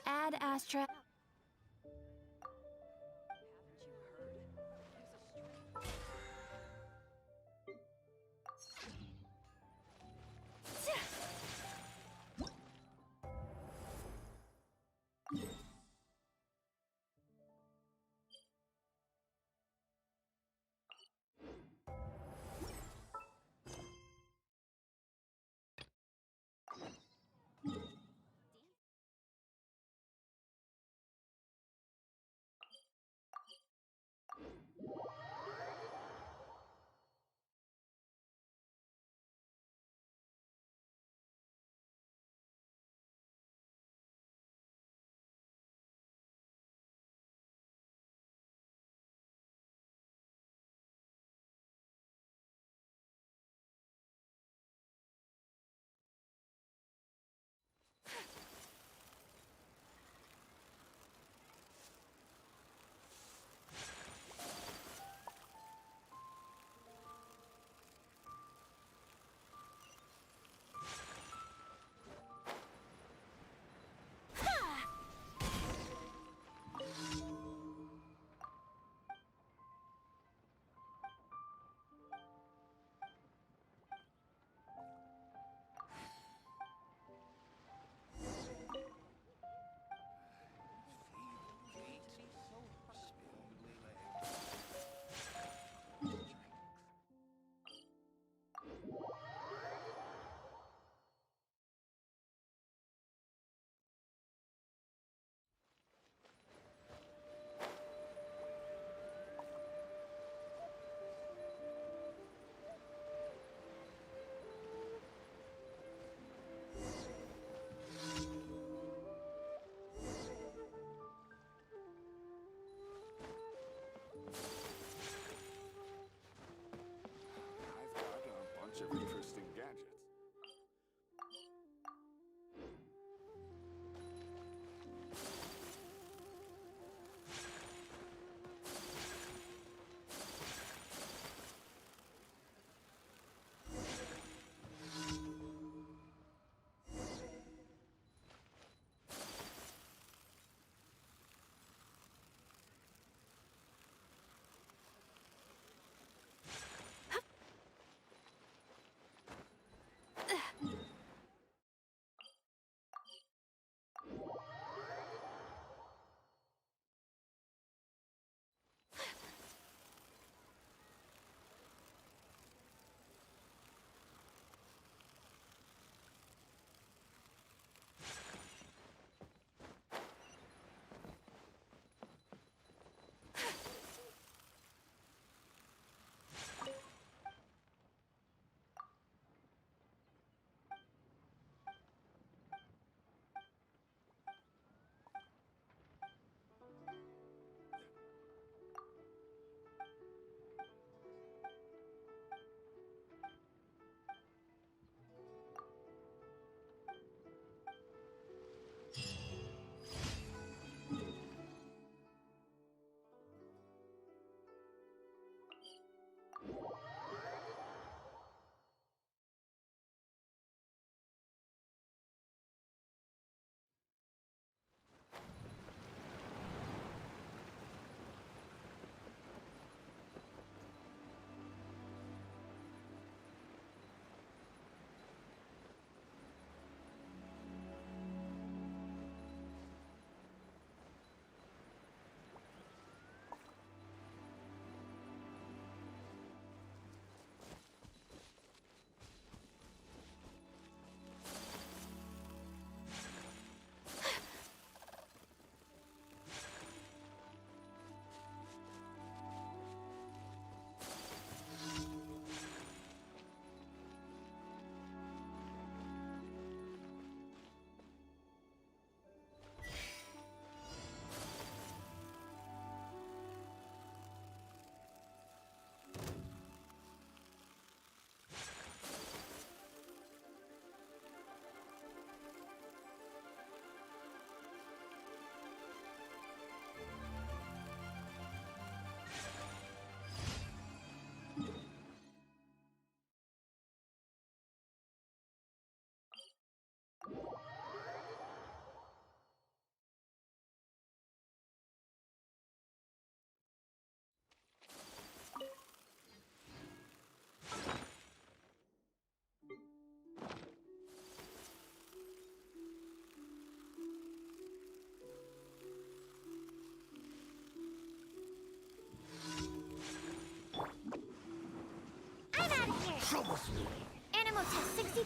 Add Astra.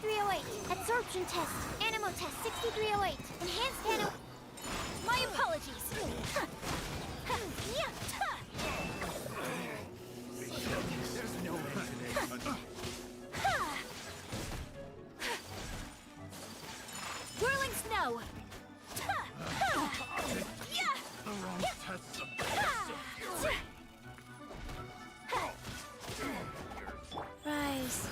6308. Absorption test. Animo test 6308. Enhanced animo. My apologies. There's no way today. Whirling snow. The wrong tests of fury. Rise.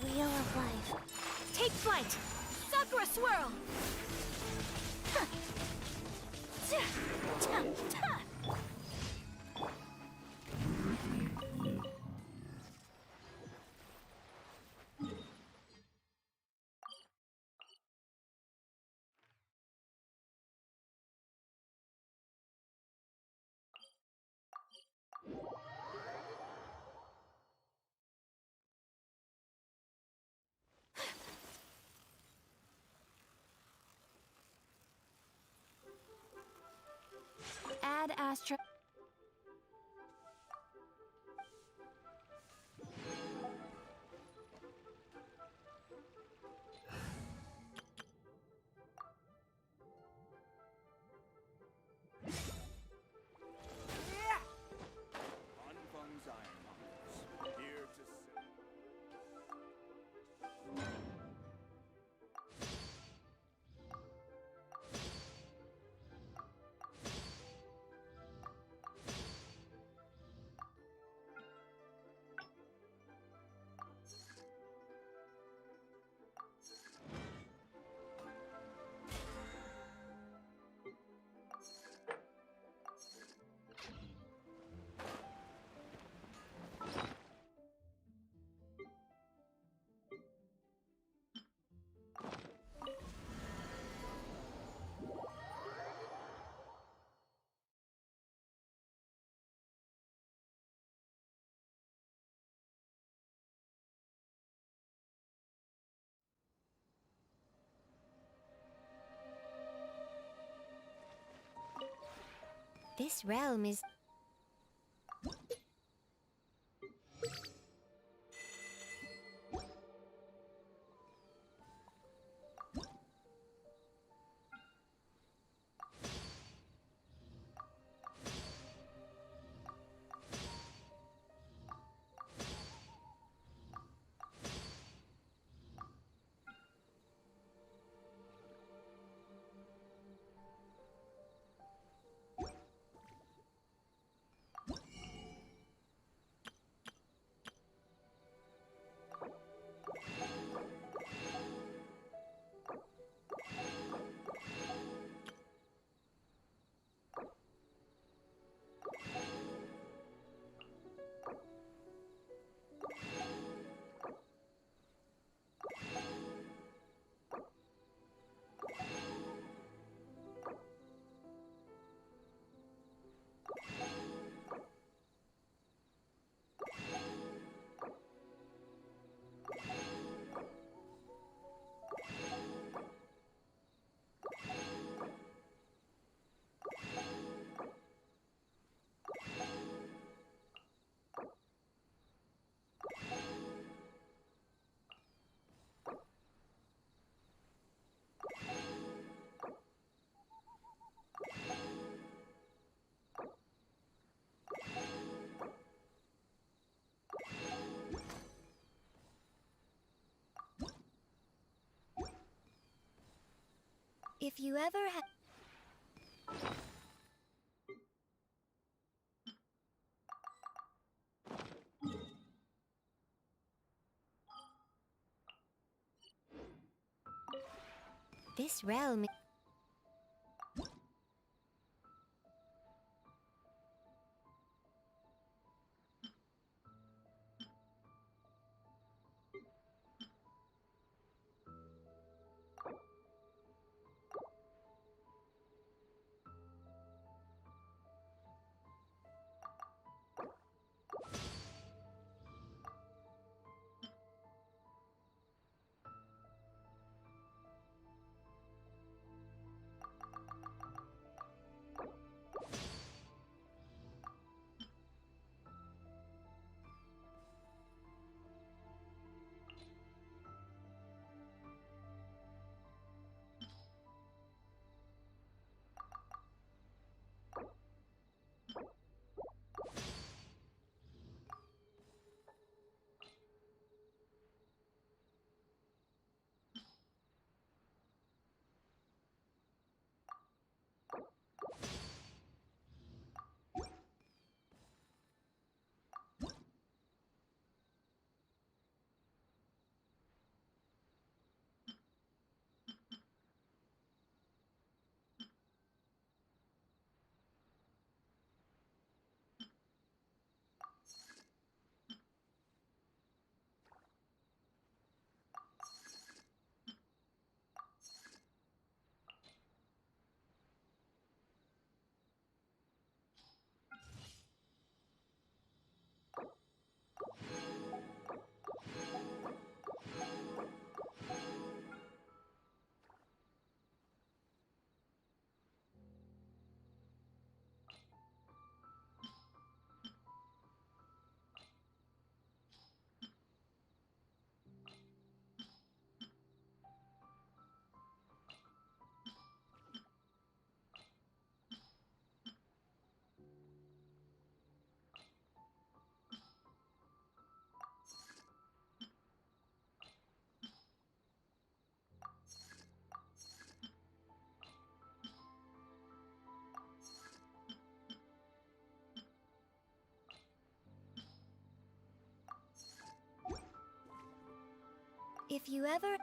Wheel of life. Take flight! Sakura swirl! Add Astra. Anfang's Ironmongers. Here to say. This realm is... If you ever have... This realm... If you ever...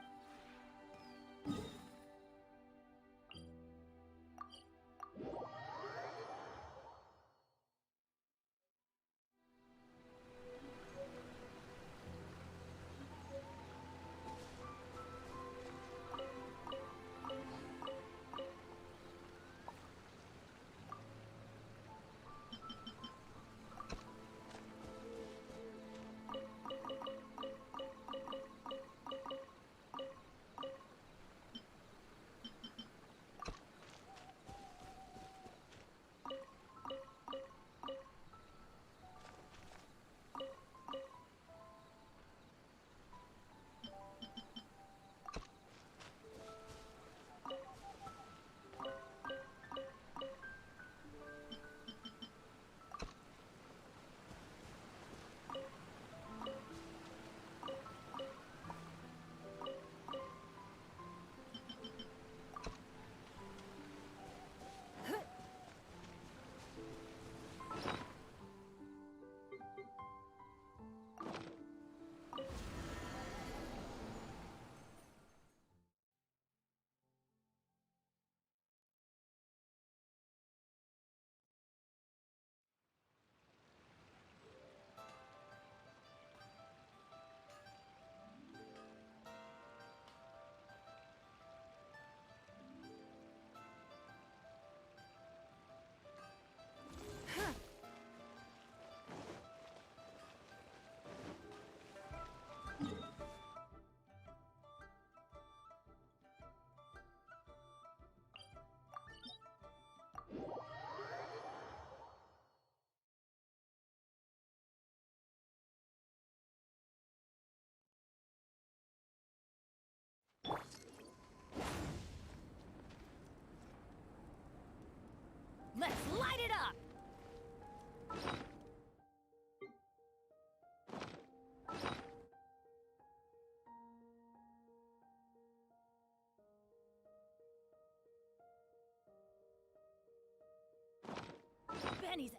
pennies.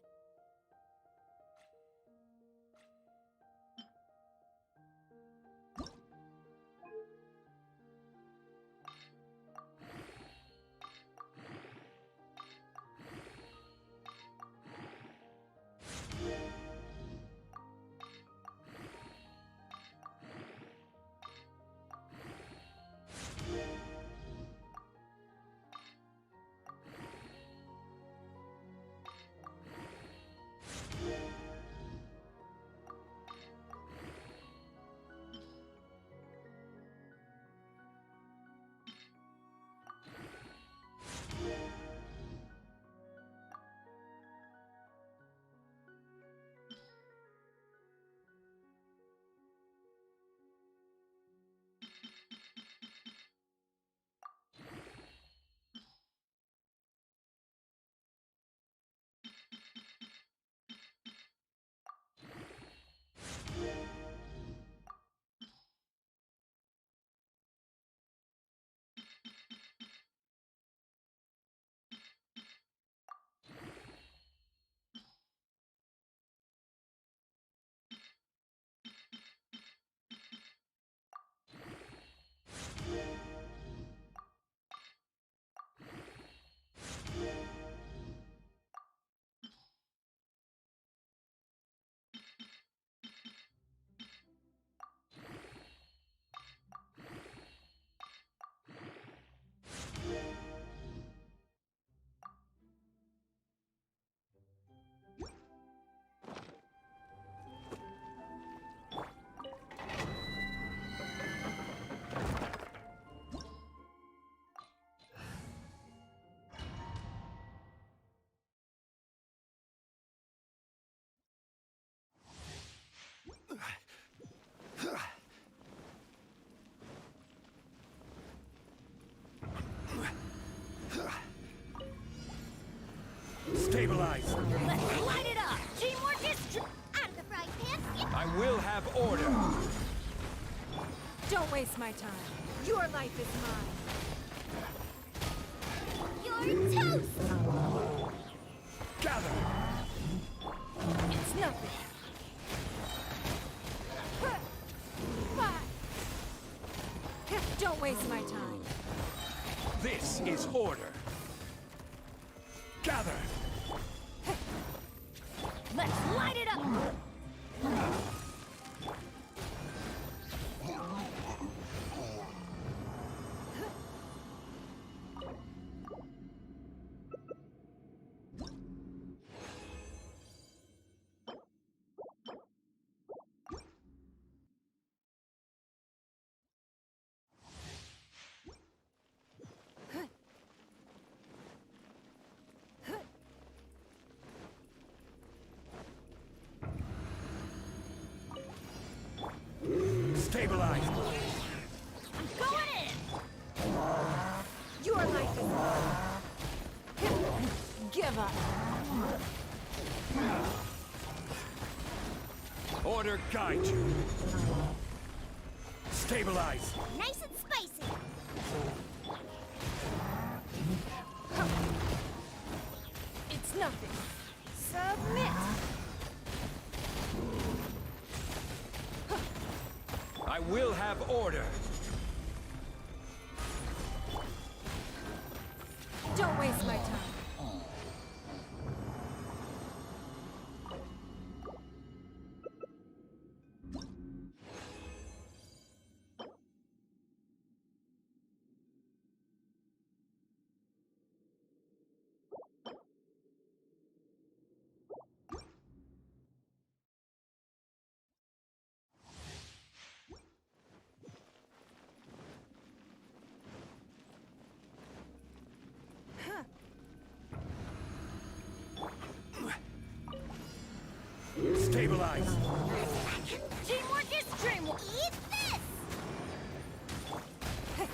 Stabilize! Let's light it up! Teamwork is out of the frying pan! I will have order! Don't waste my time. Your life is mine. You're toast! Gather! It's nothing. Don't waste my time. This is order! Gather! Let's light it up! Stabilize! I'm going in! Your life is mine. Give up. Order guide you! Stabilize! Nice and spicy! It's nothing. Submit. I will have order! Don't waste my time. Stabilize! Teamwork is dreamwork! Eat this!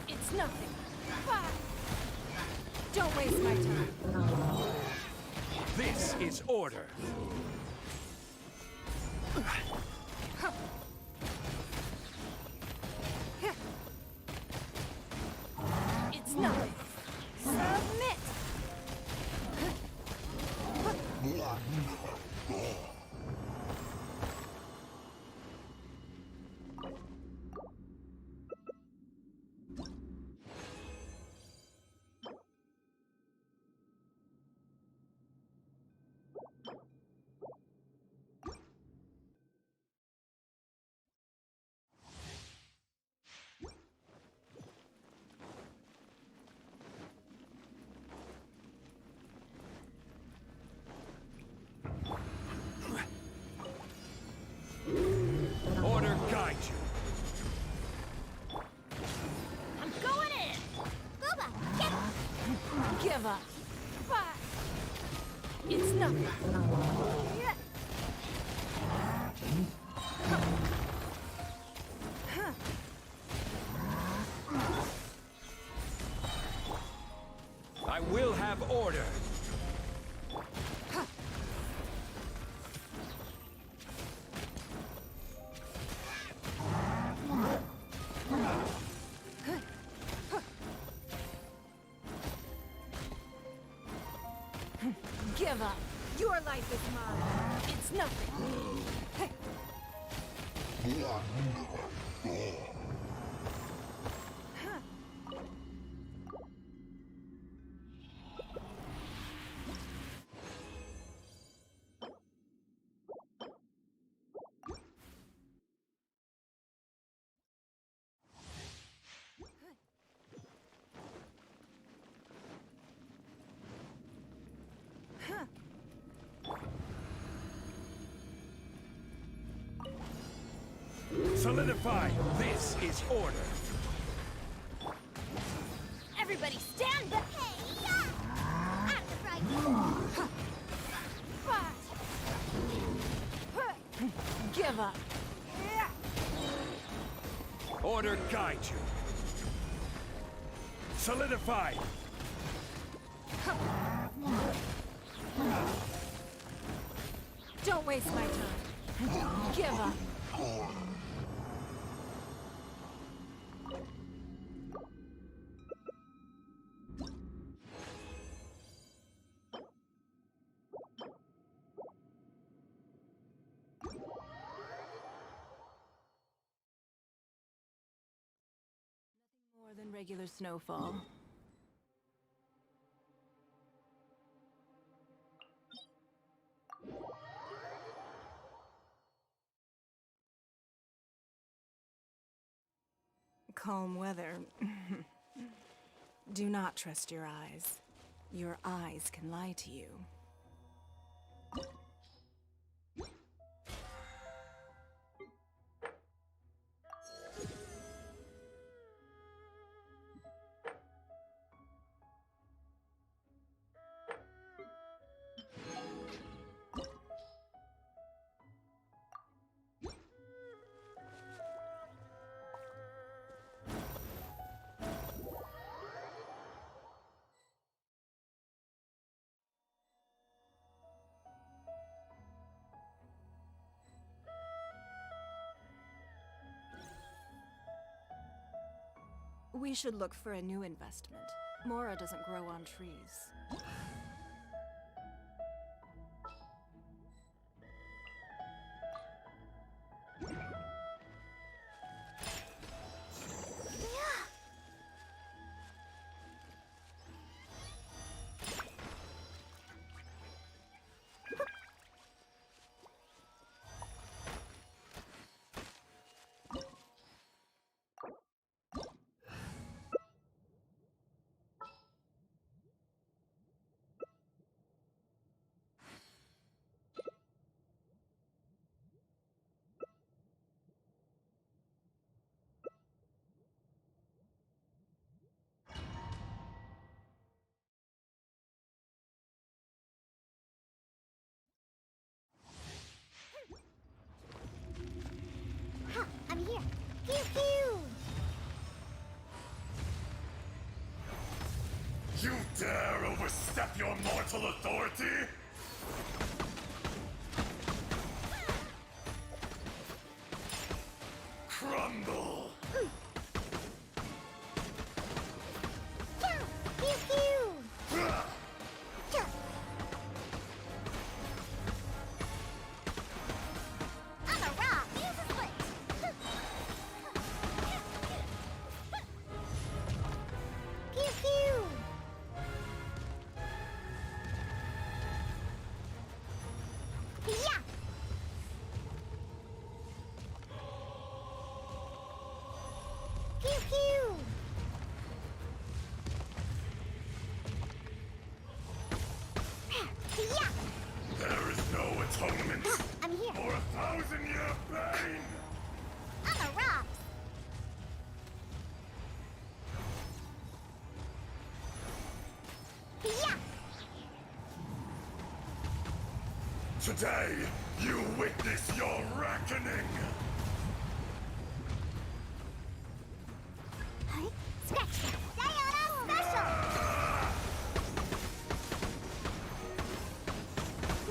It's nothing. Don't waste my time. This is order! It's nothing. Submit. It's nothing. I will have order. Give up. Your life is mine. It's nothing. Solidify. This is order. Everybody stand up! Hey, yeah! At the right. Give up. Order guide you. Solidify. Don't waste my time. Give up. More than regular snowfall. Calm weather. Do not trust your eyes. Your eyes can lie to you. We should look for a new investment. Mora doesn't grow on trees. Huh, I'm here. Pew pew! You dare overstep your mortal authority? Crumble! Yeah! Pew pew! Yeah. I'm a rock! Use a split! Pew pew! Yeah! Pew pew! Yeah! There is no atonement I'm here. for 1,000-year pain! I'm a rock! Yeah! Today, you witness your reckoning! Hi. Scratch that. Sayonara special!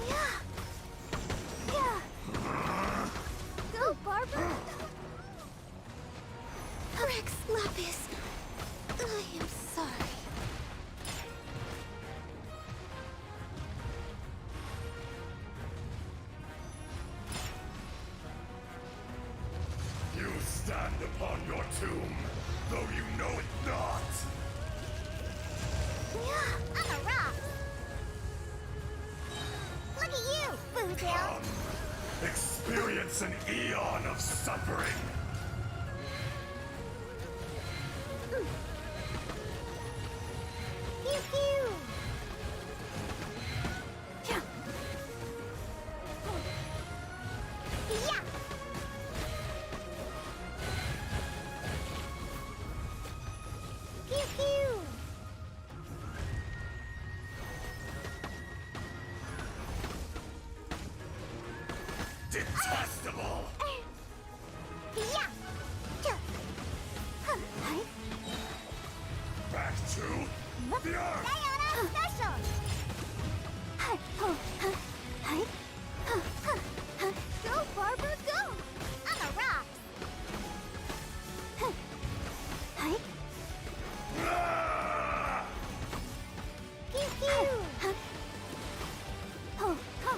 Yeah. Yeah. Go, Barbara! Rex Lapis. I am sorry. You stand upon your tomb, though you know it not! Yeah, I'm a rock. Look at you, Boozle. Experience an eon of suffering! Pew pew. Yeah. Yeah. Pew pew. Detestable! Yeah. Hi. Back to the earth! Sayonara special. Hi. Ho. Hi. Go, Barbara, go. I'm a rock. Hi. Ah! Pew pew. Ho. Ho.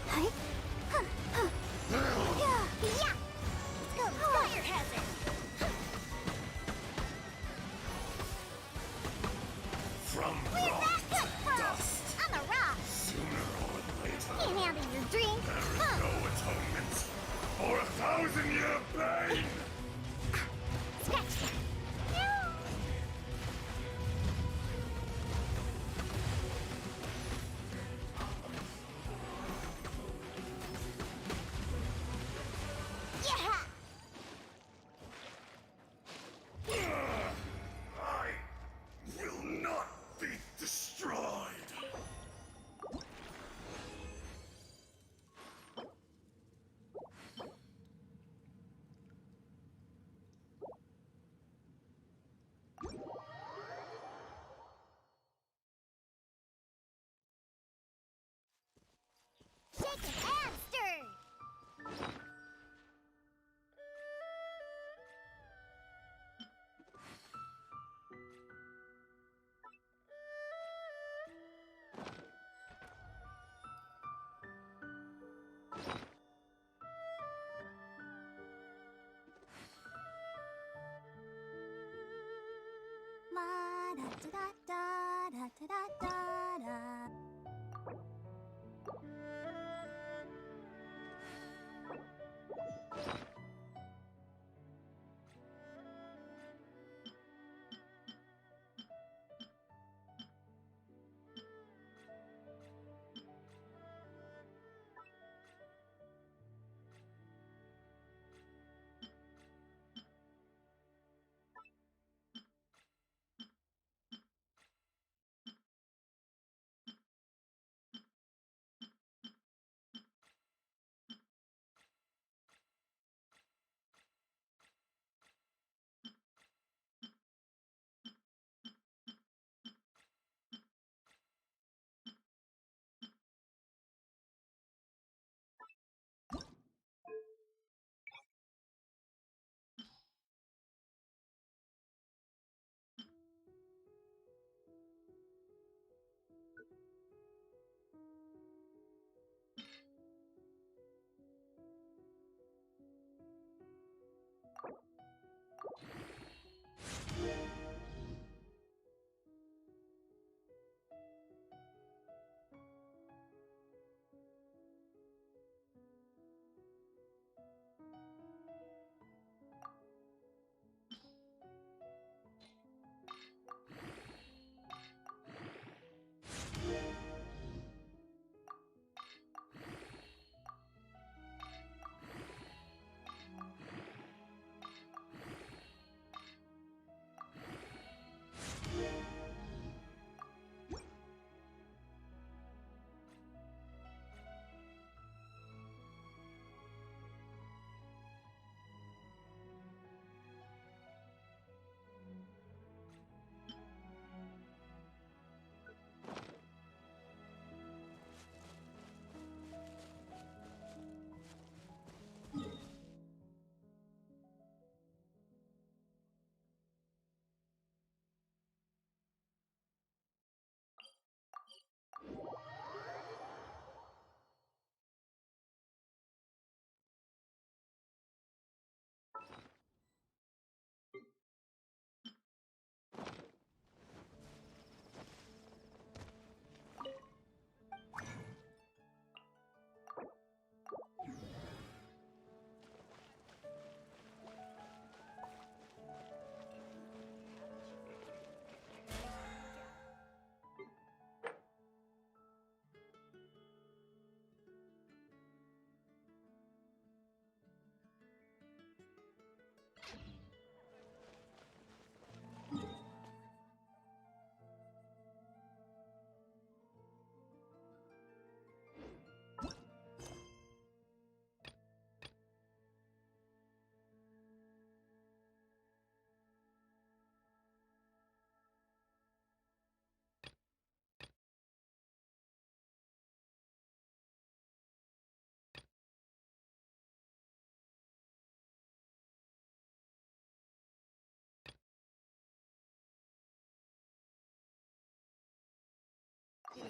Hi. Yeah. Yeah. Let's go. Fire hazard. From Where's rock that come to from? dust!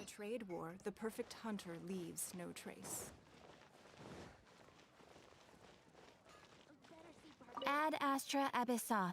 trade war, the perfect hunter leaves no trace. Ad Astra Abyssa.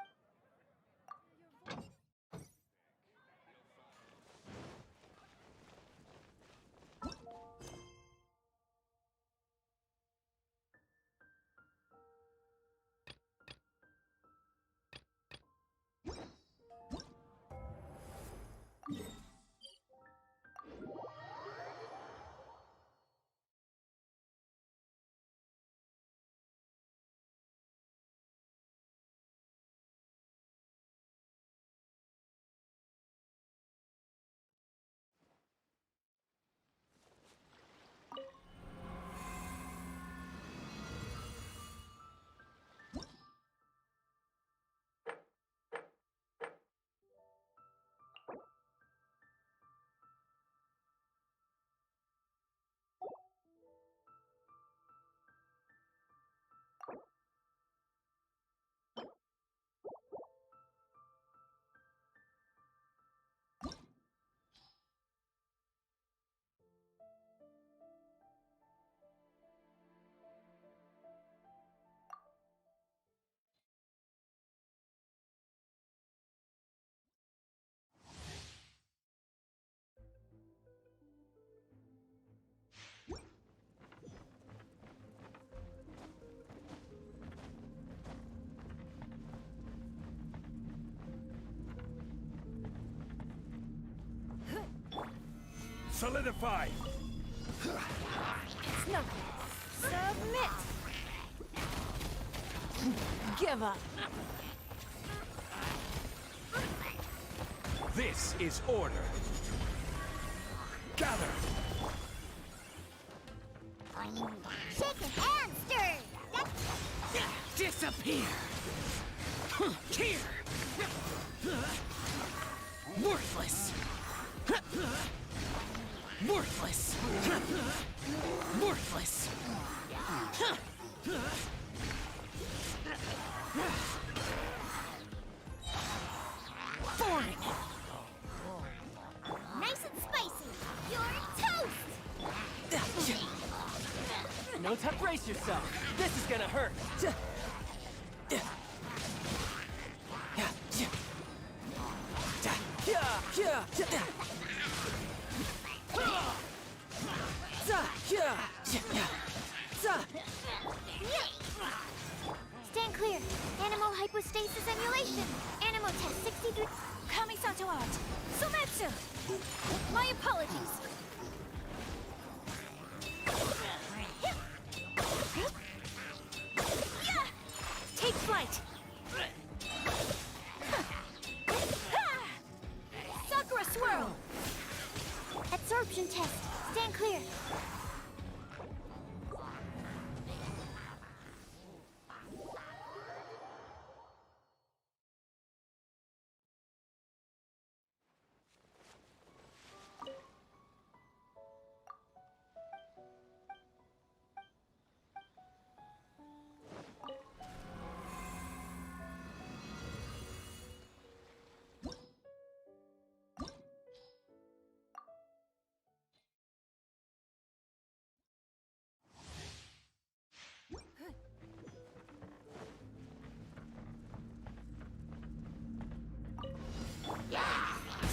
Solidify! It's nothing. Submit! Give up. This is order. Gather! Shaken and stirred. Disappear! Here! Worthless! Worthless! Worthless! Boring! Nice and spicy. You're toast. No time, brace yourself! This is gonna hurt! Stand clear. Animal hypostasis emulation. Animal test 63. Kamisato out. Sumetsu. My apologies. Take flight. Sakura swirl. Absorption test. Stand clear.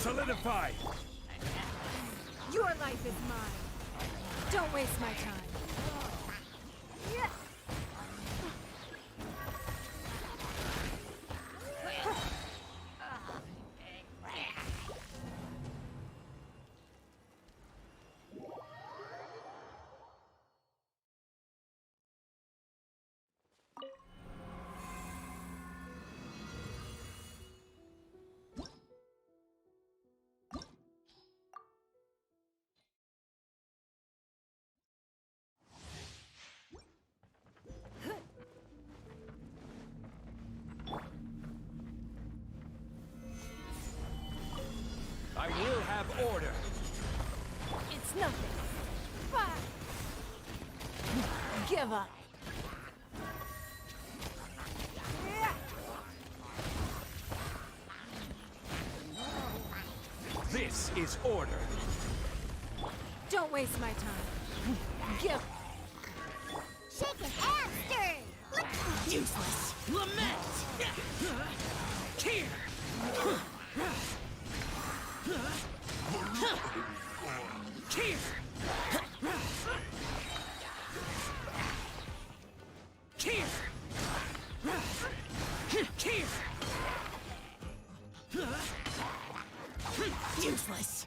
Solidify! Your life is mine. Don't waste my time. I will have order. It's nothing. Give up. This is order. Don't waste my time. Give. Shaken and stirred. Useless. Lament. Here. Here. Here. Here. Useless.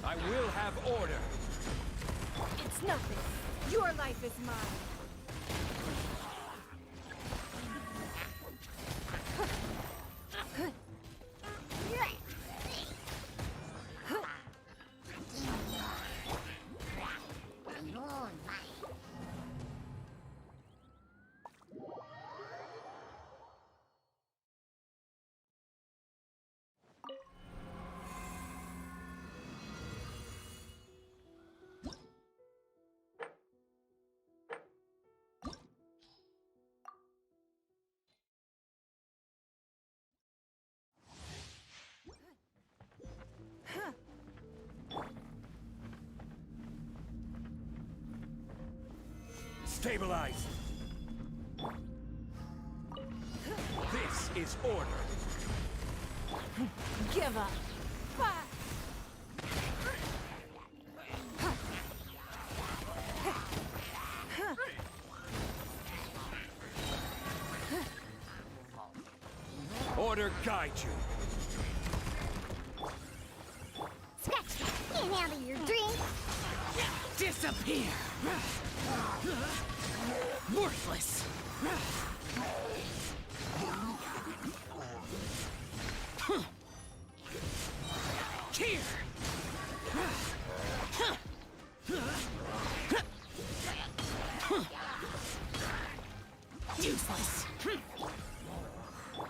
I will have order. It's nothing. Your life is mine. Stabilize. This is order. Give up. Order guide you. Scratch that. Can't handle your drink. Disappear. Worthless. Here. Useless.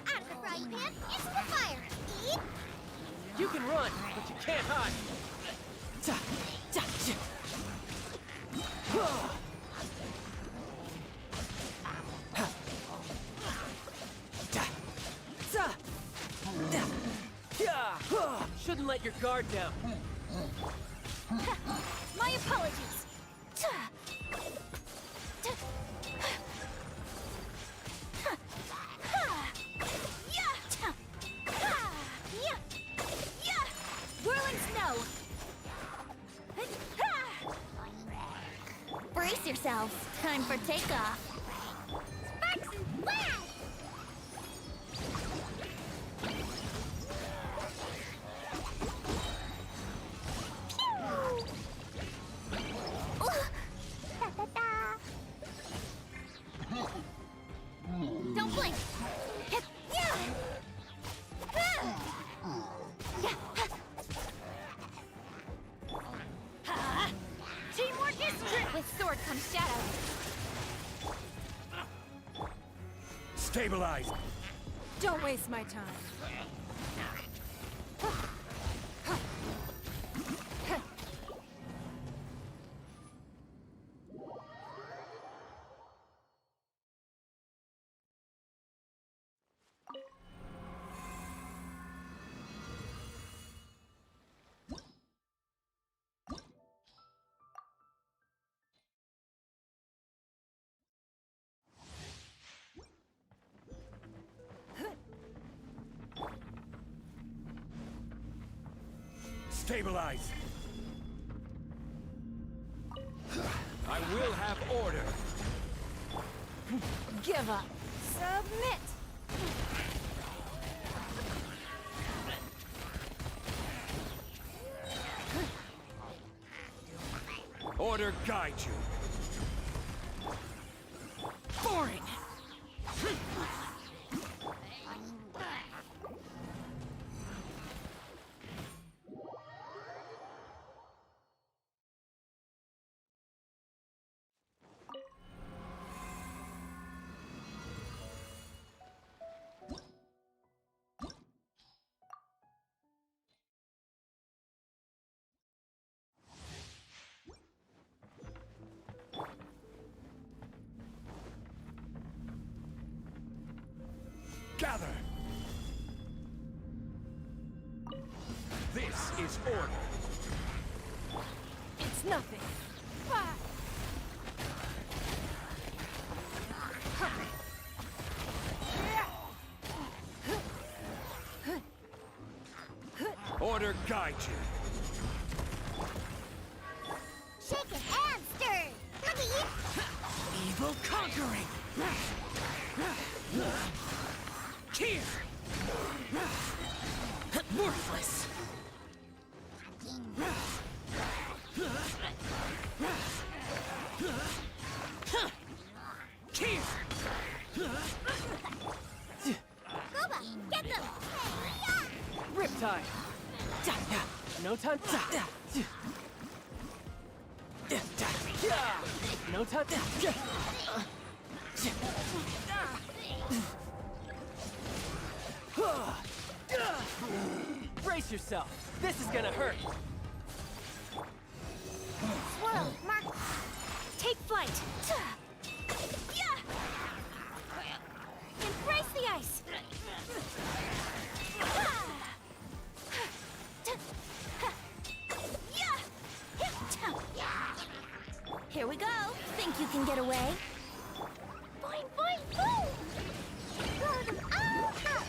Out of the frying pan, into the fire. Eat. You can run, but you can't hide. Da, da, da. Shouldn't let your guard down. My apologies. Whirling snow. Brace yourselves. Time for takeoff. Sparks and blast! Don't blink. Teamwork is strict. With sword comes shadow. Stabilize. Don't waste my time. Stabilize. I will have order. Give up. Submit. Order guide you. Boring. Gather! This is order. It's nothing. Order guide you. Shaken and stirred. Look at you. Evil conquering! Here! Worthless! Here! Booba, get them. Riptide! No time. No time. Brace yourself. This is gonna hurt. Swirl, mark. Take flight. Embrace the ice. Here we go. Think you can get away? Boing, boing, boom! Blow them all up!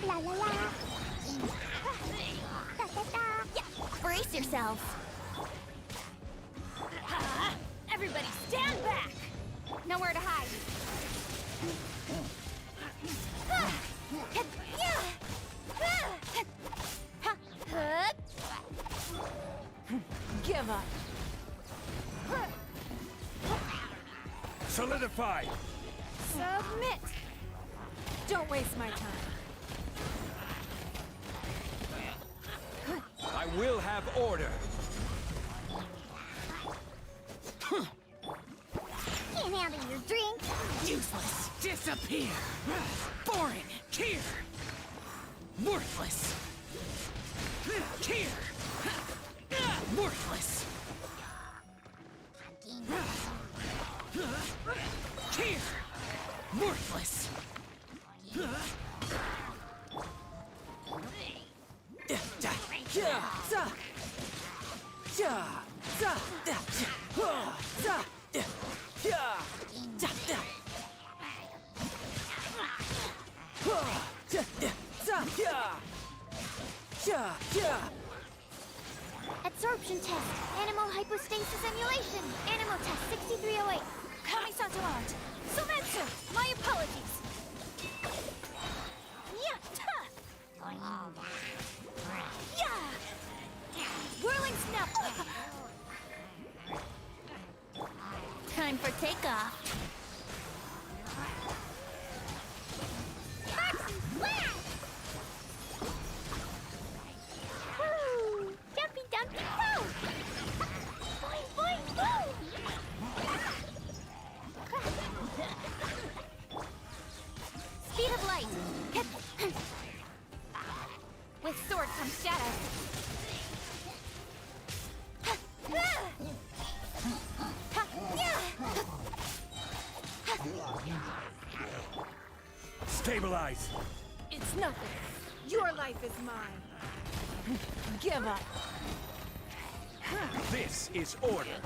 La la la! Da da da! Yeah, brace yourselves! Everybody stand back! Nowhere to hide! Give up. Solidify! Submit. Don't waste my time. I will have order. Can't handle your drink! Useless. Disappear. Boring. Here. Worthless. Here. Worthless. Here. Worthless. Absorption test. Animal hypostasis emulation. Animal test 6308. Kamisato art. Sumetsu. My apologies. Yeah. Yeah. Whirling snap. Time for takeoff. Maxi splash! Woo! Jumpy dumpy go! Boing boing boom! Speed of light. With sword comes shadow. Stabilize! It's nothing. Your life is mine. Give up. This is order.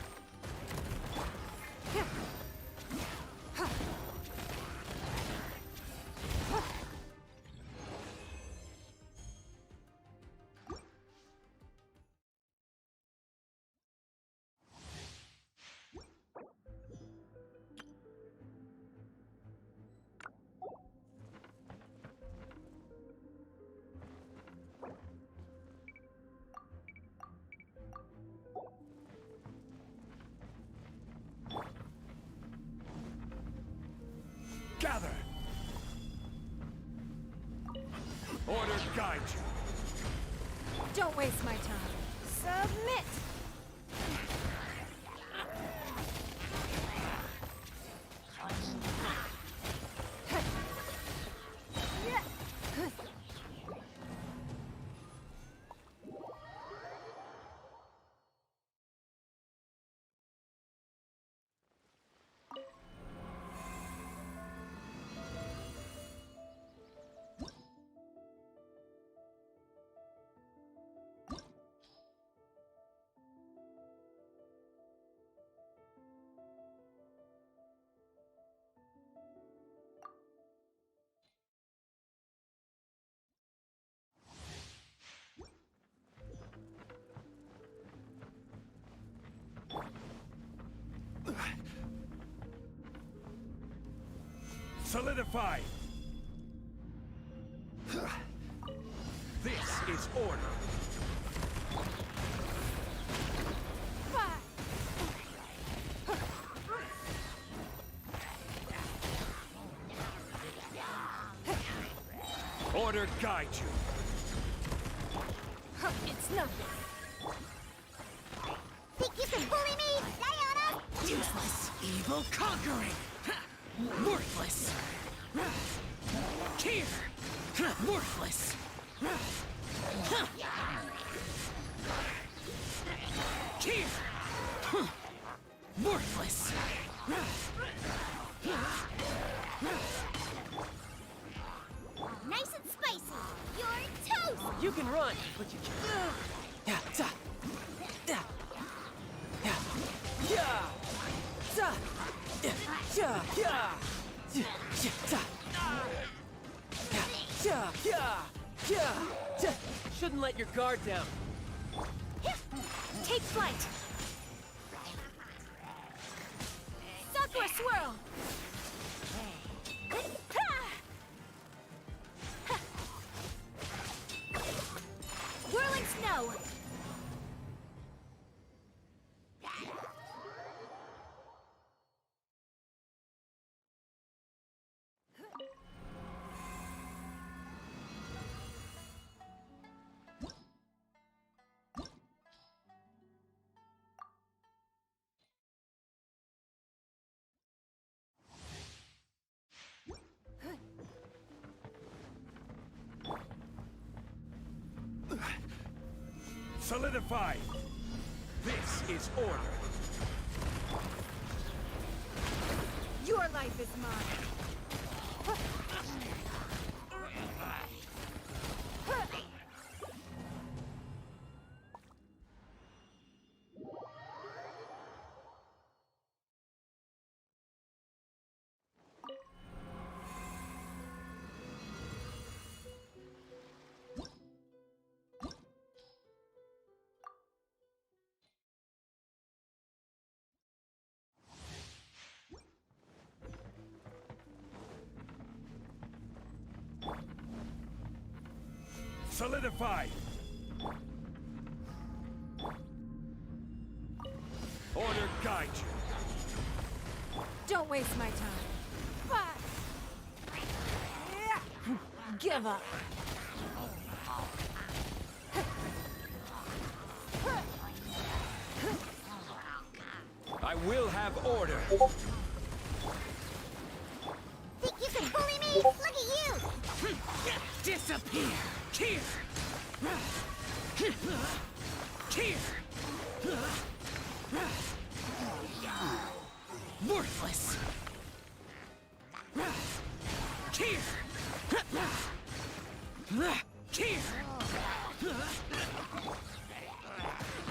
Gather! Order guide you. Don't waste my time. Submit. Solidify! This is order. Order guide you. It's nothing. Think you can bully me, Diana? Useless, evil conquering. Worthless. Here. Worthless. Here. Worthless. Nice and spicy. You're toast. You can run, but you can't. Yeah, ta. Yeah. Yeah. Yeah. Ta. Yeah. Yeah. Yeah. Yeah. Ta. Yeah. Yeah. Yeah. Yeah. Ta. Shouldn't let your guard down. Take flight. Sakura swirl. Whirling snow. Solidify! This is order. Your life is mine. Solidify! Order guide you. Don't waste my time. Give up. I will have order. Think you can bully me? Look at you. Disappear! Here! Here! Worthless! Here! Here!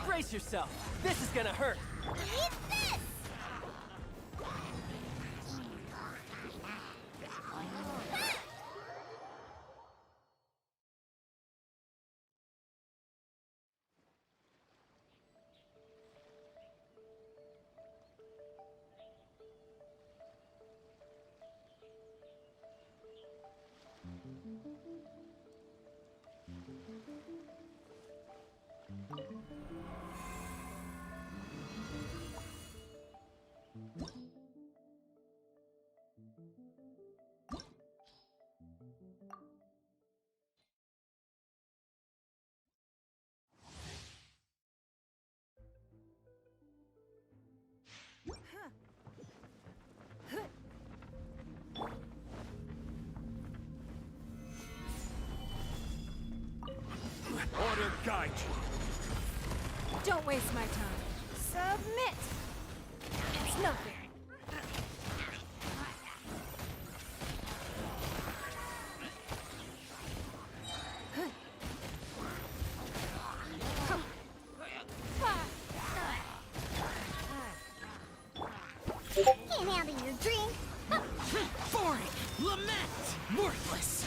Brace yourself! This is gonna hurt! Eat this. Order guide you. Don't waste my time. Submit. It's nothing. Can't handle your drink. Boring! Lament! Worthless!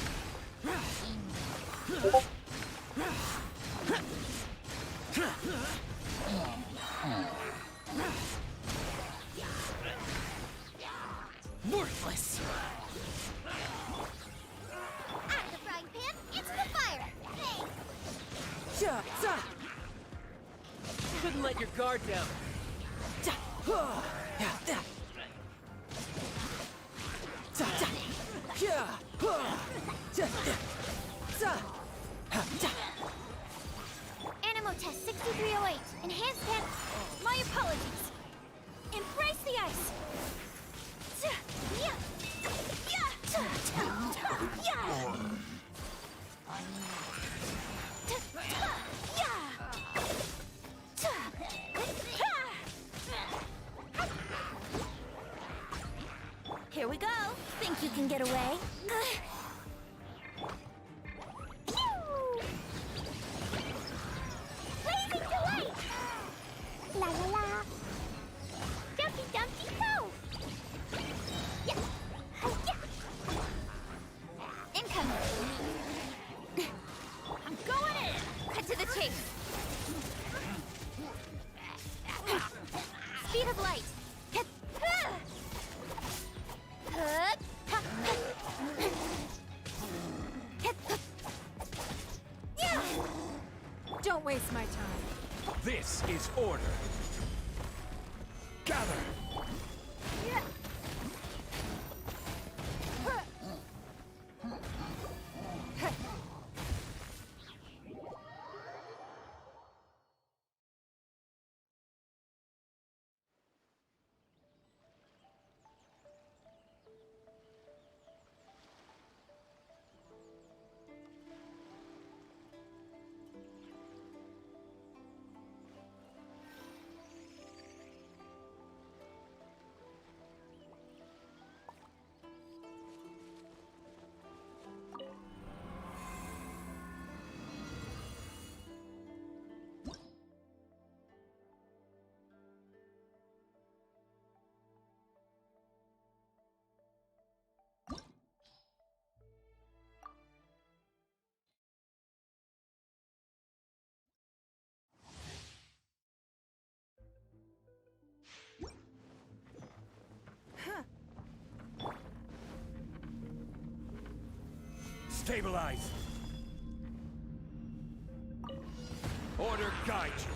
Worthless! Shouldn't let your guard down. Animal test 6308. Enhanced pen. My apologies. Embrace the ice. Yeah. Here we go. Think you can get away? Blazing delight! La la la! Dumpty Dumpty go! Yeah! Yeah! Incoming! I'm going in! Cut to the chase! Speed of light! Don't waste my time. This is order. Gather. Stabilize. Order guide you.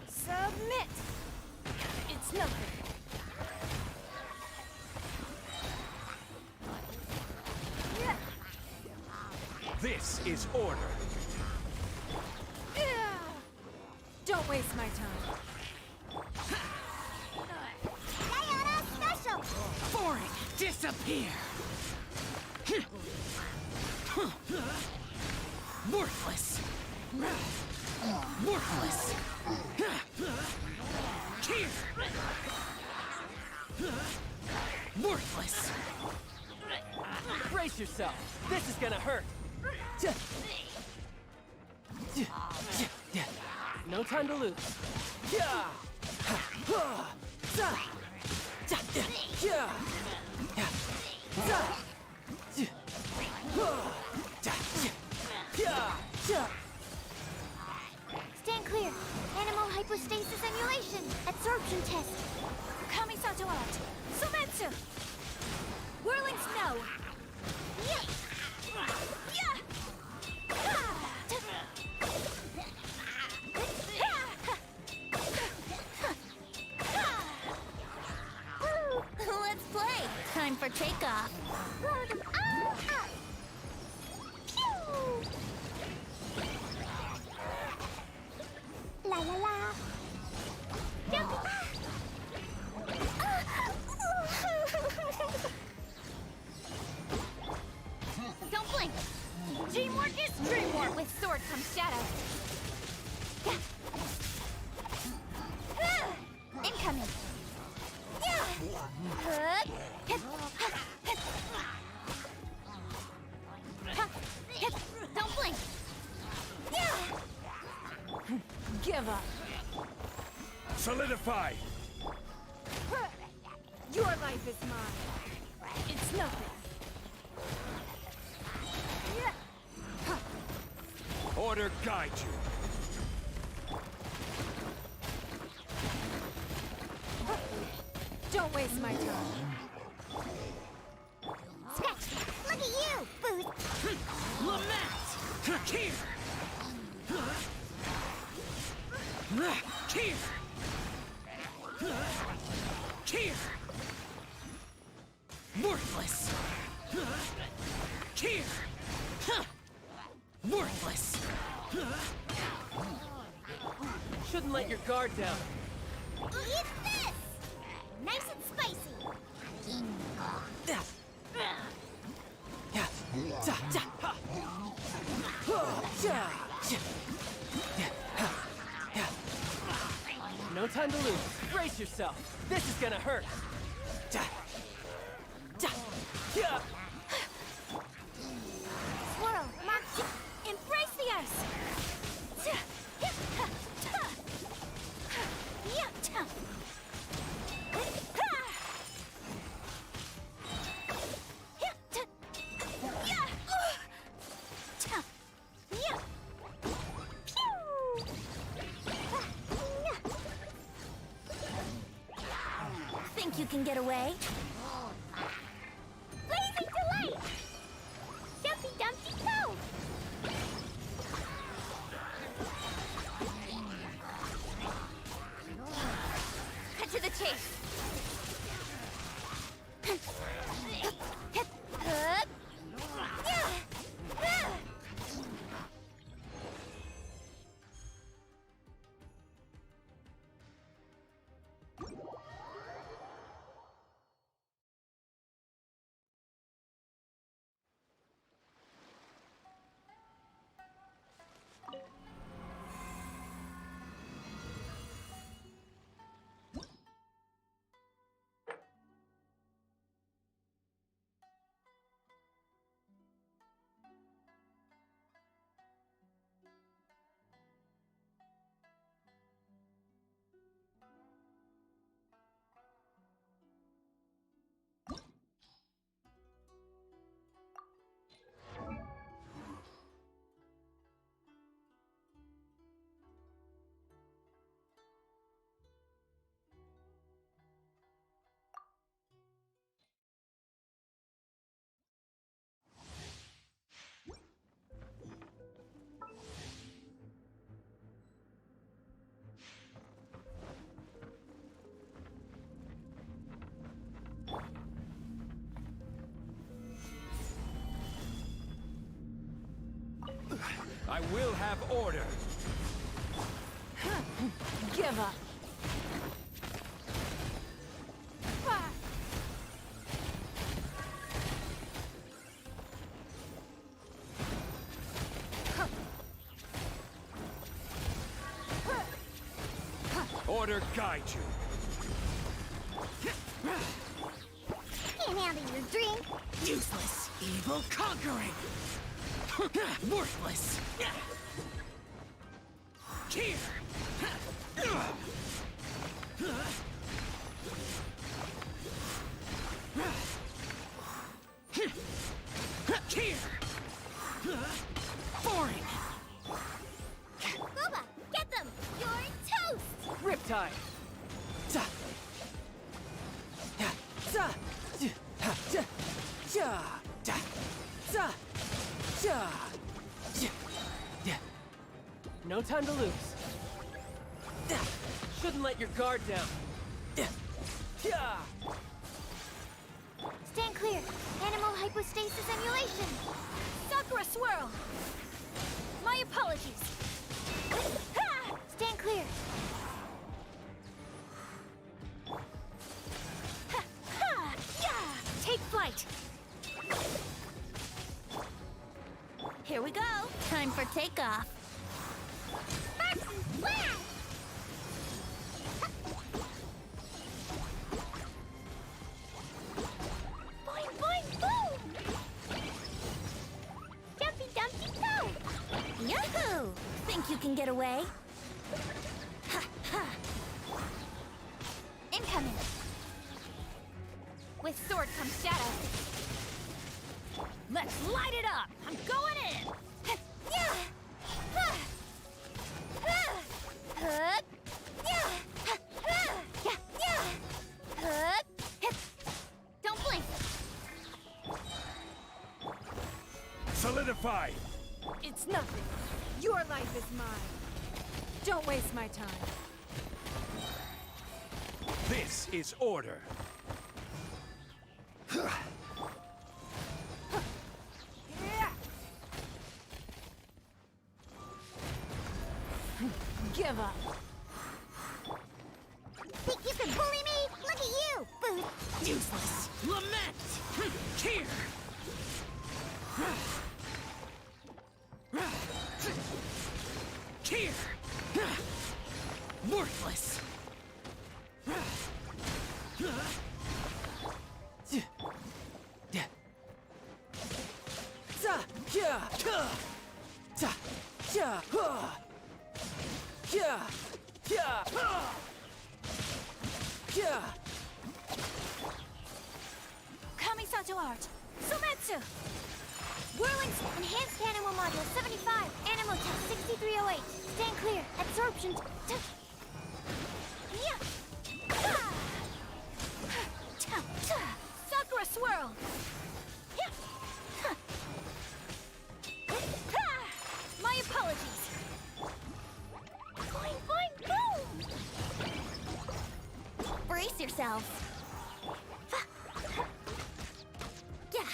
Submit! It's nothing. This is order. Don't waste my time. Diana Special! Foreign, disappear! Worthless! Worthless! Here! Worthless! Brace yourself! This is gonna hurt! No time to lose. Stand clear. Animal hypostasis emulation. Absorption test. Kamisato out. Sumetsu! Whirling snow. Yeah! Yeah! Let's play. Time for takeoff. La la la. Don't blink. Dreamwork is dreamwork. With sword comes shadow. Incoming. Don't blink. Give up. Solidify. Your life is mine. It's nothing. Order guide you. Don't waste my time. Scratch! Look at you, Booth! Lament! Worthless! Here! Huh. Worthless! Shouldn't let your guard down. Eat this! Nice and spicy. Yeah. Yeah. Ja, ja, ha. Oh, ja, ja. Yeah, ha. Yeah. No time to lose. Brace yourself. This is gonna hurt. Ja. Ja. Yeah. Swirl, mark, embrace the ice. Think you can get away? Blazing delight! Dumpty Dumpty Go! Cut to the chase! I will have order. Give up. Order guide you. Can't handle your drink. Useless, evil conquering. Worthless. Here. Here. Boring. Boba, get them! You're toast! Riptide. Za. Ya. Za. Ha. Ja. Ja. Ja. Za. Ja. Ja. Yeah. No time to lose. Yeah. Shouldn't let your guard down. Yeah. Yeah. Stand clear. Animal hypostasis emulation. Sakura swirl. My apologies. Ha! Stand clear. Ha! Ha! Yeah! Take flight. Here we go. Time for takeoff. Boing, boing, boom! Dumpty, dumpty, go! Yahoo! Think you can get away? Ha, ha! Incoming! With sword comes shadow. Let's light it up! I'm going in! Yeah! Ha! Hook! Yeah! Yeah! Yeah! Hook! Don't blink! Solidify. It's nothing. Your life is mine. Don't waste my time. This is order. give up. Think you can bully me? Look at you, boo! Useless. Lament. Here. Here. Worthless. Kamisato art. Sumetsu! Whirling enhanced animal module 75. Animal test 6308. Stand clear. Absorption. Yeah. Sakura swirl. Yeah. My apologies. Fine, fine, boom! Brace yourselves. Yeah.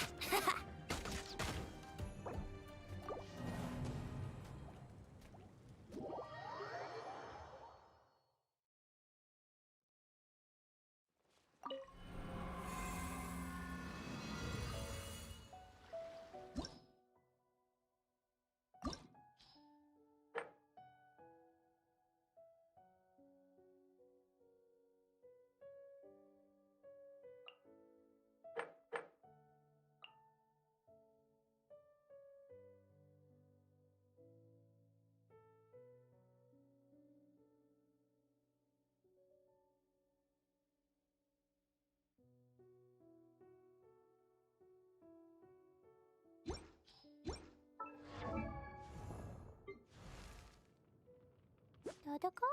Dodoco?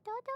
Dodo?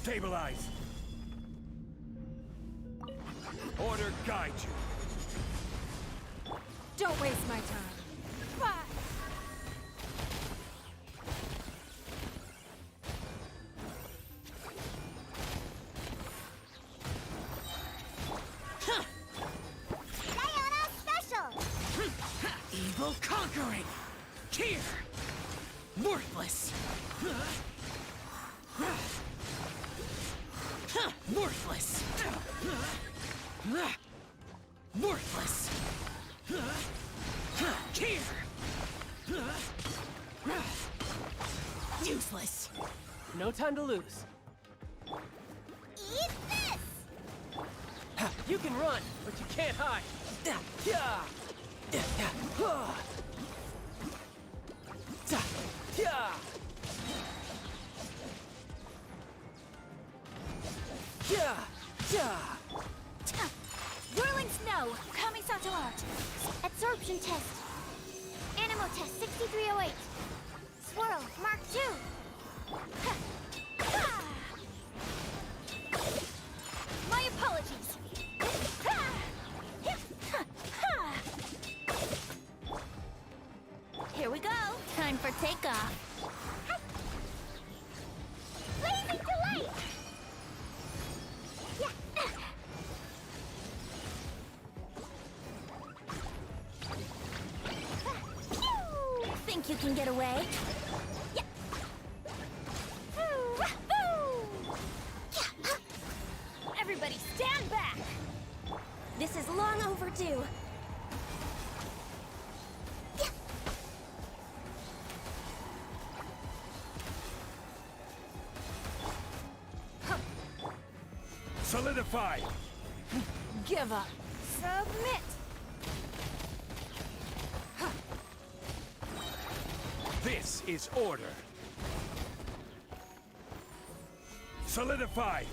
Stabilize! Order guide you! Don't waste my time. Diana Special! Evil conquering! Here! Worthless! Worthless! Worthless! Here! Useless! No time to lose. Eat this! You can run, but you can't hide. Whirling snow! Kamisato art! Absorption test! Animal test 6308! Swirl, Mark 2! My apologies! Here we go! Time for takeoff! Blazing delight! Think you can get away? Yeah. Everybody stand back! This is long overdue. Solidify! Give up. Submit. This is order! Solidify!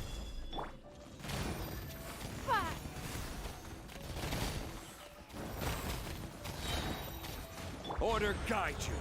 Order guide you!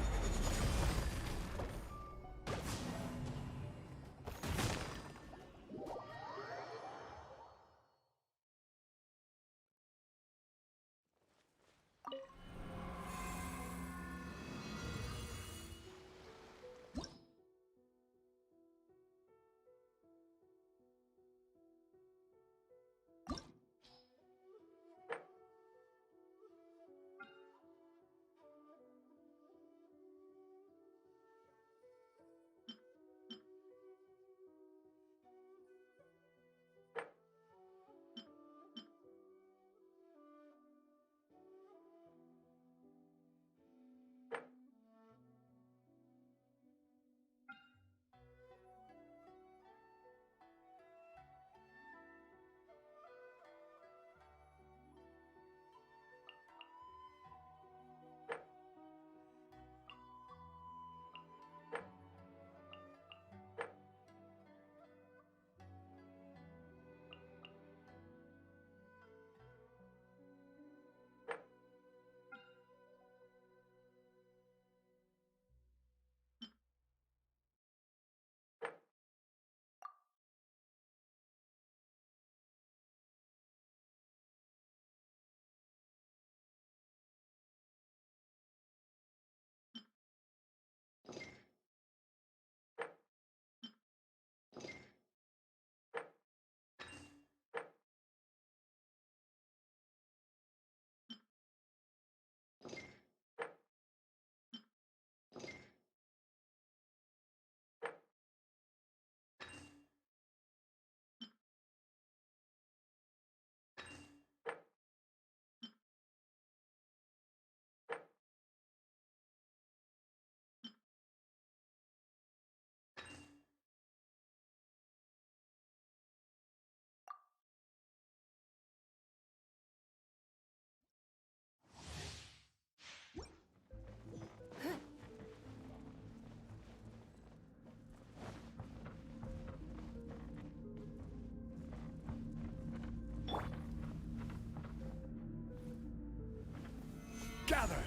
Gather!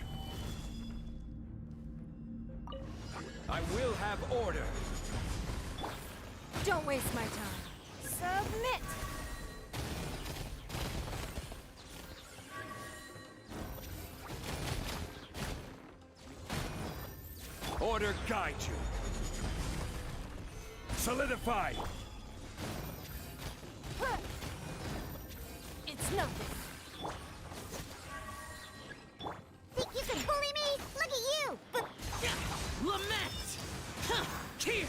I will have order! Don't waste my time. Submit! Order guide you. Solidify. It's nothing. Think you can bully me? Look at you! Lament! Here!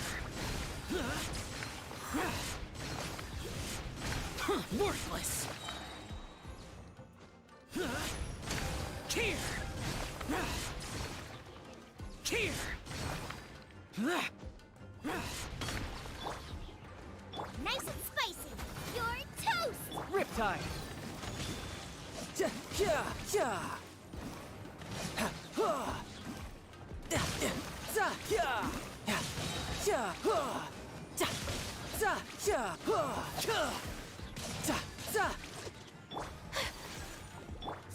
Worthless! Here! Here! Nice and spicy! You're toast! Riptide!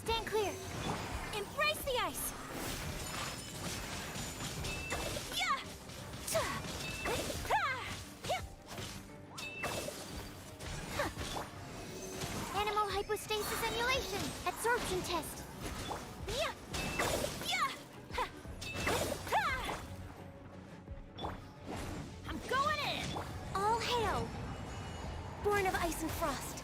Stand clear. Embrace the ice. Animal hypostasis emulation. Absorption test. I'm going in. All hail. Born of ice and frost.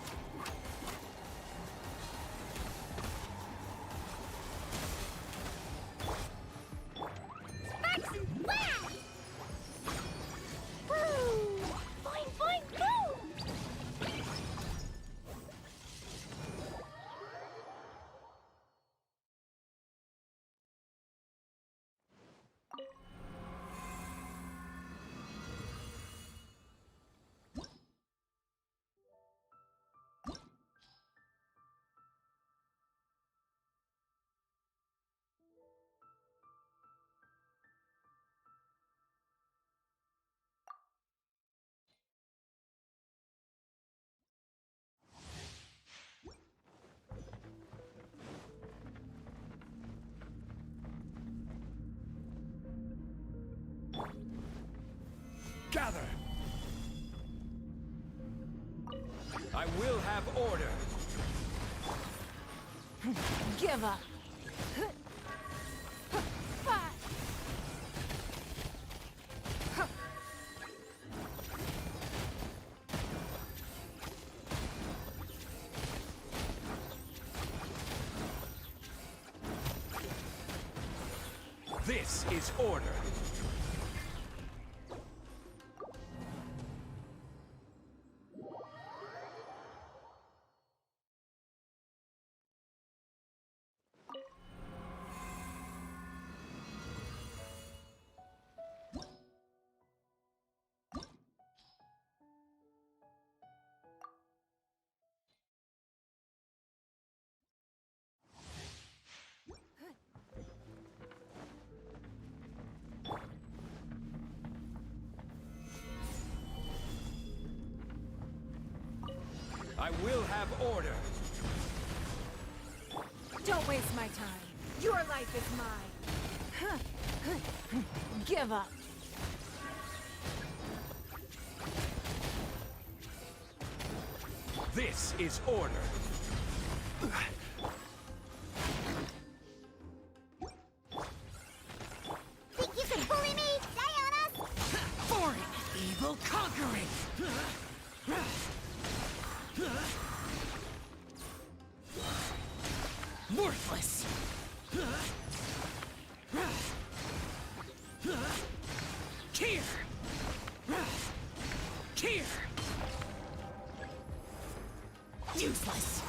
Sparks and flash! Woo! Boing, boing, boom! Gather. I will have order. Give up. This is order. I will have order. Don't waste my time. Your life is mine. Give up. This is order. Think you can bully me? Stay on us! Foreign! Evil conquering! Worthless! Here! Here! Useless!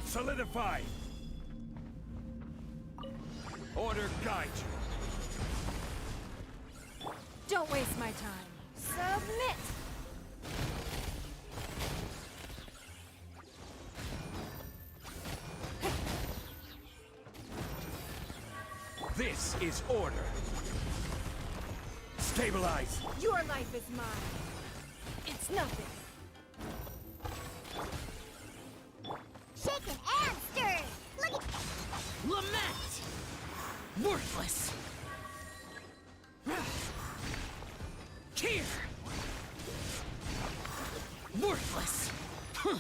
Solidify. Order guide you. Don't waste my time. Submit! This is order. Stabilize. Your life is mine. It's nothing. Shaken and stirred! Look at... Lament! Worthless! Here! Worthless! Huh.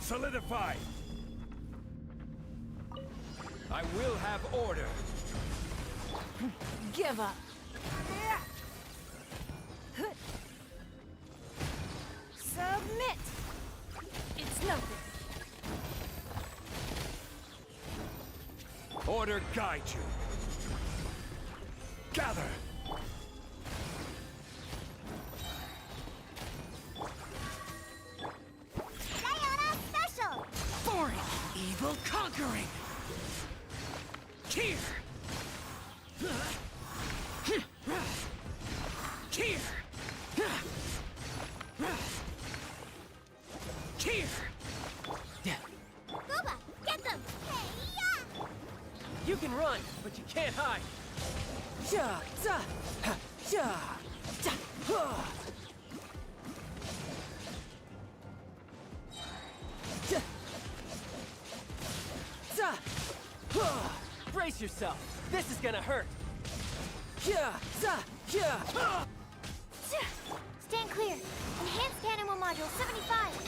Solidify. I will have order. Give up. Submit! It's nothing. Order guide you. Gather. Diana Special! Boring! Evil conquering! Here! Here! Here! Booba, get them! Hey-ya! You can run, but you can't hide. Ja, za, ha, ja, ja, ha. Ja. Za, ha. Brace yourself. This is gonna hurt. Ja, za, ja, ha. Stand clear. Enhanced animal module 75.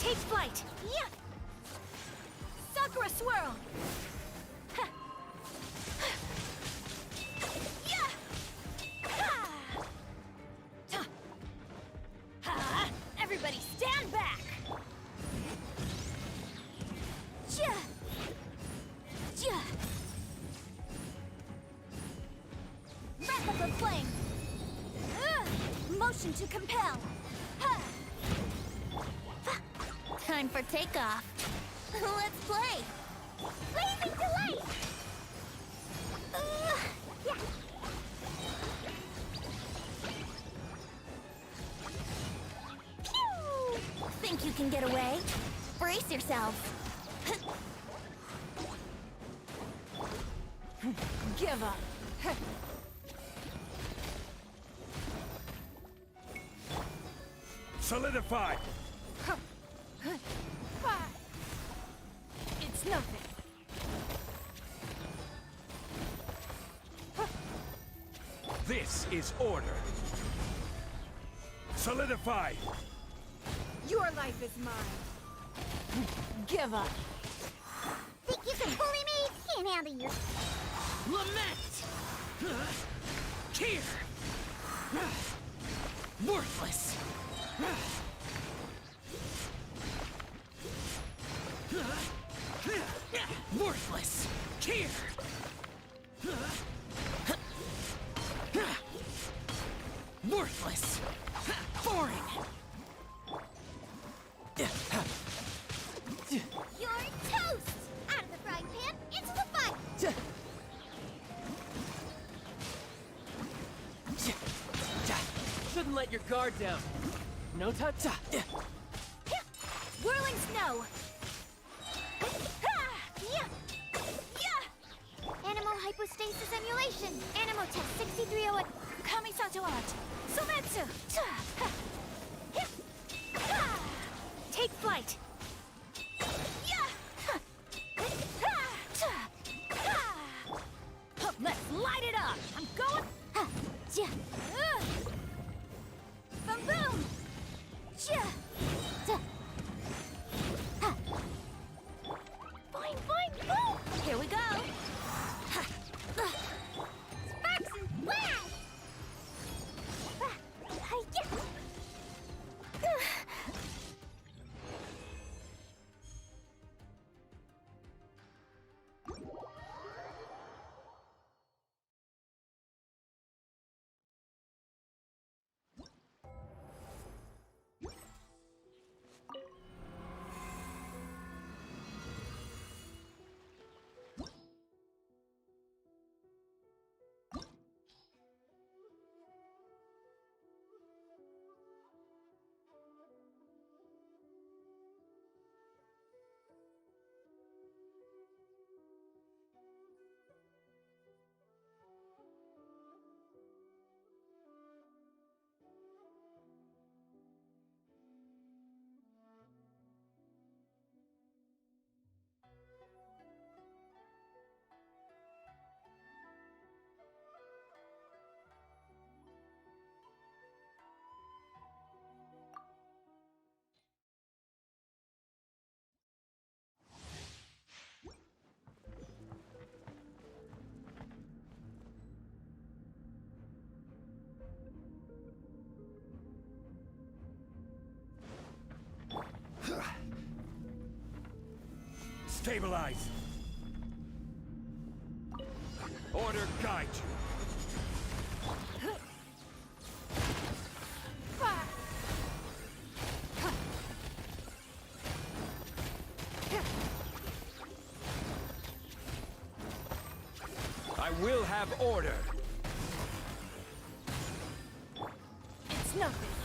Take flight. Yeah. Sakura swirl. Everybody stand back. Wrap up the flame. Motion to compel. Time for takeoff. Let's play. Blazing delight. Yeah. Pew! Think you can get away? Brace yourself. Give up. Solidify. It's nothing. This is order. Solidify. Your life is mine. Give up. Think you can bully me? Can't handle you. Lament! Here! Worthless! Worthless! Here! Worthless! Boring! your guard down. No touch. Yeah. Whirling snow. Animal hypostasis emulation. Animal test 6308. Kamisato art. Sometsu. Take flight. Let's light it up. I'm going. Boom boom. Boing boing boom. Here we go. Sparks and blast. Stabilize! Order guide you! I will have order! It's nothing.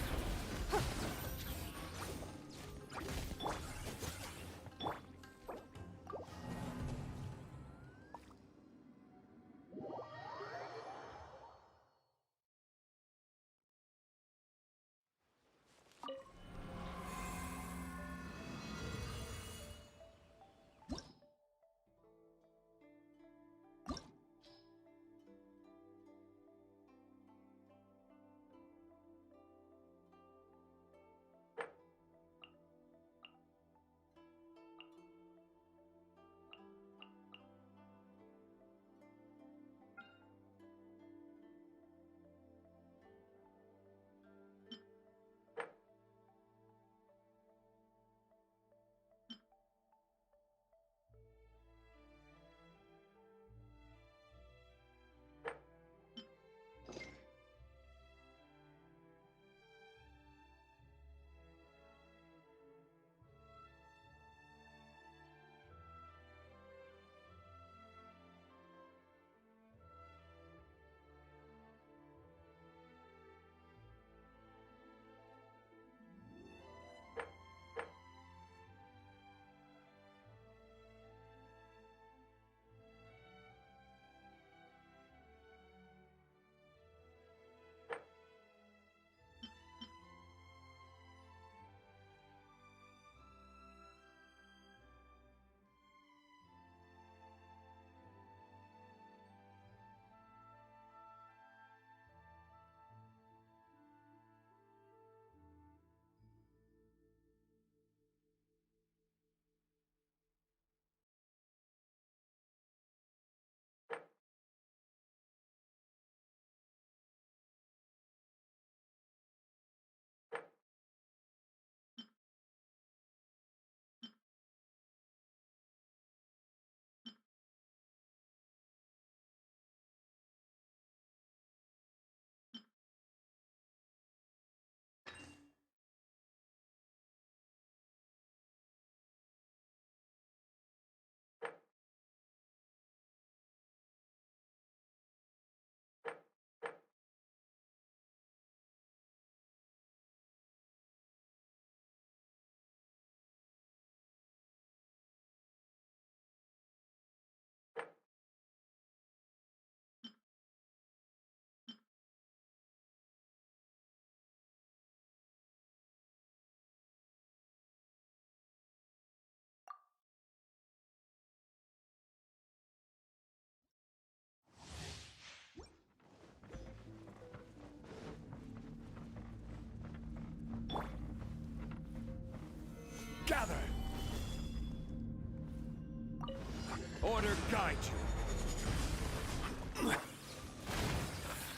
Order guide you.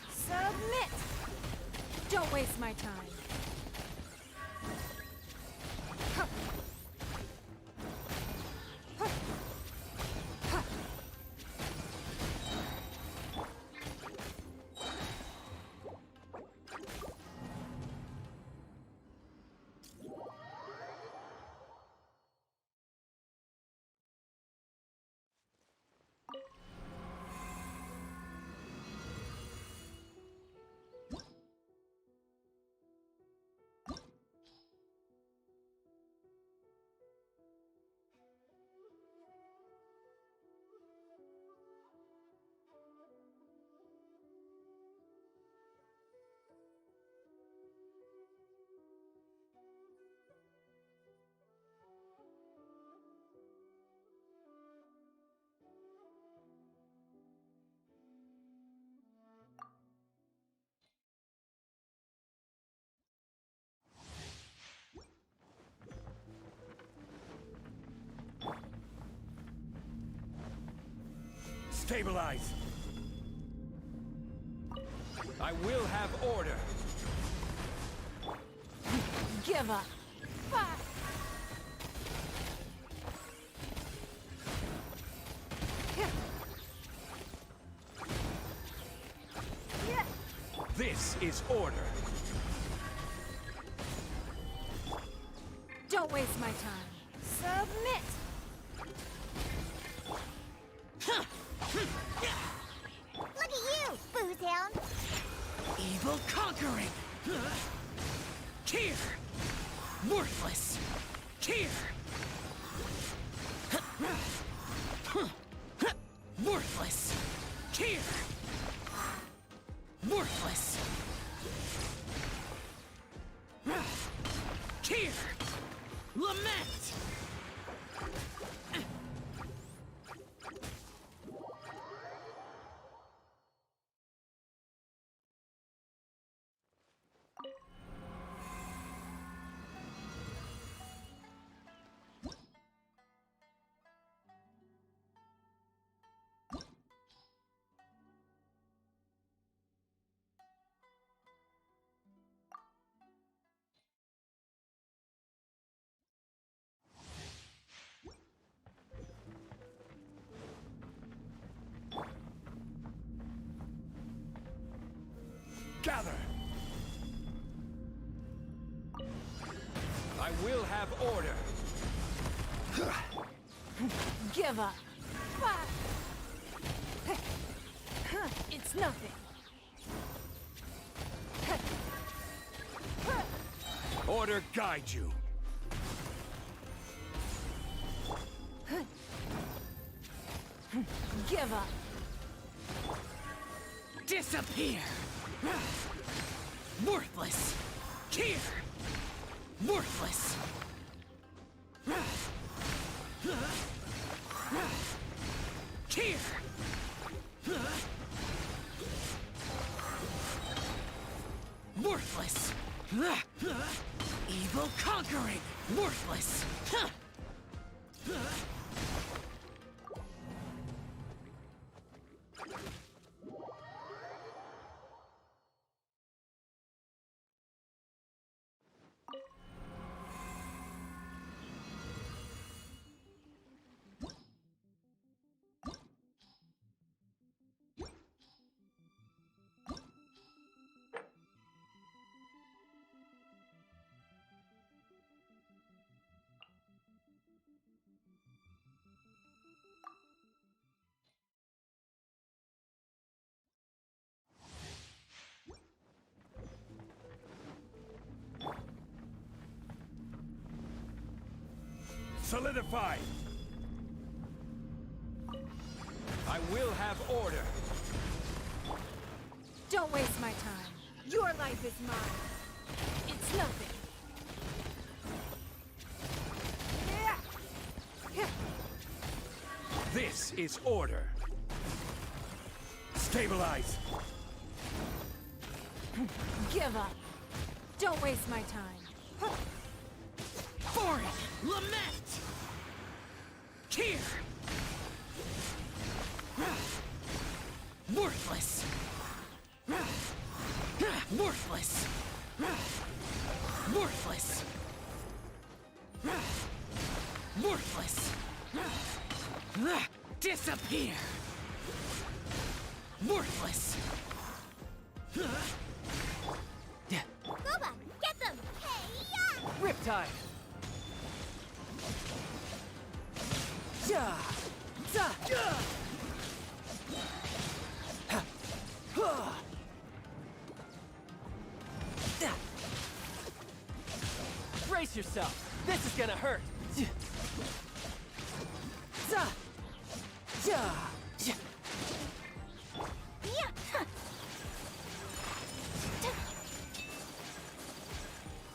Submit! Don't waste my time. Huh. Huh. Huh. Stabilize! I will have order! Give up. Fire. Yeah. Yeah. This is order! Don't waste my time. Submit! Look at you, booze hound. Evil conquering! Here! Worthless! Here! Worthless! Here! Worthless! Here! Lament! Gather! I will have order! Give up. Fire. It's nothing. Order guide you! Give up. Disappear! Worthless! Here! Worthless! Here! Worthless! Evil conquering! Worthless! Solidify! I will have order! Don't waste my time. Your life is mine. It's nothing. Yeah. This is order! Stabilize! Give up. Don't waste my time. Foreign! Lament! Here! Worthless! Worthless! Worthless! Worthless! Disappear! Worthless! Boba, get them! Hey-ya! Riptide! Ja! Za! Ja! Ha! Ha! Da! Brace yourself! This is gonna hurt! Za! Ja! Ja! Yeah. Huh.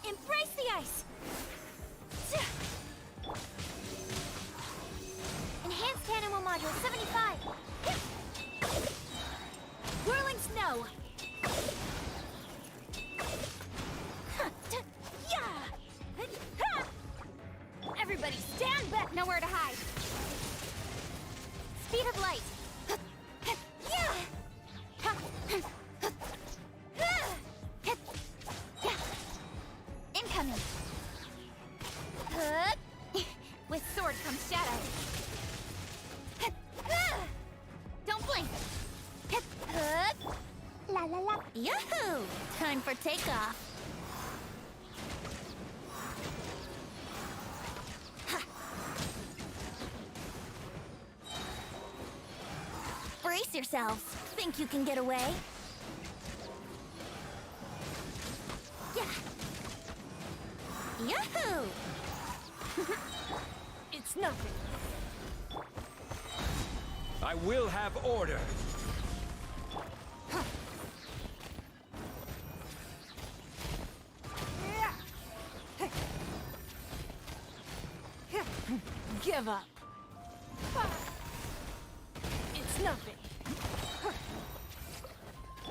Embrace the ice! Enhanced animal module 75! Whirling snow! Yeah! Everybody stand back! Nowhere to hide! Speed of light! Incoming! With sword comes shadow. Don't blink! La la la! Yahoo! Time for takeoff! Brace yourselves. Think you can get away? Yeah. Yahoo! It's nothing. I will have order. Give up. It's nothing.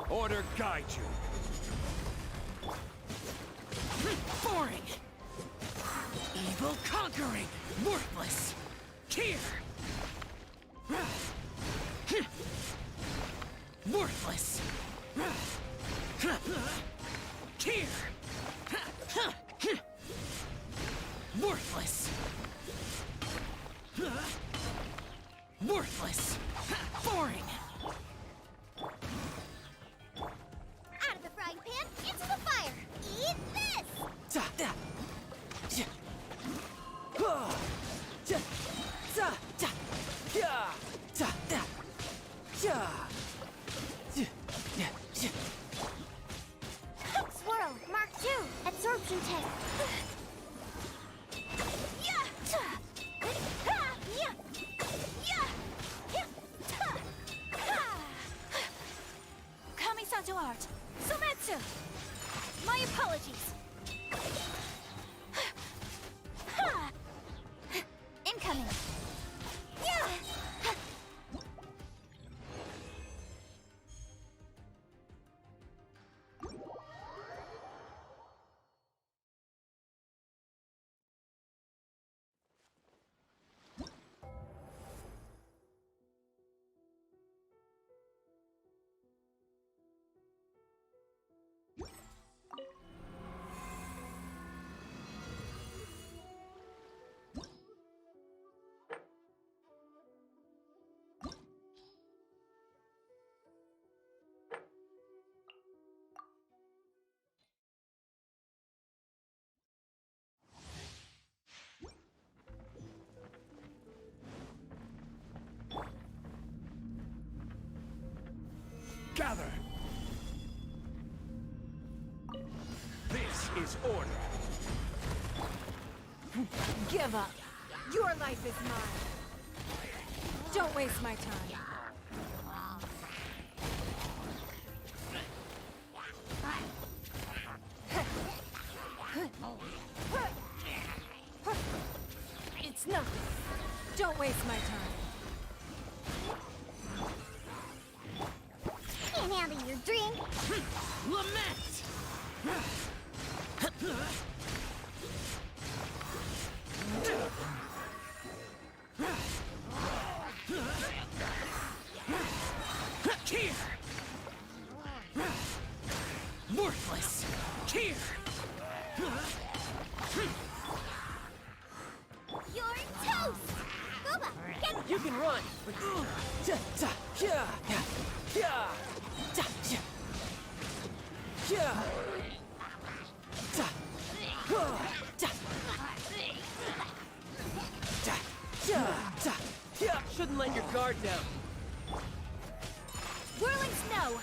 Order guide you. Boring! Evil conquering! Worthless! Here! Worthless! Here! Worthless! Worthless! Boring! Out of the frying pan, into the fire! Eat this! Da, da. Ja. Oh. Ja. Za, da. Ja. Da, da. Ja. Ja. Ja. Ja. Swirl, Mark II, absorption test. Yeah. Yeah. Yeah. Kamisato art. Sumetsu. My apologies. Incoming. Yeah. Gather! This is order. Give up. Your life is mine. Don't waste my time. It's nothing. Don't waste my time. Can't handle your drink. Lament! Here! Worthless! Here! You're toast! Booba, get You can run! Shouldn't let your guard down. Whirling snow!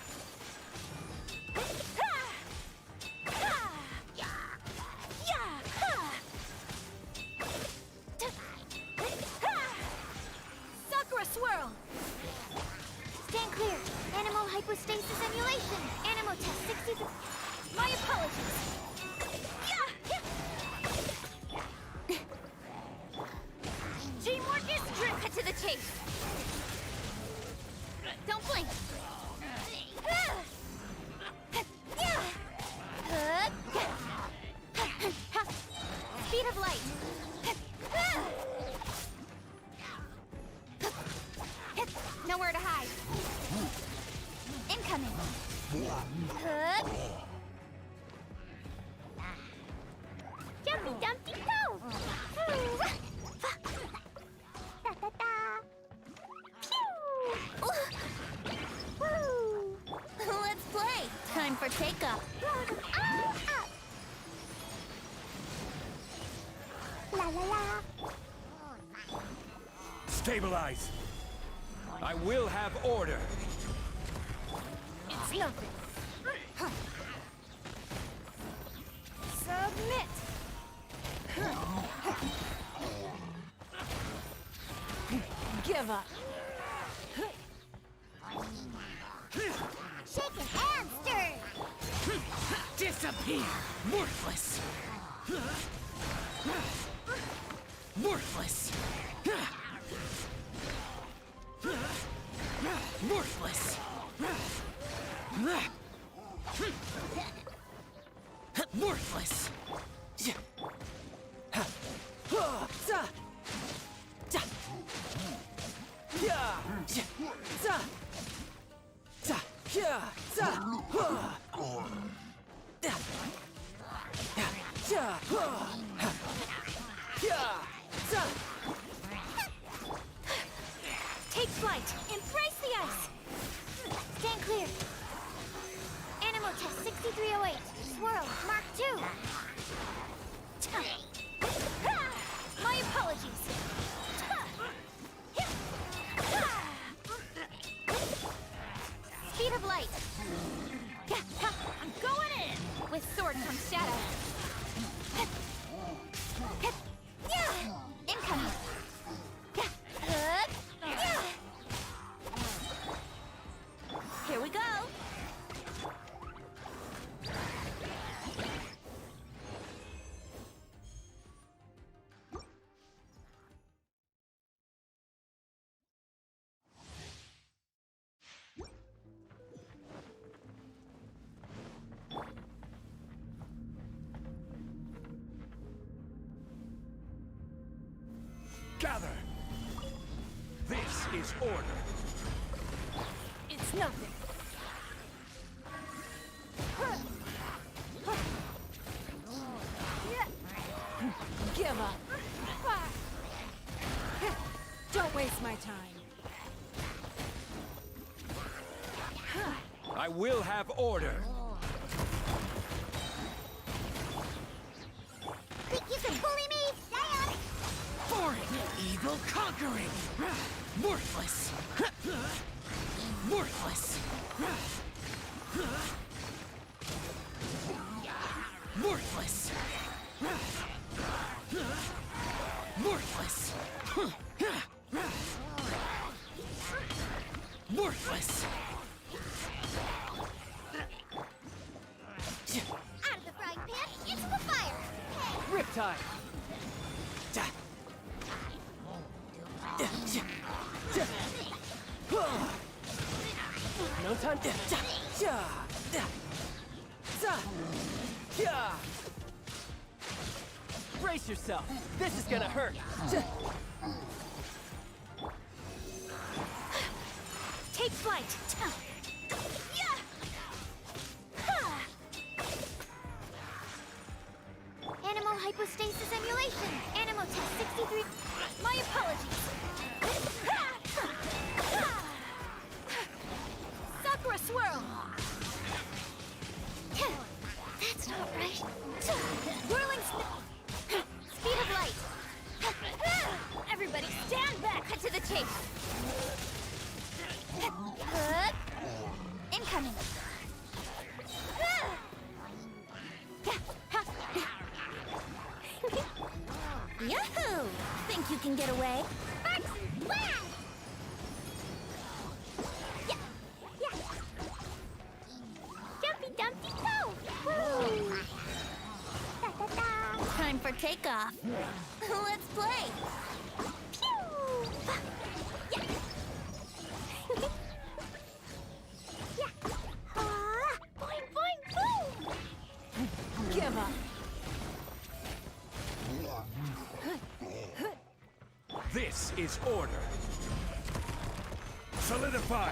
Sakura swirl! Stand clear. Animal hypostasis emulation. Animal test 63. My apologies. Teamwork is true. Cut to the chase. Don't blink. Speed of light. Nowhere to hide. Incoming. Jumpy dumpty go. Da da da. Pew. Woo. Let's play. Time for takeoff. Up. La la la. Stabilize. I will have order. It's nothing. Submit. Give up. Shaken and stirred. Disappear! Worthless! Worthless! Worthless! Worthless! Take flight. Embrace the ice. Stand clear. Animal test 6308. Swirl. Mark 2. My apologies. Speed of light. I'm going in. With sword comes shadow. Incoming. Here we go. Gather. This is order. It's nothing. Give up. Don't waste my time. I will have order. Think you can bully me? Stay on it. Foreign! Evil conquering! Worthless! Worthless! Worthless! Worthless! Worthless! Out of the frying pan, into the fire. Riptide! No time to... Brace yourself. This is gonna hurt. Take flight. can get away. Max, plan! Yeah, yeah. Jumpy Dumpty go! Woo! Da, da, da. Time for takeoff. Let's play. Pew! Yeah. Yeah. Ah, boing, boing, boom! Give up. This is order. Solidify.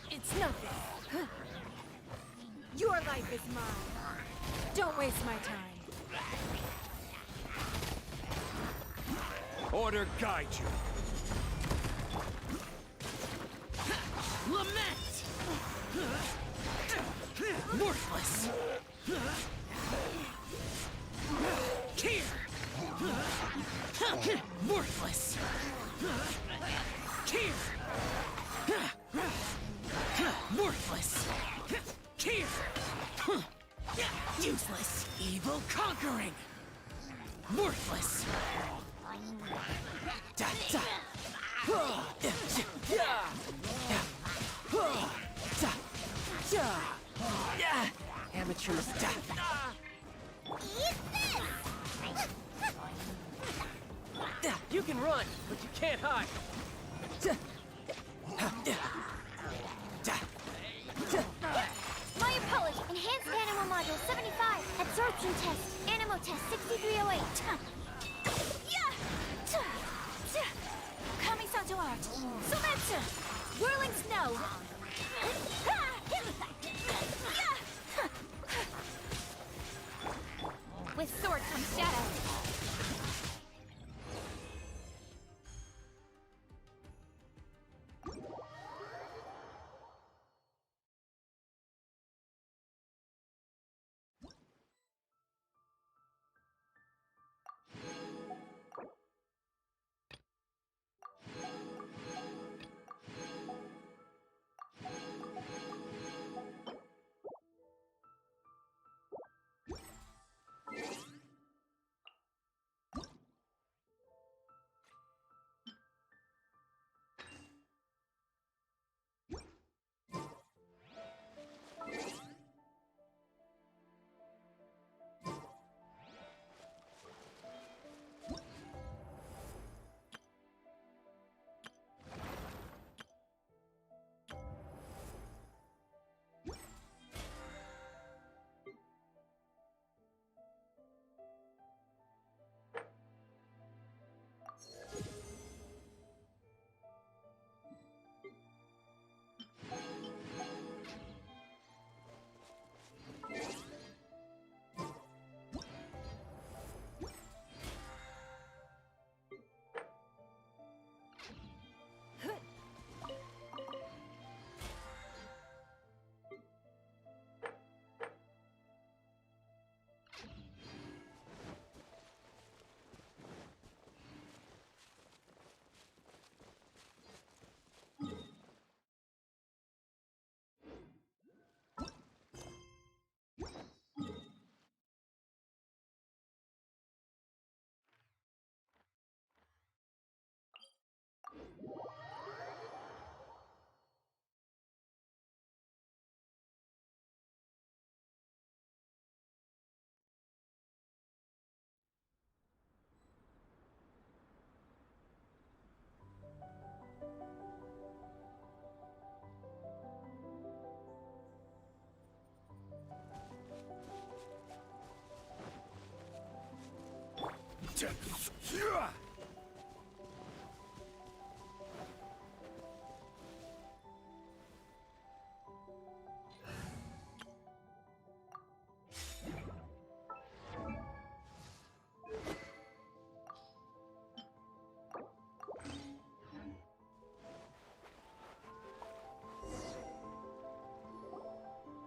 It's nothing. Your life is mine. Don't waste my time. Order guide you. Lament! Worthless! Here! Worthless! Here! Worthless! Here! Useless! Evil conquering! Worthless! Da, da. Amateur mistake. Eat this! You can run, but you can't hide. Maya Polish, Enhanced Animal Module 75, Absorption Test, Animal Test 6308. Kamisato Art, Sumetsu, Whirling Snow. With sword comes shadow.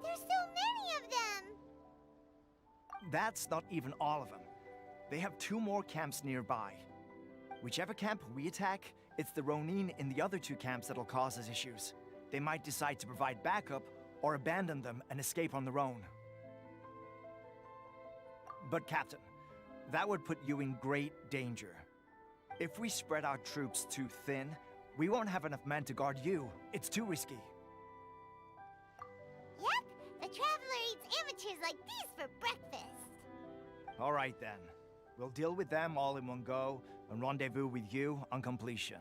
There's so many of them! That's not even all of them. They have 2 more camps nearby. Whichever camp we attack, it's the Ronin in the other 2 camps that'll cause us issues. They might decide to provide backup or abandon them and escape on their own. But Captain, That would put you in great danger. If we spread our troops too thin, we won't have enough men to guard you. It's too risky. Yep, the Traveler eats amateurs like these for breakfast. All right then. We'll deal with them all in one go and rendezvous with you on completion.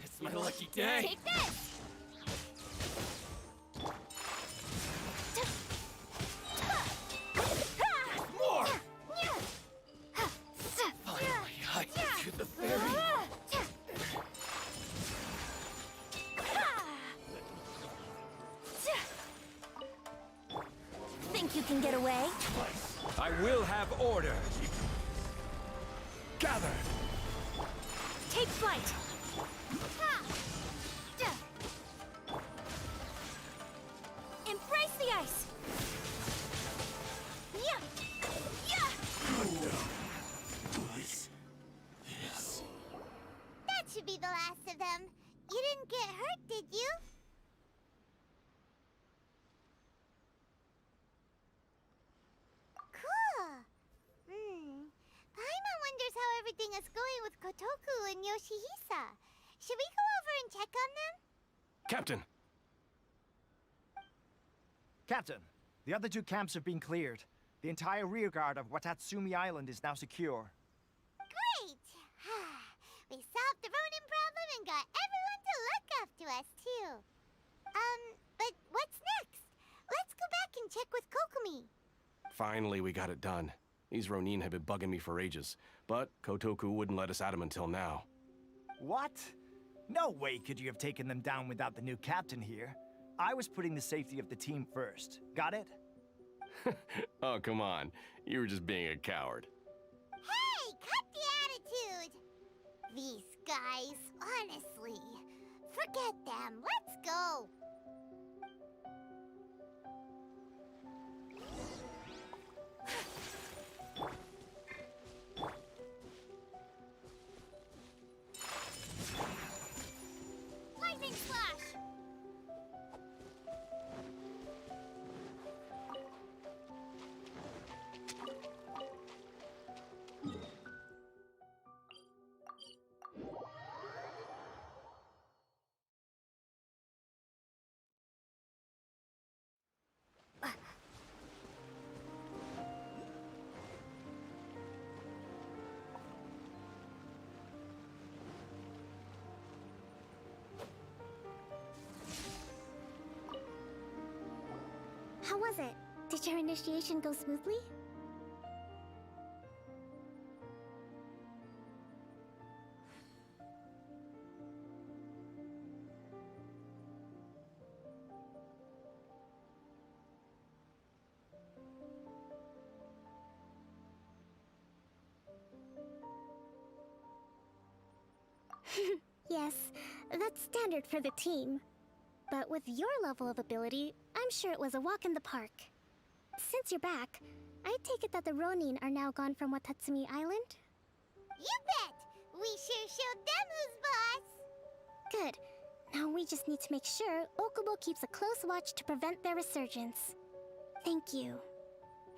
It's my lucky day. Take this! More! Finally, I can do the fairy. Think you can get away? I will have order. Gather. Take flight! Embrace the ice! Yeah! Yeah! That should be the last of them. You didn't get hurt, did you? Cool. Paimon wonders how everything is going with Kotoku and Yoshihisa. Should we go over and check on them? Captain. Captain, the other two camps have been cleared. The entire rearguard of Watatsumi Island is now secure. Great! We solved the Ronin problem and got everyone to look after us, too. But what's next? Let's go back and check with Kokumi. Finally, we got it done. These Ronin have been bugging me for ages, but Kotoku wouldn't let us at them until now. What? No way could you have taken them down without the new captain here. I was putting the safety of the team first. Got it? Oh, come on. You were just being a coward. Hey, cut the attitude! These guys, honestly. Forget them. Let's go. Lightning flash! How was it? Did your initiation go smoothly? Yes, that's standard for the team. But with your level of ability, I'm sure it was a walk in the park. Since you're back, I take it that the Ronin are now gone from Watatsumi Island? You bet! We sure showed them who's boss! Good. Now we just need to make sure Okubo keeps a close watch to prevent their resurgence. Thank you.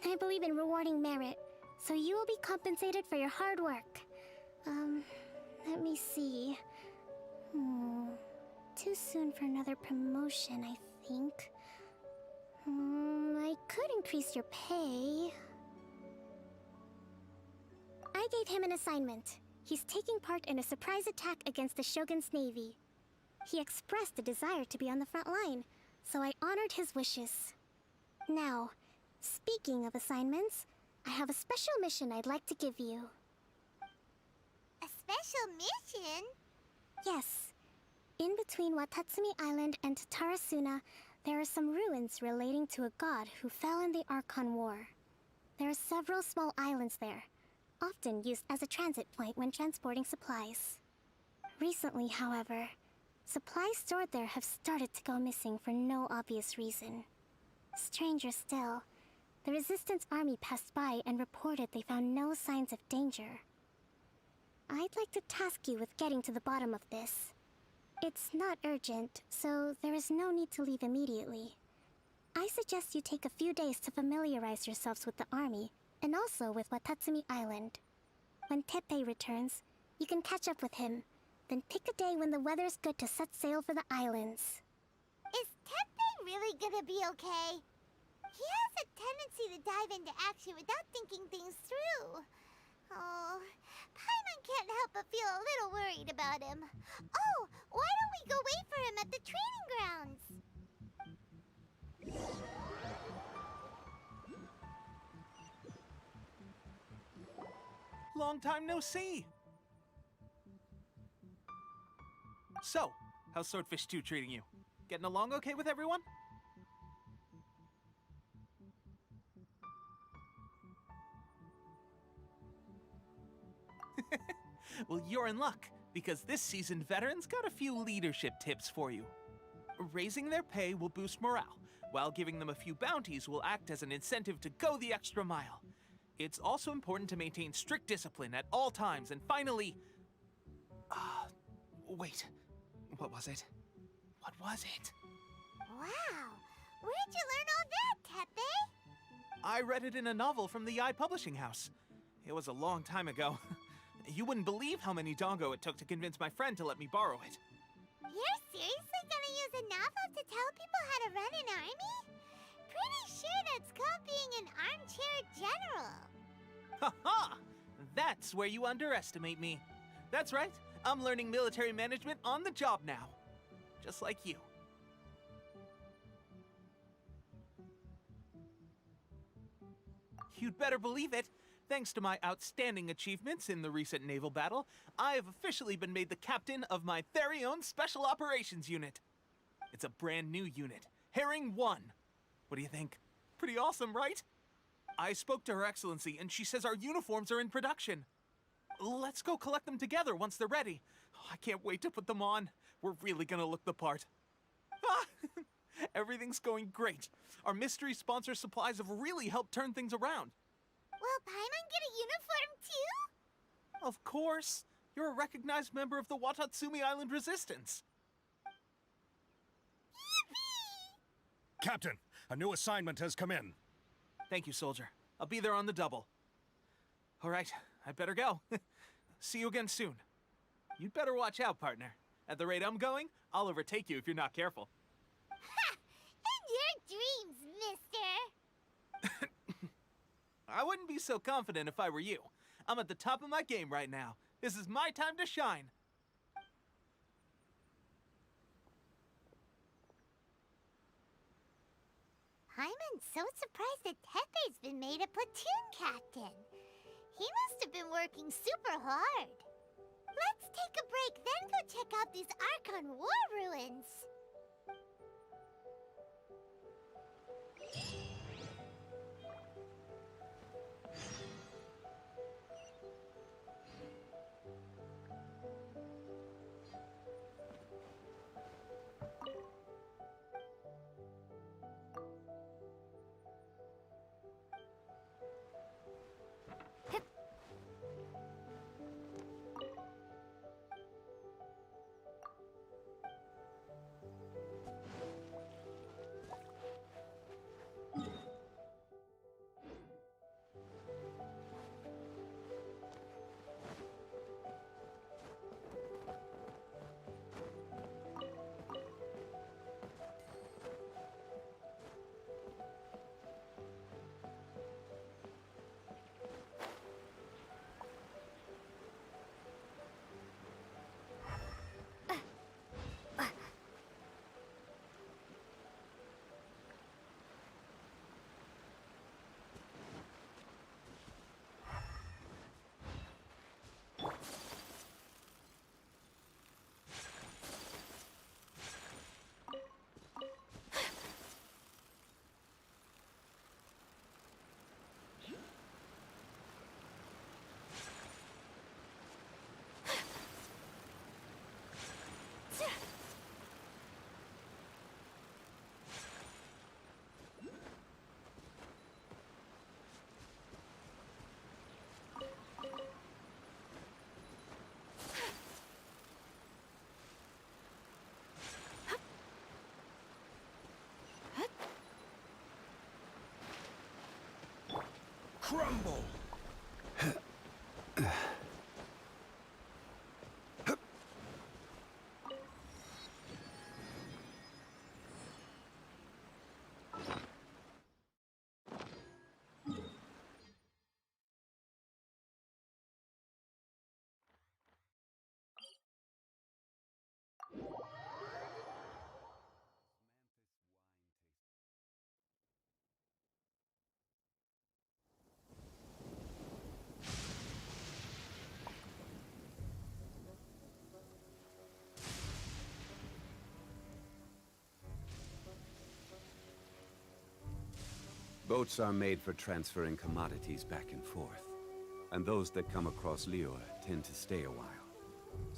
I believe in rewarding merit, so you will be compensated for your hard work. Let me see. Too soon for another promotion, I think. I could increase your pay. I gave him an assignment. He's taking part in a surprise attack against the Shogun's navy. He expressed a desire to be on the front line, so I honored his wishes. Now, speaking of assignments, I have a special mission I'd like to give you. A special mission? Yes. In between Watatsumi Island and Tatarasuna, there are some ruins relating to a god who fell in the Archon War. There are several small islands there, often used as a transit point when transporting supplies. Recently, however, supplies stored there have started to go missing for no obvious reason. Stranger still, the Resistance army passed by and reported they found no signs of danger. I'd like to task you with getting to the bottom of this. It's not urgent, so there is no need to leave immediately. I suggest you take a few days to familiarize yourselves with the army, and also with Watatsumi Island. When Teppei returns, you can catch up with him, then pick a day when the weather's good to set sail for the islands. Is Teppei really gonna be okay? He has a tendency to dive into action without thinking things through. Oh, Paimon can't help but feel a little worried about him. Oh, why don't we go wait for him at the training grounds? Long time no see. So, how's Swordfish 2 treating you? Getting along okay with everyone? Well, you're in luck, because this seasoned veteran's got a few leadership tips for you. Raising their pay will boost morale, while giving them a few bounties will act as an incentive to go the extra mile. It's also important to maintain strict discipline at all times, and finally... wait. What was it? What was it? Wow, where'd you learn all that, Teppei? I read it in a novel from the Publishing House. It was a long time ago. You wouldn't believe how many dongo it took to convince my friend to let me borrow it. You're seriously gonna use a novel to tell people how to run an army? Pretty sure that's called being an armchair general. Ha-ha! That's where you underestimate me. That's right, I'm learning military management on the job now. Just like you. You'd better believe it. Thanks to my outstanding achievements in the recent naval battle, I have officially been made the captain of my very own Special Operations Unit. It's a brand new unit, Herring 1. What do you think? Pretty awesome, right? I spoke to Her Excellency, and she says our uniforms are in production. Let's go collect them together once they're ready. Oh, I can't wait to put them on. We're really gonna look the part. Ah! Everything's going great. Our mystery sponsor supplies have really helped turn things around. Will Paimon get a uniform too? Of course. You're a recognized member of the Watatsumi Island Resistance. Yippee! Captain, a new assignment has come in. Thank you, soldier. I'll be there on the double. All right, I better go. See you again soon. You'd better watch out, partner. At the rate I'm going, I'll overtake you if you're not careful. Ha! In your dreams, mister! I wouldn't be so confident if I were you. I'm at the top of my game right now. This is my time to shine. Paimon's so surprised that Teppei's been made a platoon captain. He must have been working super hard. Let's take a break, then go check out these Archon war ruins. crumble! Boats are made for transferring commodities back and forth. And those that come across Lior tend to stay a while.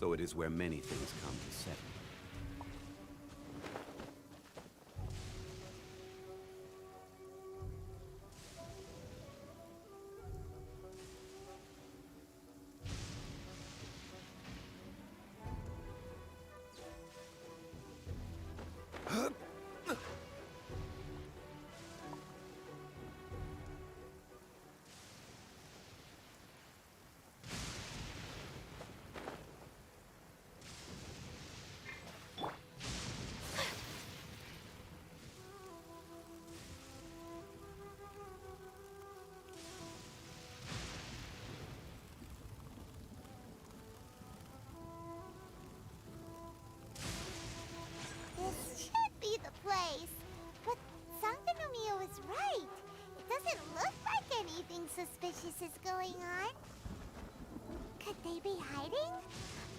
So it is where many things come to settle. This should be the place. But Sangonomiya was right. It doesn't look like anything suspicious is going on. Could they be hiding?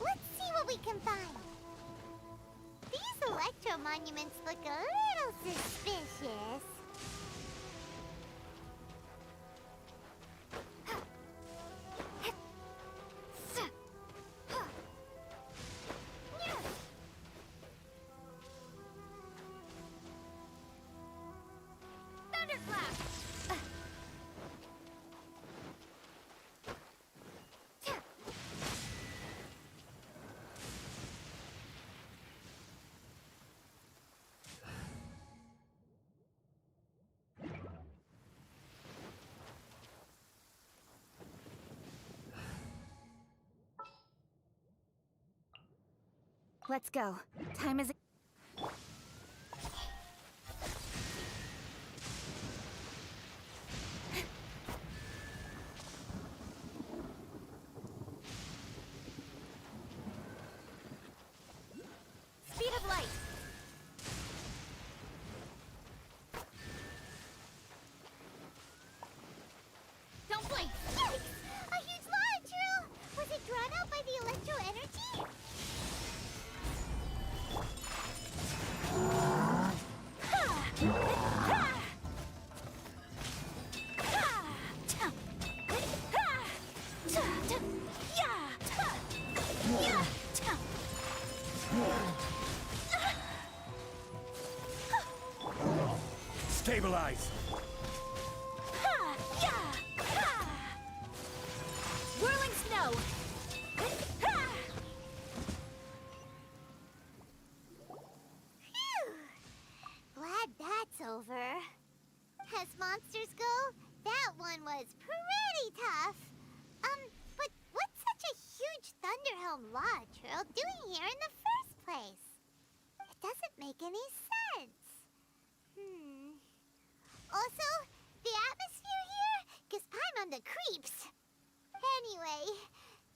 Let's see what we can find. These electro monuments look a little suspicious. Let's go. Time is... Speed of light. Don't blink. Yikes! A huge lava drill! Was it drawn out by the electro energy? Stabilize! Whirling snow. Phew! Glad that's over. As monsters go, that one was pretty tough. But what's such a huge Thunderhelm lava trail doing here in the first place? It doesn't make any sense. Also, the atmosphere here gives Paimon the creeps. Anyway,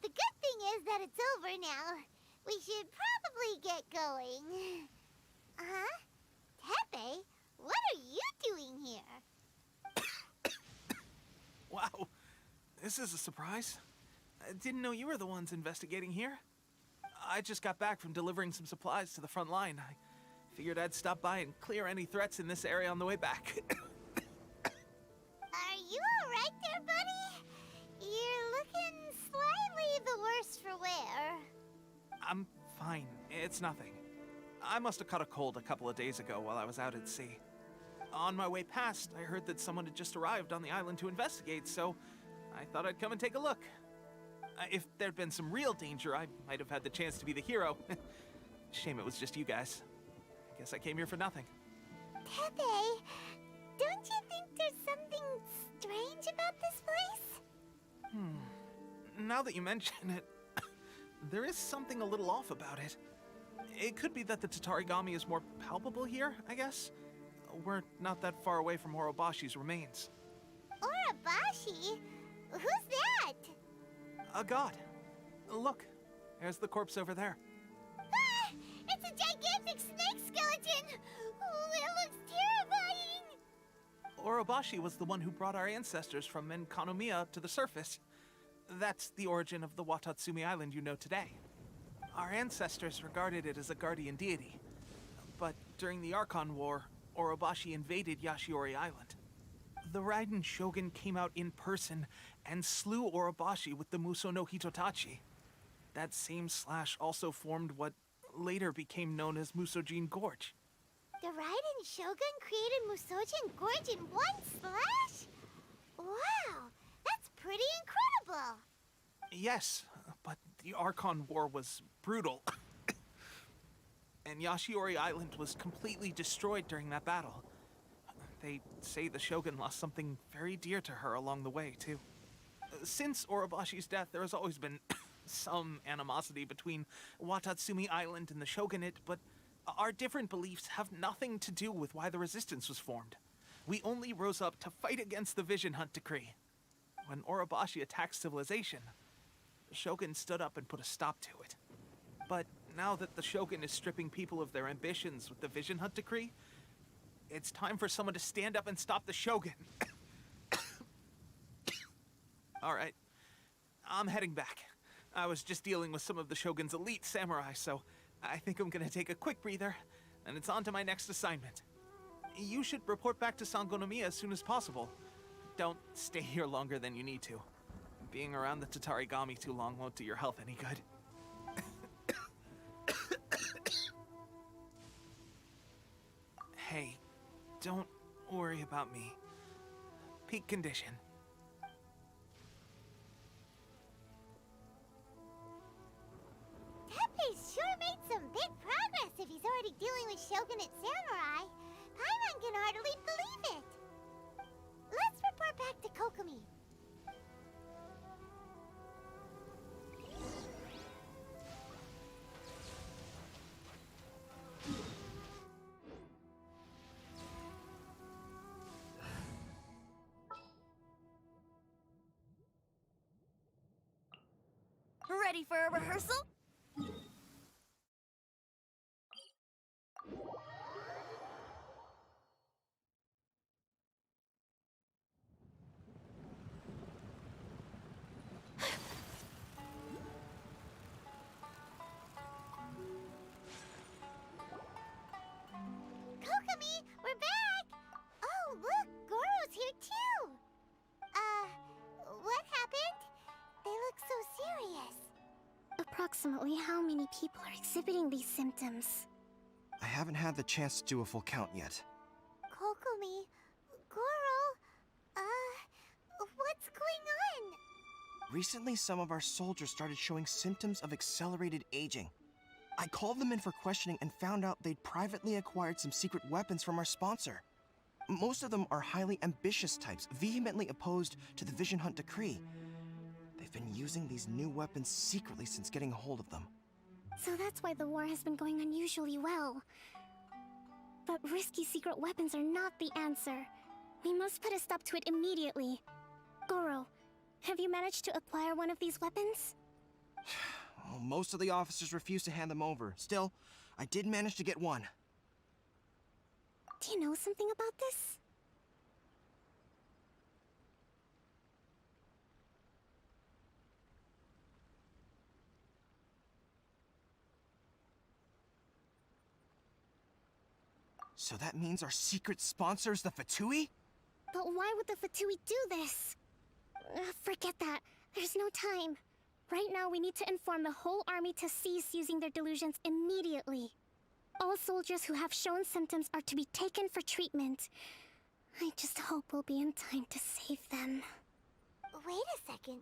the good thing is that it's over now. We should probably get going. Huh? Tepe, what are you doing here? Wow, this is a surprise. I didn't know you were the ones investigating here. I just got back from delivering some supplies to the front line. I figured I'd stop by and clear any threats in this area on the way back. Are you alright there, buddy? You're looking slightly the worse for wear. I'm fine. It's nothing. I must have caught a cold a couple of days ago while I was out at sea. On my way past, I heard that someone had just arrived on the island to investigate, so I thought I'd come and take a look. If there'd been some real danger, I might have had the chance to be the hero. Shame it was just you guys. I guess I came here for nothing. Tepe, don't you think there's something strange about this place? Now that you mention it, there is something a little off about it. It could be that the Tatarigami is more palpable here, I guess. We're not that far away from Orobashi's remains. Orobashi? Who's that? A god. Look, there's the corpse over there. Ah! It's a gigantic snake skeleton! Oh, it looks terrifying! Orobashi was the one who brought our ancestors from Enkanomiya to the surface. That's the origin of the Watatsumi Island you know today. Our ancestors regarded it as a guardian deity. But during the Archon War, Orobashi invaded Yashiori Island. The Raiden Shogun came out in person and slew Orobashi with the Muso no Hitotachi. That same slash also formed what later became known as Musojin Gorge. The Raiden Shogun created Musojin Gorge in one slash? Wow, that's pretty incredible! Yes, but the Archon War was brutal. And Yashiori Island was completely destroyed during that battle. They say the Shogun lost something very dear to her along the way, too. Since Orobashi's death, there has always been some animosity between Watatsumi Island and the Shogunate, but our different beliefs have nothing to do with why the resistance was formed. We only rose up to fight against the Vision Hunt Decree. When Orobashi attacked civilization, the Shogun stood up and put a stop to it. But now that the Shogun is stripping people of their ambitions with the Vision Hunt Decree, it's time for someone to stand up and stop the Shogun. All right, I'm heading back. I was just dealing with some of the Shogun's elite samurai, so I think I'm gonna take a quick breather, and it's on to my next assignment. You should report back to Sangonomiya as soon as possible. Don't stay here longer than you need to. Being around the Tatarigami too long won't do your health any good. Hey, don't worry about me. Peak condition. Teppei's sure made some big progress if he's already dealing with Shogunate samurai. Paimon can hardly believe it. Let's report back to Kokomi. Ready for a rehearsal? Kokomi, we're back! Oh, look, Goro's here too! What happened? They look so serious. Approximately how many people are exhibiting these symptoms? I haven't had the chance to do a full count yet. Kokomi, Goro, what's going on? Recently, some of our soldiers started showing symptoms of accelerated aging. I called them in for questioning and found out they'd privately acquired some secret weapons from our sponsor. Most of them are highly ambitious types, vehemently opposed to the Vision Hunt Decree. They've been using these new weapons secretly since getting a hold of them. So that's why the war has been going unusually well. But risky secret weapons are not the answer. We must put a stop to it immediately. Goro, have you managed to acquire one of these weapons? Well, most of the officers refused to hand them over. Still, I did manage to get one. Do you know something about this? So that means our secret sponsor is the Fatui? But why would the Fatui do this? Forget that. There's no time. Right now, we need to inform the whole army to cease using their delusions immediately. All soldiers who have shown symptoms are to be taken for treatment. I just hope we'll be in time to save them. Wait a second.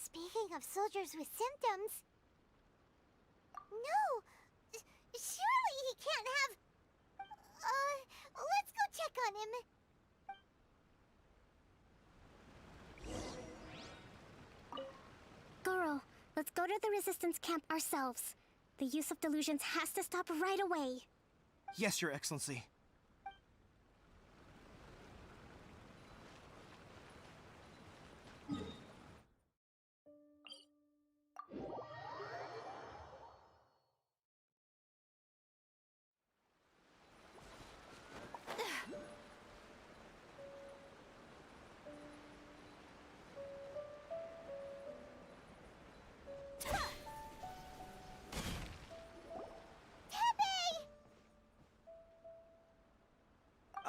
Speaking of soldiers with symptoms... No! Surely he can't have... let's go check on him. Let's go to the Resistance camp ourselves. The use of delusions has to stop right away. Yes, Your Excellency.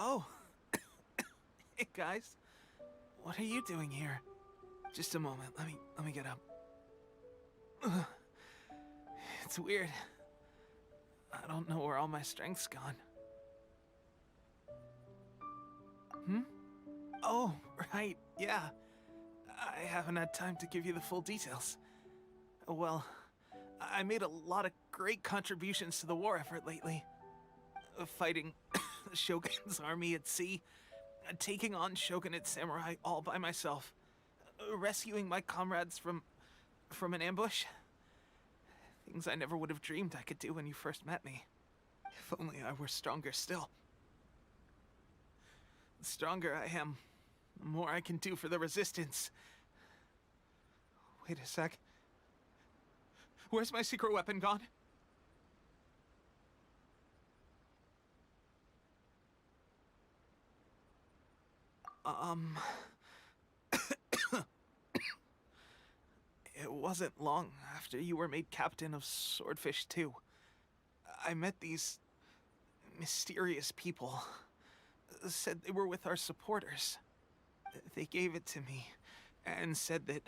Oh. Hey, guys. What are you doing here? Just a moment. Let me get up. Ugh. It's weird. I don't know where all my strength's gone. Oh, right. Yeah. I haven't had time to give you the full details. Well, I made a lot of great contributions to the war effort lately. Fighting the Shogun's army at sea, taking on Shogunate samurai all by myself, rescuing my comrades from an ambush. Things I never would have dreamed I could do when you first met me. If only I were stronger still. The stronger I am, the more I can do for the Resistance. Wait a sec. Where's my secret weapon gone? It wasn't long after you were made captain of Swordfish 2. I met these mysterious people. Said they were with our supporters. They gave it to me and said that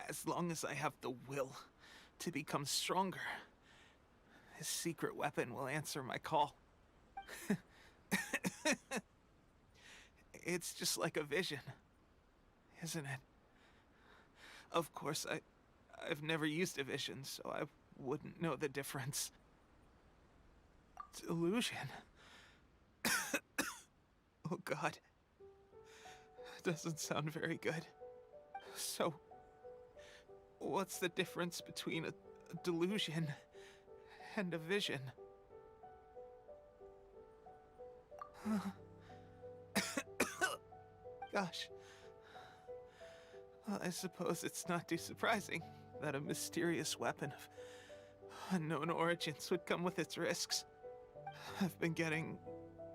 as long as I have the will to become stronger, this secret weapon will answer my call. It's just like a vision, isn't it? Of course, I've never used a vision, so I wouldn't know the difference. Delusion. Oh God. Doesn't sound very good. So, what's the difference between a delusion and a vision? Gosh. Well, I suppose it's not too surprising that a mysterious weapon of unknown origins would come with its risks. I've been getting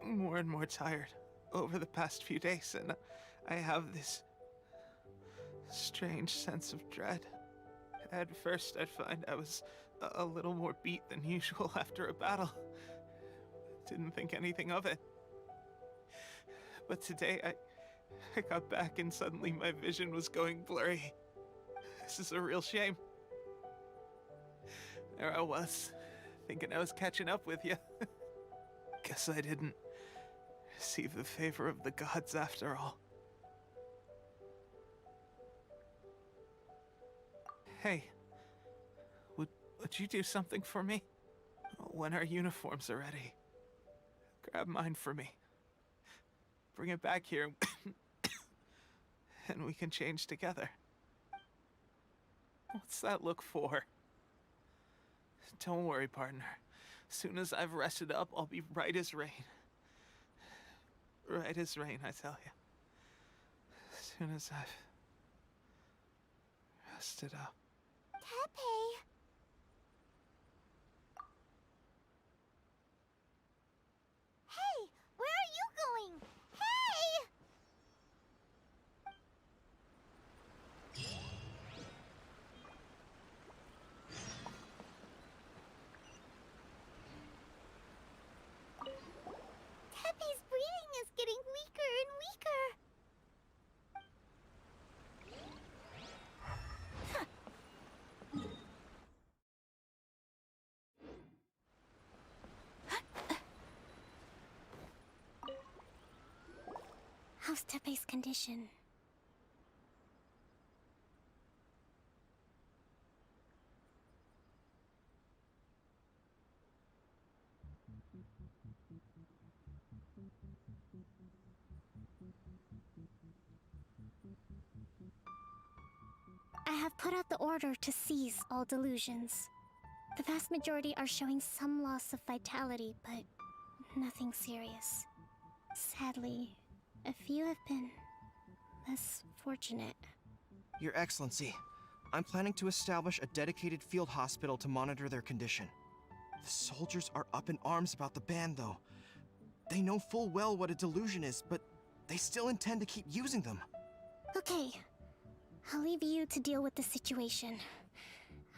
more and more tired over the past few days, and I have this strange sense of dread. At first, I'd find I was a little more beat than usual after a battle. Didn't think anything of it. But today, I got back and suddenly my vision was going blurry. This is a real shame. There I was, thinking I was catching up with you. Guess I didn't receive the favor of the gods after all. Hey, would you do something for me? When our uniforms are ready, grab mine for me. Bring it back here, and we can change together. What's that look for? Don't worry, partner. Soon as I've rested up, I'll be right as rain. Right as rain, I tell you. Soon as I've rested up. Tepe! Hey! Where are you going? Hey! Tepe's breathing is getting weaker and weaker. How's Tepe's condition? I have put out the order to seize all delusions. The vast majority are showing some loss of vitality, but nothing serious. Sadly, a few have been less fortunate. Your Excellency, I'm planning to establish a dedicated field hospital to monitor their condition. The soldiers are up in arms about the ban, though. They know full well what a delusion is, but they still intend to keep using them. Okay, I'll leave you to deal with the situation.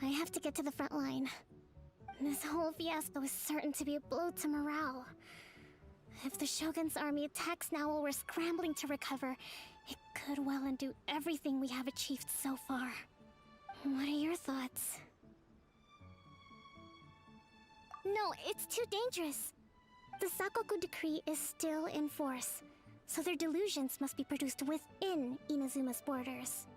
I have to get to the front line. This whole fiasco is certain to be a blow to morale. If the Shogun's army attacks now while we're scrambling to recover, it could well undo everything we have achieved so far. What are your thoughts? No, it's too dangerous. The Sakoku decree is still in force, so their delusions must be produced within Inazuma's borders.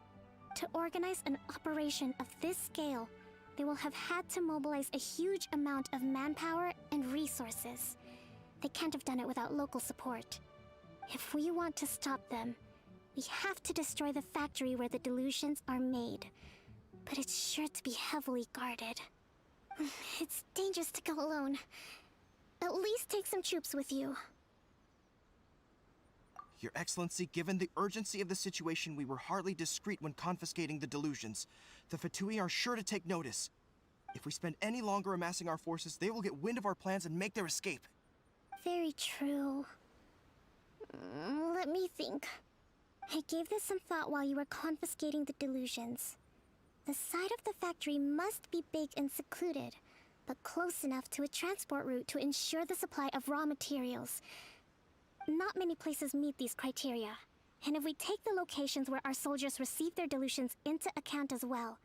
To organize an operation of this scale, they will have had to mobilize a huge amount of manpower and resources. They can't have done it without local support. If we want to stop them, we have to destroy the factory where the delusions are made. But it's sure to be heavily guarded. It's dangerous to go alone. At least take some troops with you. Your Excellency, given the urgency of the situation, we were hardly discreet when confiscating the delusions. The Fatui are sure to take notice. If we spend any longer amassing our forces, they will get wind of our plans and make their escape. Very true. Let me think. I gave this some thought while you were confiscating the delusions. The side of the factory must be big and secluded, but close enough to a transport route to ensure the supply of raw materials. Not many places meet these criteria, and if we take the locations where our soldiers receive their delusions into account as well,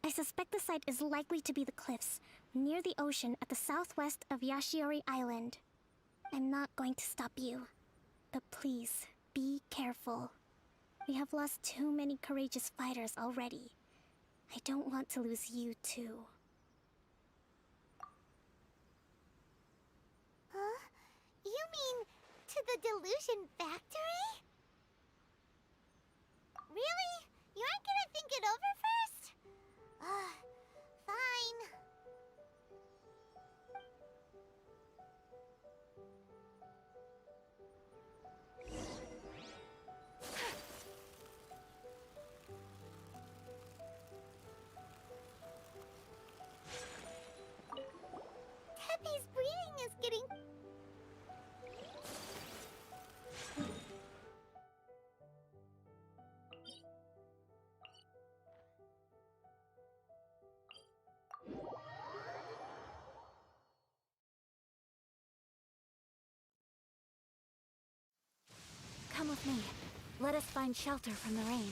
I suspect the site is likely to be the cliffs, near the ocean at the southwest of Yashiori Island. I'm not going to stop you, but please, be careful. We have lost too many courageous fighters already. I don't want to lose you too. Huh? You mean to the delusion factory? Really? You aren't gonna think it over first? Fine. Tepe's breathing is getting... Come with me. Let us find shelter from the rain.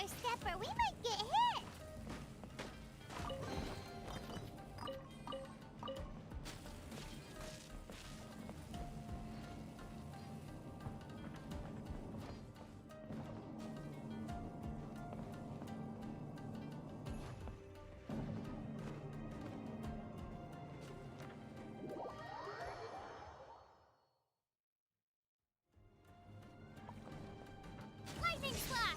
another step or we might get hit. Lightning Slash!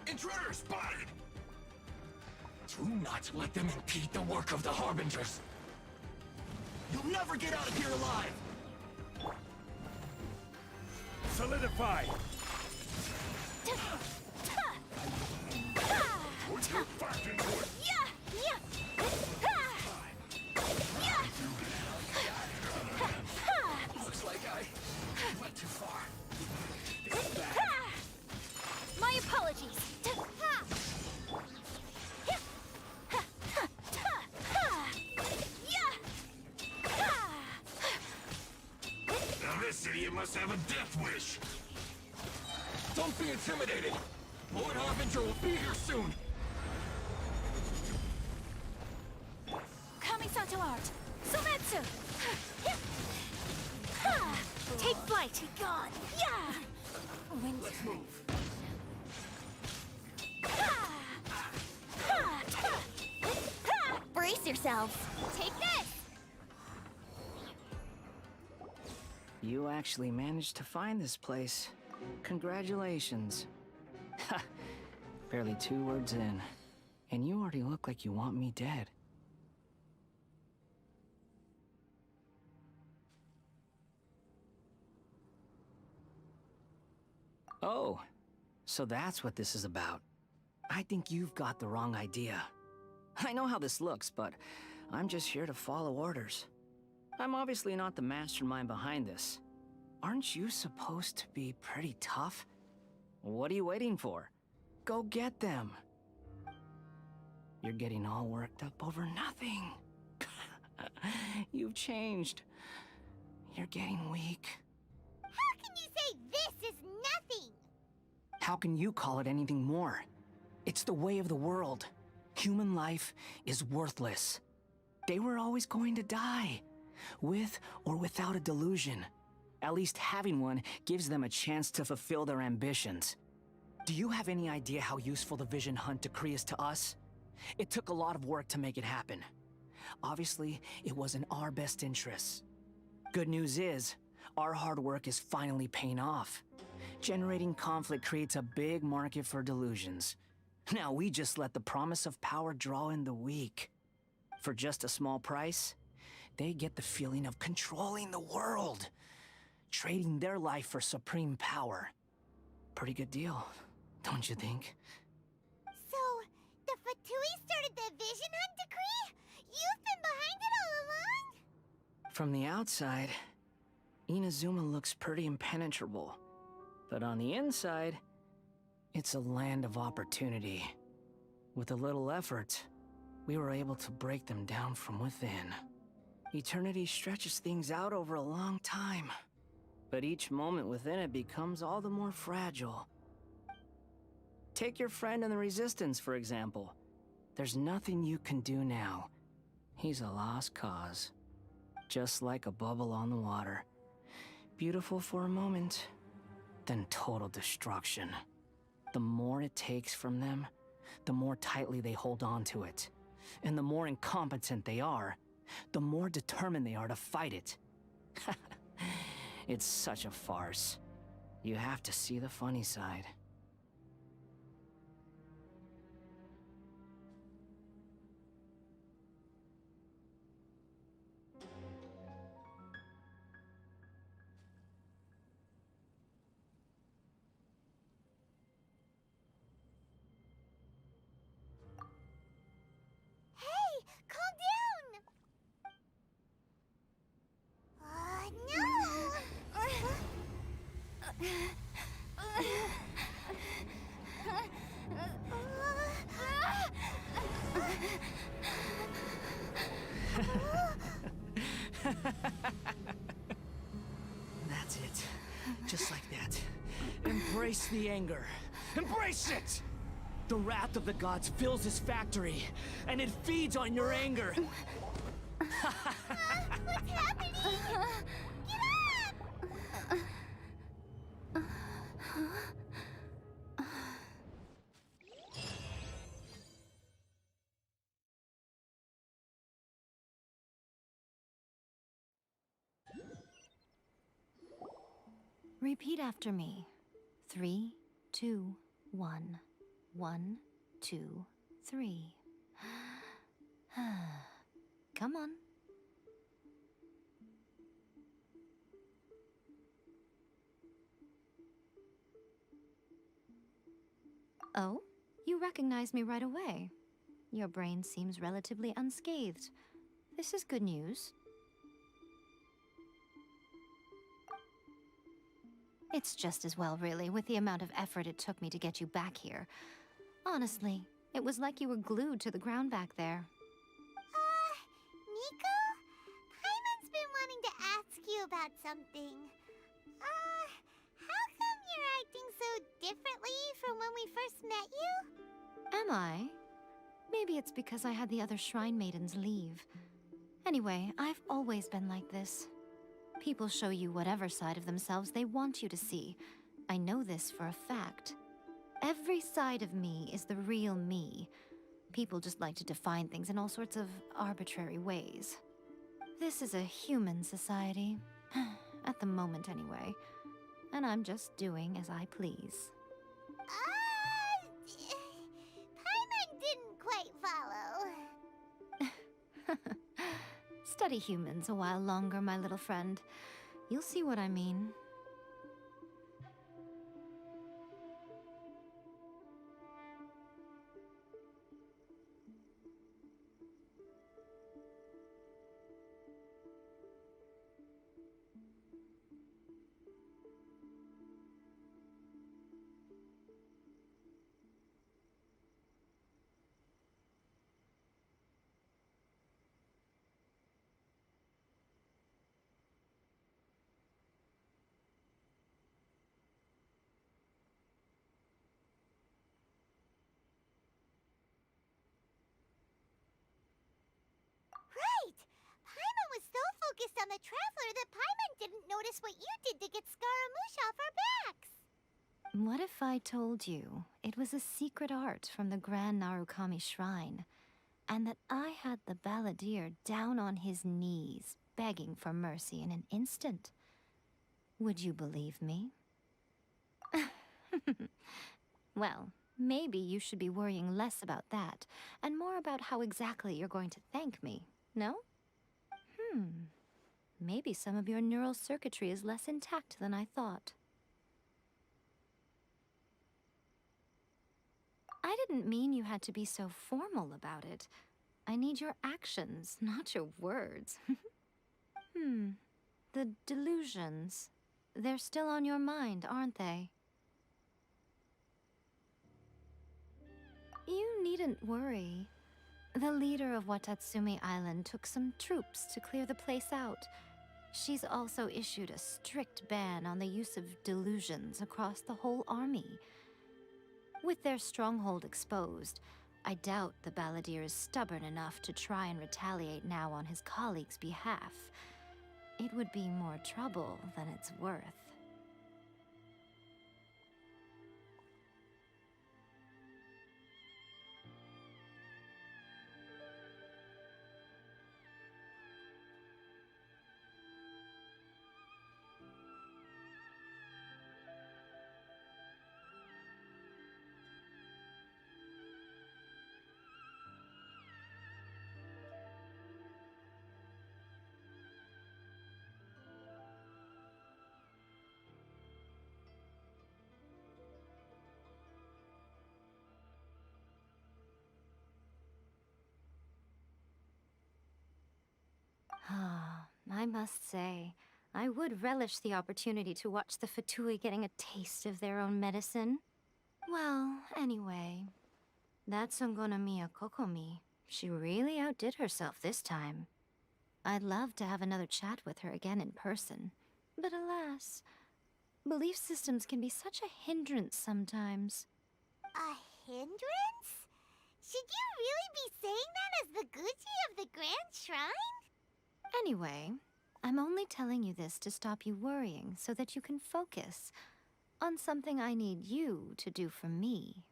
Intruder spotted! Do not let them impede the work of the Harbingers. You'll never get out of here alive! Solidify! Put your back into it! Looks like I went too far. My apologies. Now this idiot must have a death wish. Don't be intimidated. Lord Harbinger will be here soon. Kamisato art. Sumetsu. Take flight. Be gone. Yeah. Let's move. Brace yourselves. Take this. You actually managed to find this place. Congratulations. Ha! Barely 2 words in, and you already look like you want me dead. Oh, so that's what this is about. I think you've got the wrong idea. I know how this looks, but I'm just here to follow orders. I'm obviously not the mastermind behind this. Aren't you supposed to be pretty tough? What are you waiting for? Go get them. You're getting all worked up over nothing. You've changed. You're getting weak. How can you say this is nothing? How can you call it anything more? It's the way of the world. Human life is worthless. They were always going to die, with or without a delusion. At least having one gives them a chance to fulfill their ambitions. Do you have any idea how useful the Vision Hunt decree is to us? It took a lot of work to make it happen. Obviously, it was in our best interests. Good news is, our hard work is finally paying off. Generating conflict creates a big market for delusions. Now we just let the promise of power draw in the weak. For just a small price, they get the feeling of controlling the world, trading their life for supreme power. Pretty good deal, don't you think? So, the Fatui started the Vision Hunt decree? You've been behind it all along? From the outside, Inazuma looks pretty impenetrable. But on the inside, it's a land of opportunity. With a little effort, we were able to break them down from within. Eternity stretches things out over a long time, but each moment within it becomes all the more fragile. Take your friend in the Resistance, for example. There's nothing you can do now. He's a lost cause. Just like a bubble on the water. Beautiful for a moment, then total destruction. The more it takes from them, the more tightly they hold on to it. And the more incompetent they are, the more determined they are to fight it. It's such a farce. You have to see the funny side. Hey, calm down! That's it. Just like that. Embrace the anger. Embrace it! The wrath of the gods fills this factory, and it feeds on your anger. What's happening? Get up! Repeat after me. 3, 2, 1. 1, 2, 3. Come on. Oh, you recognize me right away. Your brain seems relatively unscathed. This is good news. It's just as well, really, with the amount of effort it took me to get you back here. Honestly, it was like you were glued to the ground back there. Nico? Paimon's been wanting to ask you about something. How come you're acting so differently from when we first met you? Am I? Maybe it's because I had the other Shrine Maidens leave. Anyway, I've always been like this. People show you whatever side of themselves they want you to see. I know this for a fact. Every side of me is the real me. People just like to define things in all sorts of arbitrary ways. This is a human society. At the moment, anyway. And I'm just doing as I please. Paimon didn't quite follow. Study humans a while longer, my little friend. You'll see what I mean. Right! Paimon was so focused on the Traveler that Paimon didn't notice what you did to get Scaramouche off our backs. What if I told you it was a secret art from the Grand Narukami Shrine, and that I had the balladeer down on his knees, begging for mercy in an instant? Would you believe me? Well, maybe you should be worrying less about that, and more about how exactly you're going to thank me, no? Maybe some of your neural circuitry is less intact than I thought. I didn't mean you had to be so formal about it. I need your actions, not your words. The delusions. They're still on your mind, aren't they? You needn't worry. The leader of Watatsumi Island took some troops to clear the place out. She's also issued a strict ban on the use of delusions across the whole army. With their stronghold exposed, I doubt the balladeer is stubborn enough to try and retaliate now on his colleagues' behalf. It would be more trouble than it's worth. I must say, I would relish the opportunity to watch the Fatui getting a taste of their own medicine. Well, anyway, that Songonomiya Kokomi, she really outdid herself this time. I'd love to have another chat with her again in person, but alas, belief systems can be such a hindrance sometimes. A hindrance? Should you really be saying that as the Gucci of the Grand Shrine? Anyway, I'm only telling you this to stop you worrying so that you can focus on something I need you to do for me.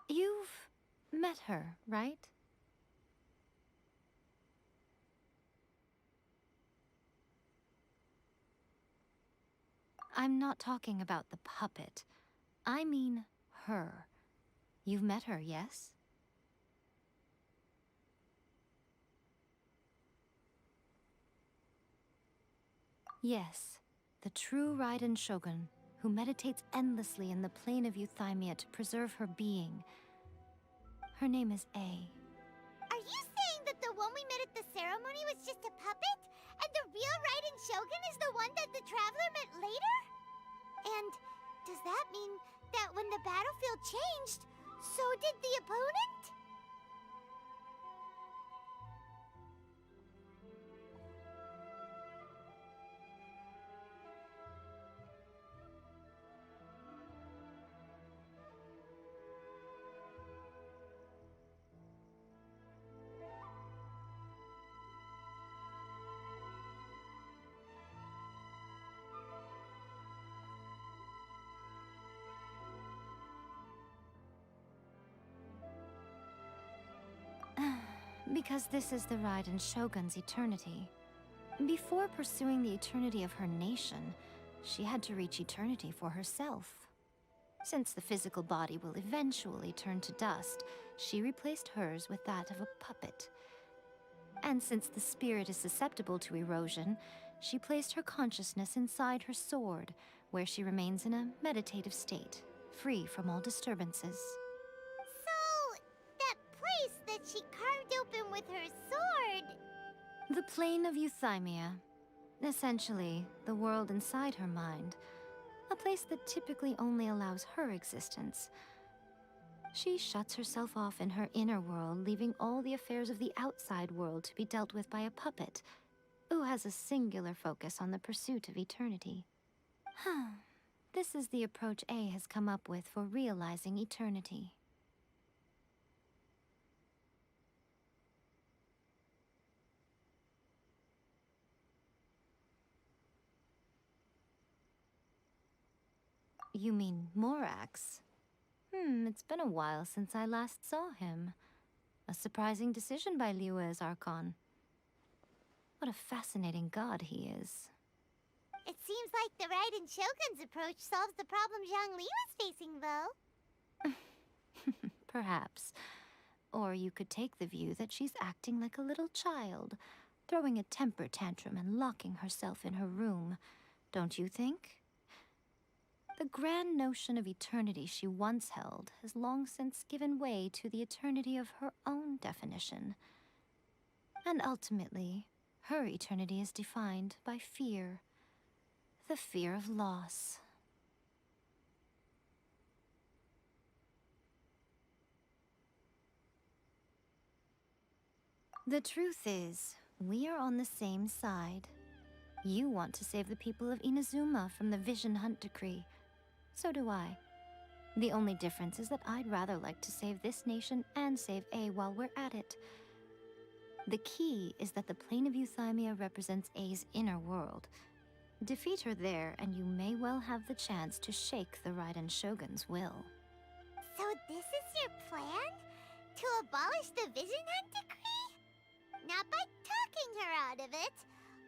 You've met her, right? I'm not talking about the puppet. I mean her. You've met her, yes? Yes, the true Raiden Shogun, who meditates endlessly in the plane of Euthymia to preserve her being. Her name is A. Are you saying that the one we met at the ceremony was just a puppet? And the real Raiden Shogun is the one that the Traveler met later? And does that mean that when the battlefield changed, so did the opponent? Because this is the Raiden Shogun's eternity. Before pursuing the eternity of her nation, she had to reach eternity for herself. Since the physical body will eventually turn to dust, she replaced hers with that of a puppet. And since the spirit is susceptible to erosion, she placed her consciousness inside her sword, where she remains in a meditative state, free from all disturbances. So, that place that she carved open with her sword... The plane of Euthymia. Essentially, the world inside her mind. A place that typically only allows her existence. She shuts herself off in her inner world, leaving all the affairs of the outside world to be dealt with by a puppet, who has a singular focus on the pursuit of eternity. This is the approach A has come up with for realizing eternity. You mean Morax? It's been a while since I last saw him. A surprising decision by Liyue's Archon. What a fascinating god he is. It seems like the Raiden Shogun's approach solves the problem Zhang Li was facing, though. Perhaps. Or you could take the view that she's acting like a little child, throwing a temper tantrum and locking herself in her room. Don't you think? The grand notion of eternity she once held has long since given way to the eternity of her own definition. And ultimately, her eternity is defined by fear. The fear of loss. The truth is, we are on the same side. You want to save the people of Inazuma from the Vision Hunt Decree. So do I. The only difference is that I'd rather like to save this nation and save A while we're at it. The key is that the plane of Euthymia represents A's inner world. Defeat her there, and you may well have the chance to shake the Raiden Shogun's will. So this is your plan? To abolish the Vision Hunt Decree? Not by talking her out of it,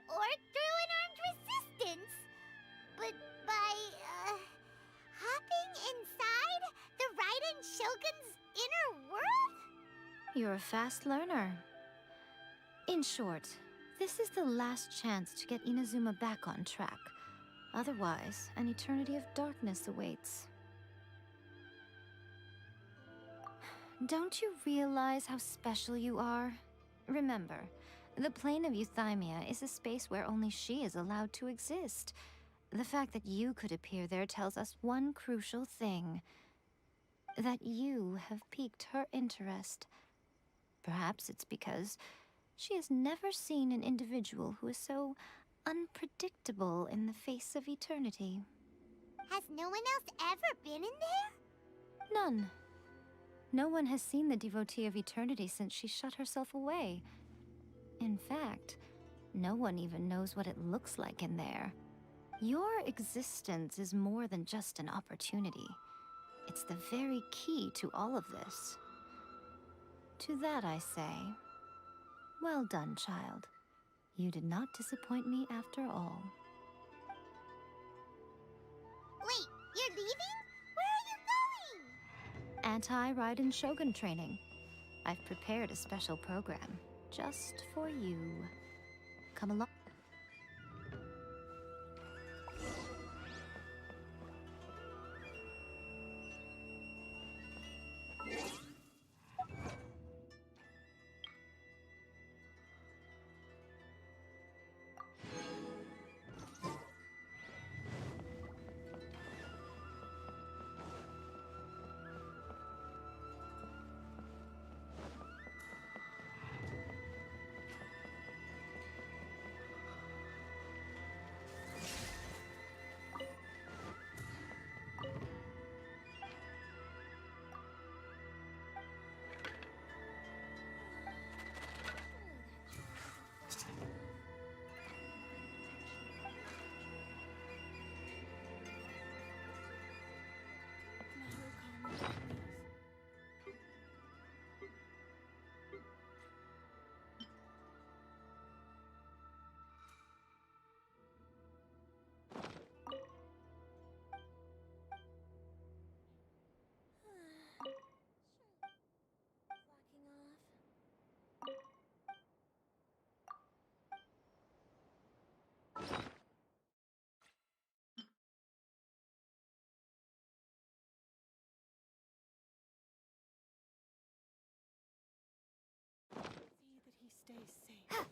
or through an armed resistance, but by, hopping inside the Raiden Shogun's inner world? You're a fast learner. In short, this is the last chance to get Inazuma back on track. Otherwise, an eternity of darkness awaits. Don't you realize how special you are? Remember, the plane of Euthymia is a space where only she is allowed to exist. The fact that you could appear there tells us one crucial thing. That you have piqued her interest. Perhaps it's because she has never seen an individual who is so unpredictable in the face of eternity. Has no one else ever been in there? None. No one has seen the devotee of eternity since she shut herself away. In fact, no one even knows what it looks like in there. Your existence is more than just an opportunity. It's the very key to all of this. To that I say, well done, child. You did not disappoint me after all. Wait, you're leaving? Where are you going? Anti-Raiden Shogun training. I've prepared a special program just for you. Come along. See that he stays safe.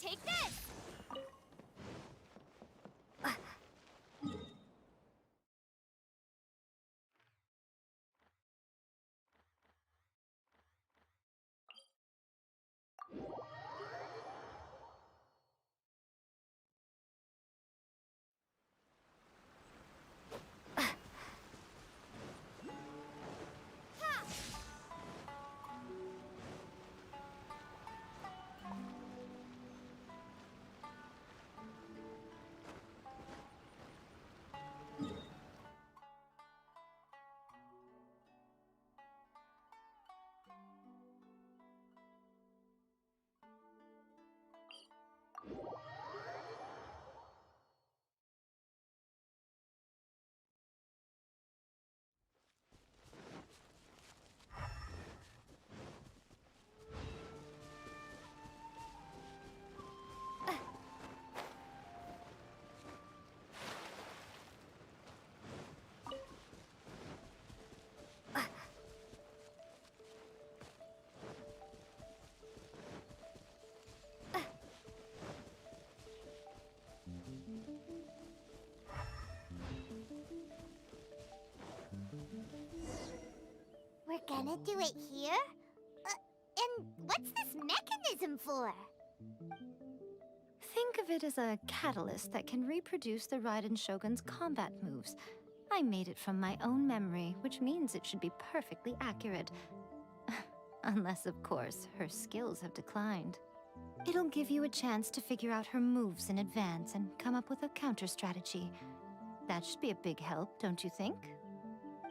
Take this! We're gonna do it here? And what's this mechanism for? Think of it as a catalyst that can reproduce the Raiden Shogun's combat moves. I made it from my own memory, which means it should be perfectly accurate. Unless, of course, her skills have declined. It'll give you a chance to figure out her moves in advance and come up with a counter strategy. That should be a big help, don't you think?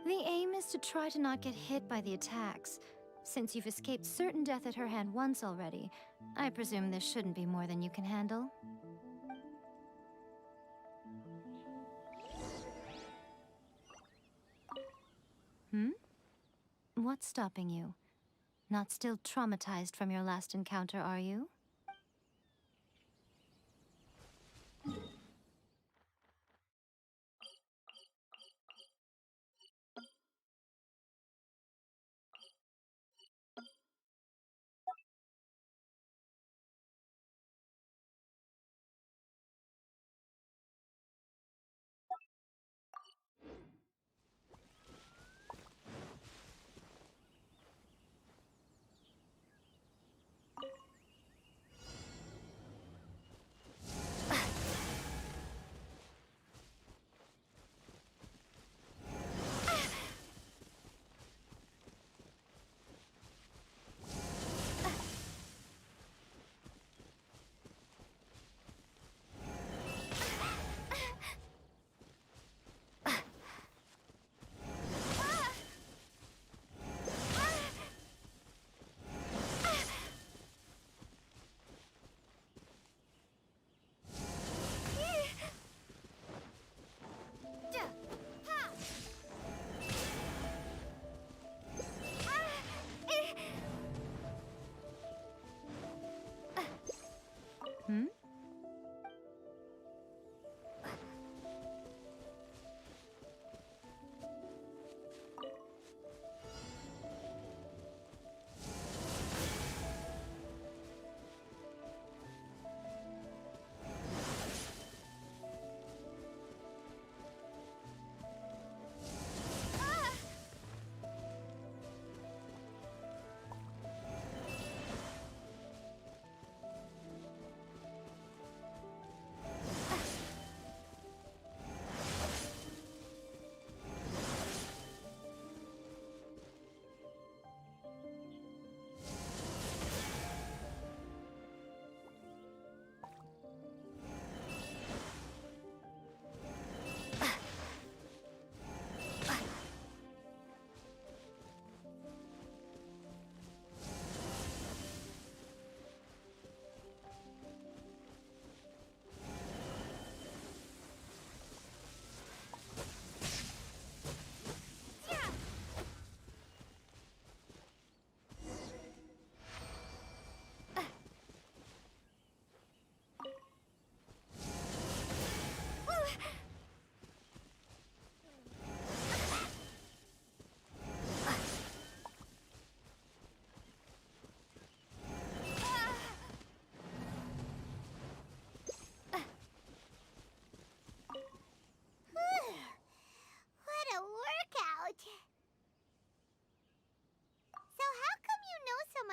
The aim is to try to not get hit by the attacks. Since you've escaped certain death at her hand once already, I presume this shouldn't be more than you can handle. What's stopping you? Not still traumatized from your last encounter, are you?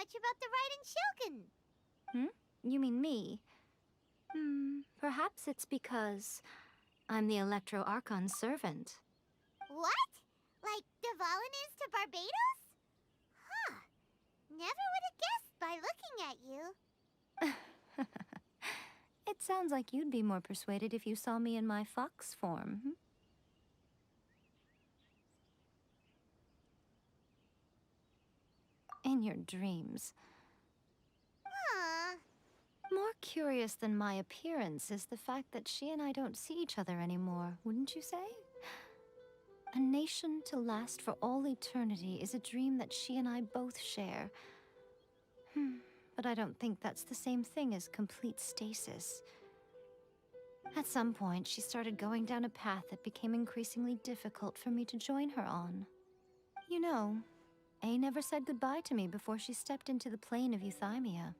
much about the Raiden Shogun. You mean me? Perhaps it's because I'm the Electro Archon's servant. What? Like Devalin is to Barbados? Huh. Never would have guessed by looking at you. It sounds like you'd be more persuaded if you saw me in my fox form. In your dreams. More curious than my appearance is the fact that she and I don't see each other anymore, wouldn't you say? A nation to last for all eternity is a dream that she and I both share. But I don't think that's the same thing as complete stasis. At some point, she started going down a path that became increasingly difficult for me to join her on. You know, A never said goodbye to me before she stepped into the plane of Euthymia.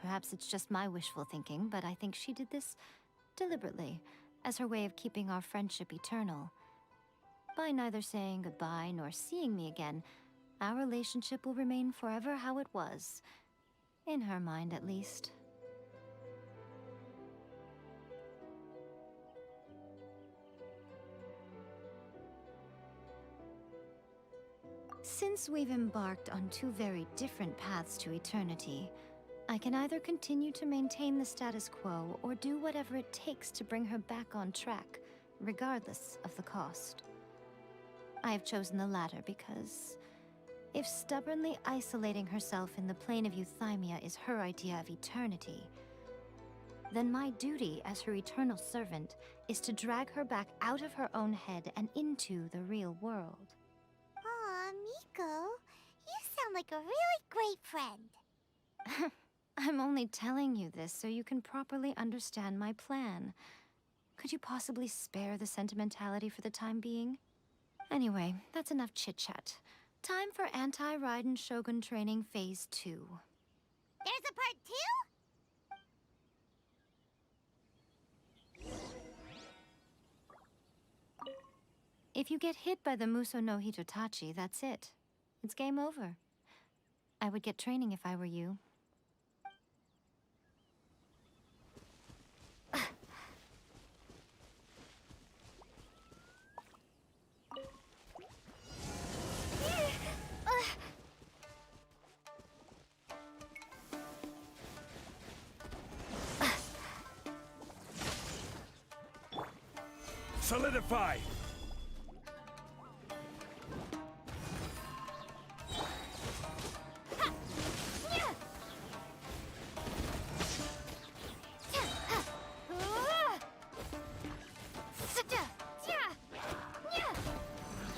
Perhaps it's just my wishful thinking, but I think she did this deliberately, as her way of keeping our friendship eternal. By neither saying goodbye nor seeing me again, our relationship will remain forever how it was. In her mind, at least. Since we've embarked on two very different paths to eternity, I can either continue to maintain the status quo or do whatever it takes to bring her back on track, regardless of the cost. I have chosen the latter because if stubbornly isolating herself in the plane of Euthymia is her idea of eternity, then my duty as her eternal servant is to drag her back out of her own head and into the real world. Aw, Miko, you sound like a really great friend. I'm only telling you this so you can properly understand my plan. Could you possibly spare the sentimentality for the time being? Anyway, that's enough chit-chat. Time for Anti-Raiden Shogun Training Phase 2. There's a part 2? If you get hit by the Muso no Hitotachi, that's it. It's game over. I would get training if I were you. Solidify!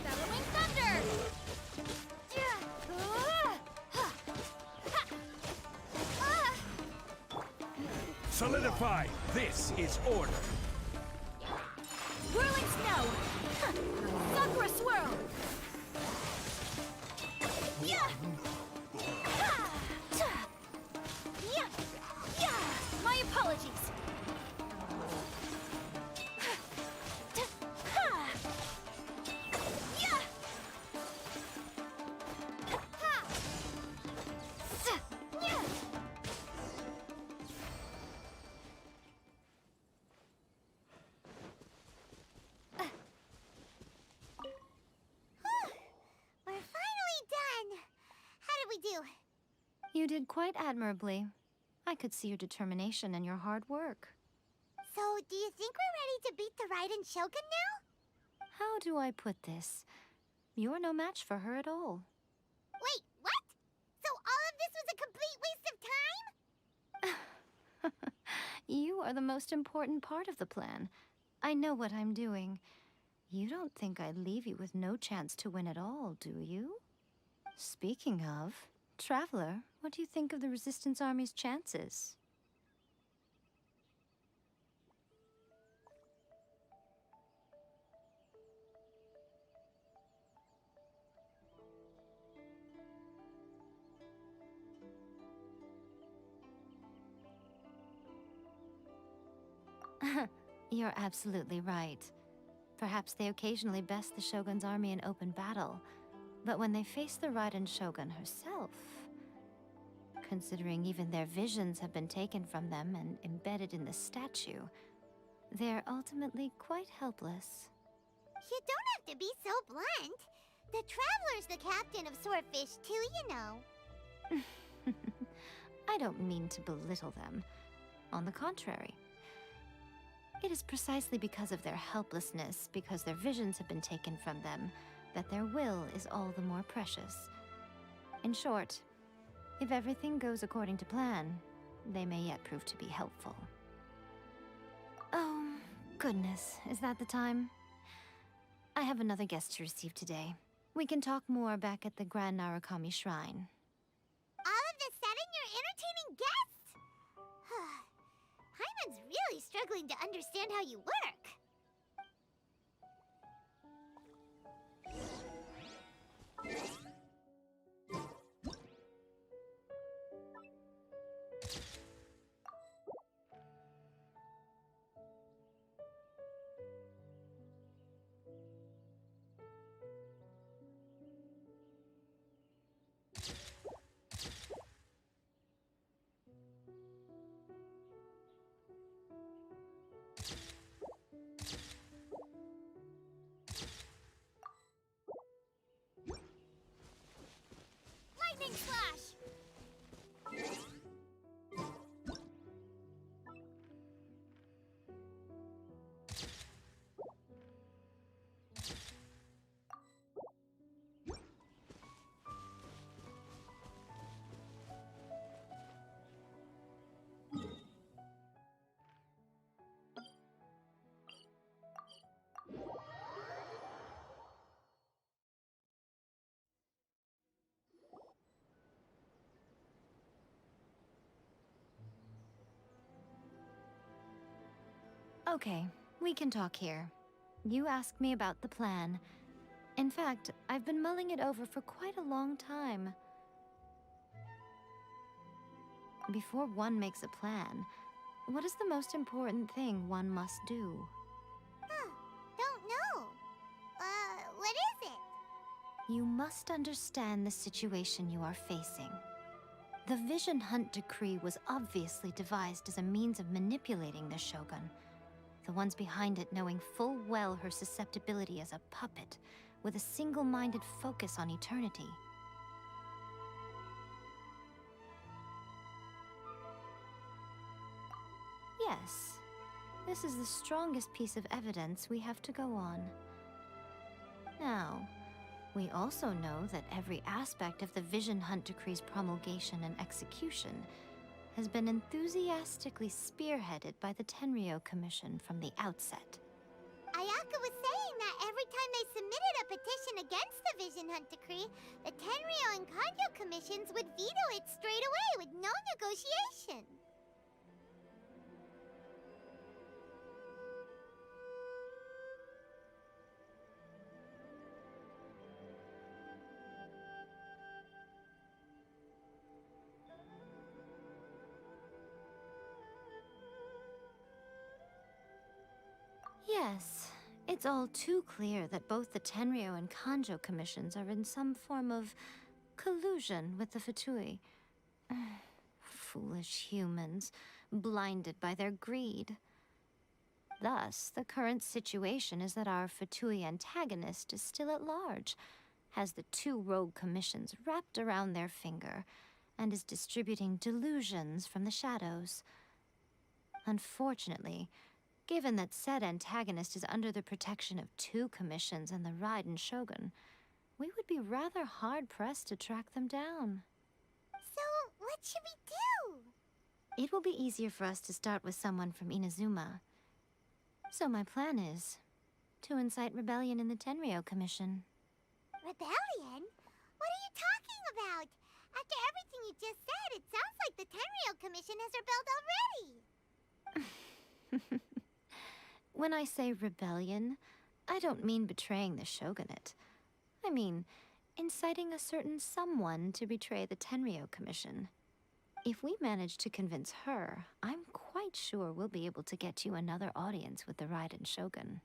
Bellowing thunder! Solidify! This is order! Whirling snow! Sakura swirl! Yeah! Yeah! Yeah! My apologies! Yeah! We're finally done. How did we do? You did quite admirably. I could see your determination and your hard work. So, do you think we're ready to beat the Raiden Shogun now? How do I put this? You're no match for her at all. Wait, what? So all of this was a complete waste of time? You are the most important part of the plan. I know what I'm doing. You don't think I'd leave you with no chance to win at all, do you? Speaking of, Traveler, what do you think of the Resistance Army's chances? You're absolutely right. Perhaps they occasionally best the Shogun's army in open battle, but when they face the Raiden Shogun herself... considering even their visions have been taken from them and embedded in the statue. They're ultimately quite helpless. You don't have to be so blunt. The Traveler's the captain of Swordfish too, you know. I don't mean to belittle them. On the contrary. It is precisely because of their helplessness, because their visions have been taken from them, that their will is all the more precious. In short, if everything goes according to plan, they may yet prove to be helpful. Oh, goodness, is that the time? I have another guest to receive today. We can talk more back at the Grand Narukami Shrine. All of this sudden, you're entertaining guests? Paimon's really struggling to understand how you work. Lightning Slash! Okay, we can talk here. You asked me about the plan. In fact, I've been mulling it over for quite a long time. Before one makes a plan, what is the most important thing one must do? Don't know. What is it? You must understand the situation you are facing. The Vision Hunt Decree was obviously devised as a means of manipulating the Shogun. The ones behind it knowing full well her susceptibility as a puppet, with a single-minded focus on eternity. Yes, this is the strongest piece of evidence we have to go on. Now, we also know that every aspect of the Vision Hunt Decree's promulgation and execution has been enthusiastically spearheaded by the Tenryou Commission from the outset. Ayaka was saying that every time they submitted a petition against the Vision Hunt Decree, the Tenryou and Kanjo commissions would veto it straight away with no negotiation. Yes, it's all too clear that both the Tenryou and Kanjo commissions are in some form of collusion with the Fatui. Foolish humans, blinded by their greed. Thus, the current situation is that our Fatui antagonist is still at large, has the two rogue commissions wrapped around their finger, and is distributing delusions from the shadows. Unfortunately, given that said antagonist is under the protection of two commissions and the Raiden Shogun, we would be rather hard-pressed to track them down. So, what should we do? It will be easier for us to start with someone from Inazuma. So my plan is to incite rebellion in the Tenryou Commission. Rebellion? What are you talking about? After everything you just said, it sounds like the Tenryou Commission has rebelled already. When I say rebellion, I don't mean betraying the shogunate. I mean, inciting a certain someone to betray the Tenryou Commission. If we manage to convince her, I'm quite sure we'll be able to get you another audience with the Raiden Shogun.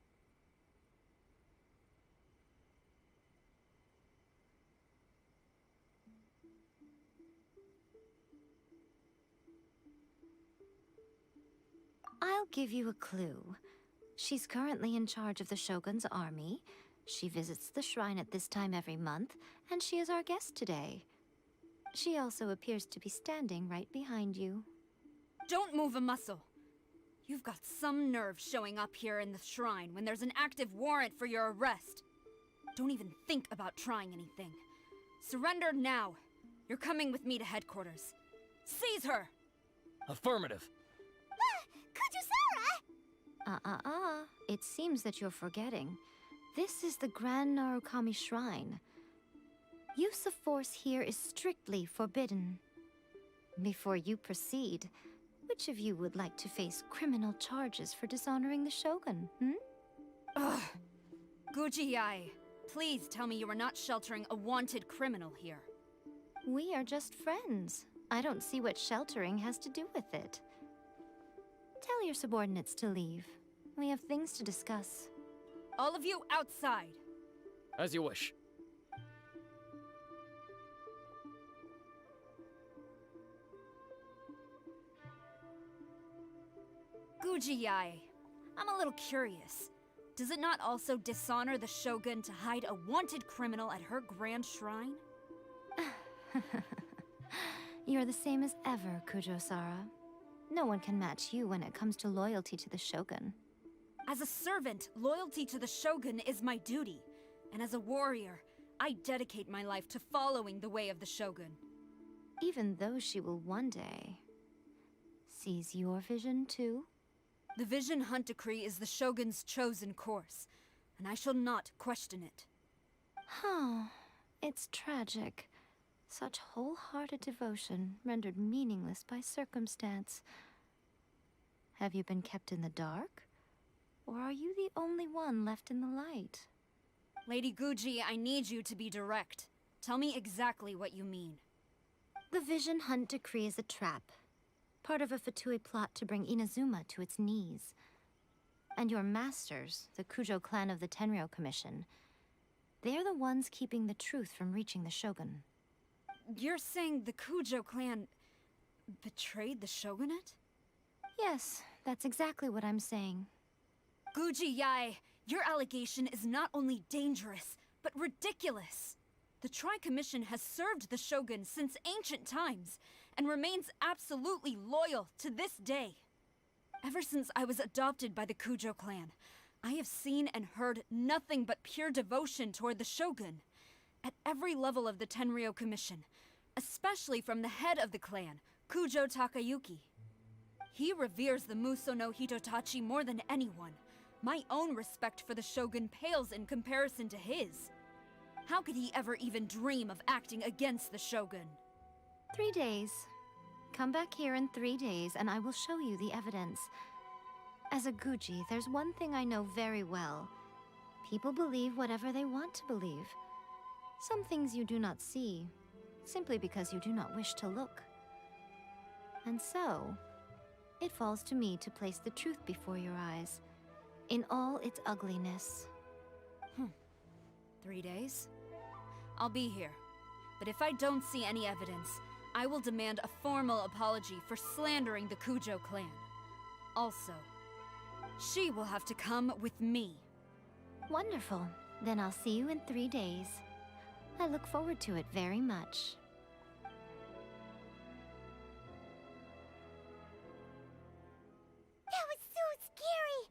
I'll give you a clue. She's currently in charge of the Shogun's army. She visits the shrine at this time every month, and she is our guest today. She also appears to be standing right behind you. Don't move a muscle. You've got some nerve showing up here in the shrine when there's an active warrant for your arrest. Don't even think about trying anything. Surrender now. You're coming with me to headquarters. Seize her! Affirmative. Kujusara! It seems that you're forgetting. This is the Grand Narukami Shrine. Use of force here is strictly forbidden. Before you proceed, which of you would like to face criminal charges for dishonoring the Shogun, Ugh. Guji-ai, please tell me you are not sheltering a wanted criminal here. We are just friends. I don't see what sheltering has to do with it. Tell your subordinates to leave. We have things to discuss. All of you outside. As you wish. Guji-ai, I'm a little curious. Does it not also dishonor the Shogun to hide a wanted criminal at her grand shrine? You're the same as ever, Kujo-sara. No one can match you when it comes to loyalty to the Shogun. As a servant, loyalty to the Shogun is my duty. And as a warrior, I dedicate my life to following the way of the Shogun. Even though she will one day seize your vision too? The Vision Hunt Decree is the Shogun's chosen course, and I shall not question it. Huh. It's tragic. Such wholehearted devotion rendered meaningless by circumstance. Have you been kept in the dark? Or are you the only one left in the light? Lady Guji, I need you to be direct. Tell me exactly what you mean. The Vision Hunt Decree is a trap. Part of a Fatui plot to bring Inazuma to its knees. And your masters, the Kujo clan of the Tenryou Commission, they're the ones keeping the truth from reaching the Shogun. You're saying the Kujo clan betrayed the shogunate? Yes, that's exactly what I'm saying. Guji-ai, your allegation is not only dangerous, but ridiculous. The Tri-Commission has served the Shogun since ancient times, and remains absolutely loyal to this day. Ever since I was adopted by the Kujo clan, I have seen and heard nothing but pure devotion toward the Shogun. At every level of the Tenryou Commission, especially from the head of the clan, Kujo Takayuki. He reveres the Muso no Hitotachi more than anyone. My own respect for the Shogun pales in comparison to his. How could he ever even dream of acting against the Shogun? 3 days. Come back here in 3 days and I will show you the evidence. As a Guji, there's one thing I know very well. People believe whatever they want to believe. Some things you do not see, simply because you do not wish to look. And so, it falls to me to place the truth before your eyes, in all its ugliness. 3 days? I'll be here. But if I don't see any evidence, I will demand a formal apology for slandering the Kujo clan. Also, she will have to come with me. Wonderful. Then I'll see you in 3 days. I look forward to it very much. That was so scary!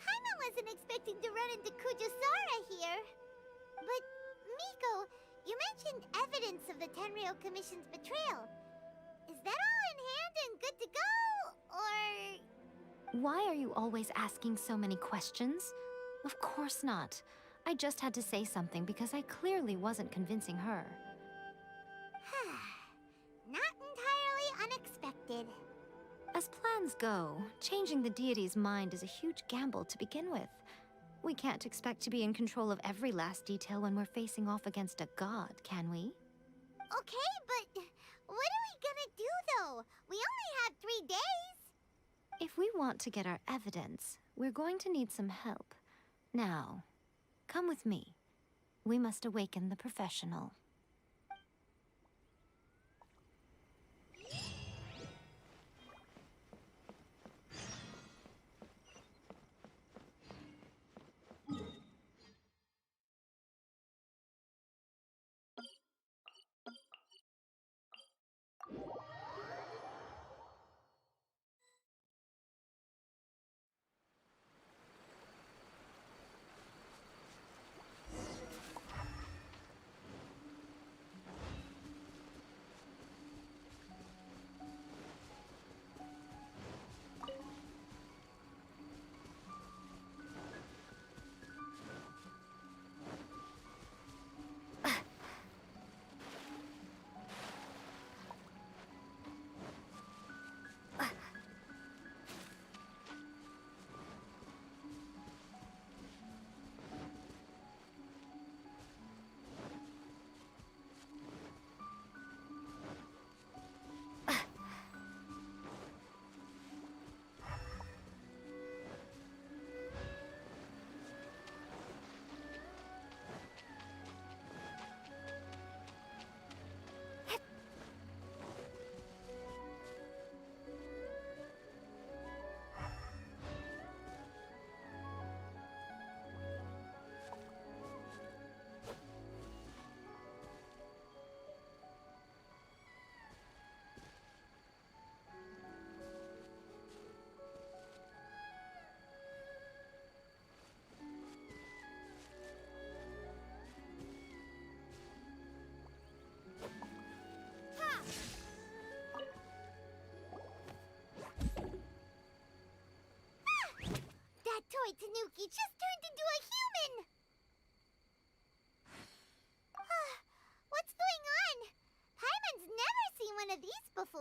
Paimon wasn't expecting to run into Kujusara here. But, Miko, you mentioned evidence of the Tenryou Commission's betrayal. Is that all in hand and good to go, or...? Why are you always asking so many questions? Of course not. I just had to say something because I clearly wasn't convincing her. Not entirely unexpected. As plans go, changing the deity's mind is a huge gamble to begin with. We can't expect to be in control of every last detail when we're facing off against a god, can we? Okay, but what are we gonna do, though? We only have 3 days. If we want to get our evidence, we're going to need some help. Now, come with me. We must awaken the professional.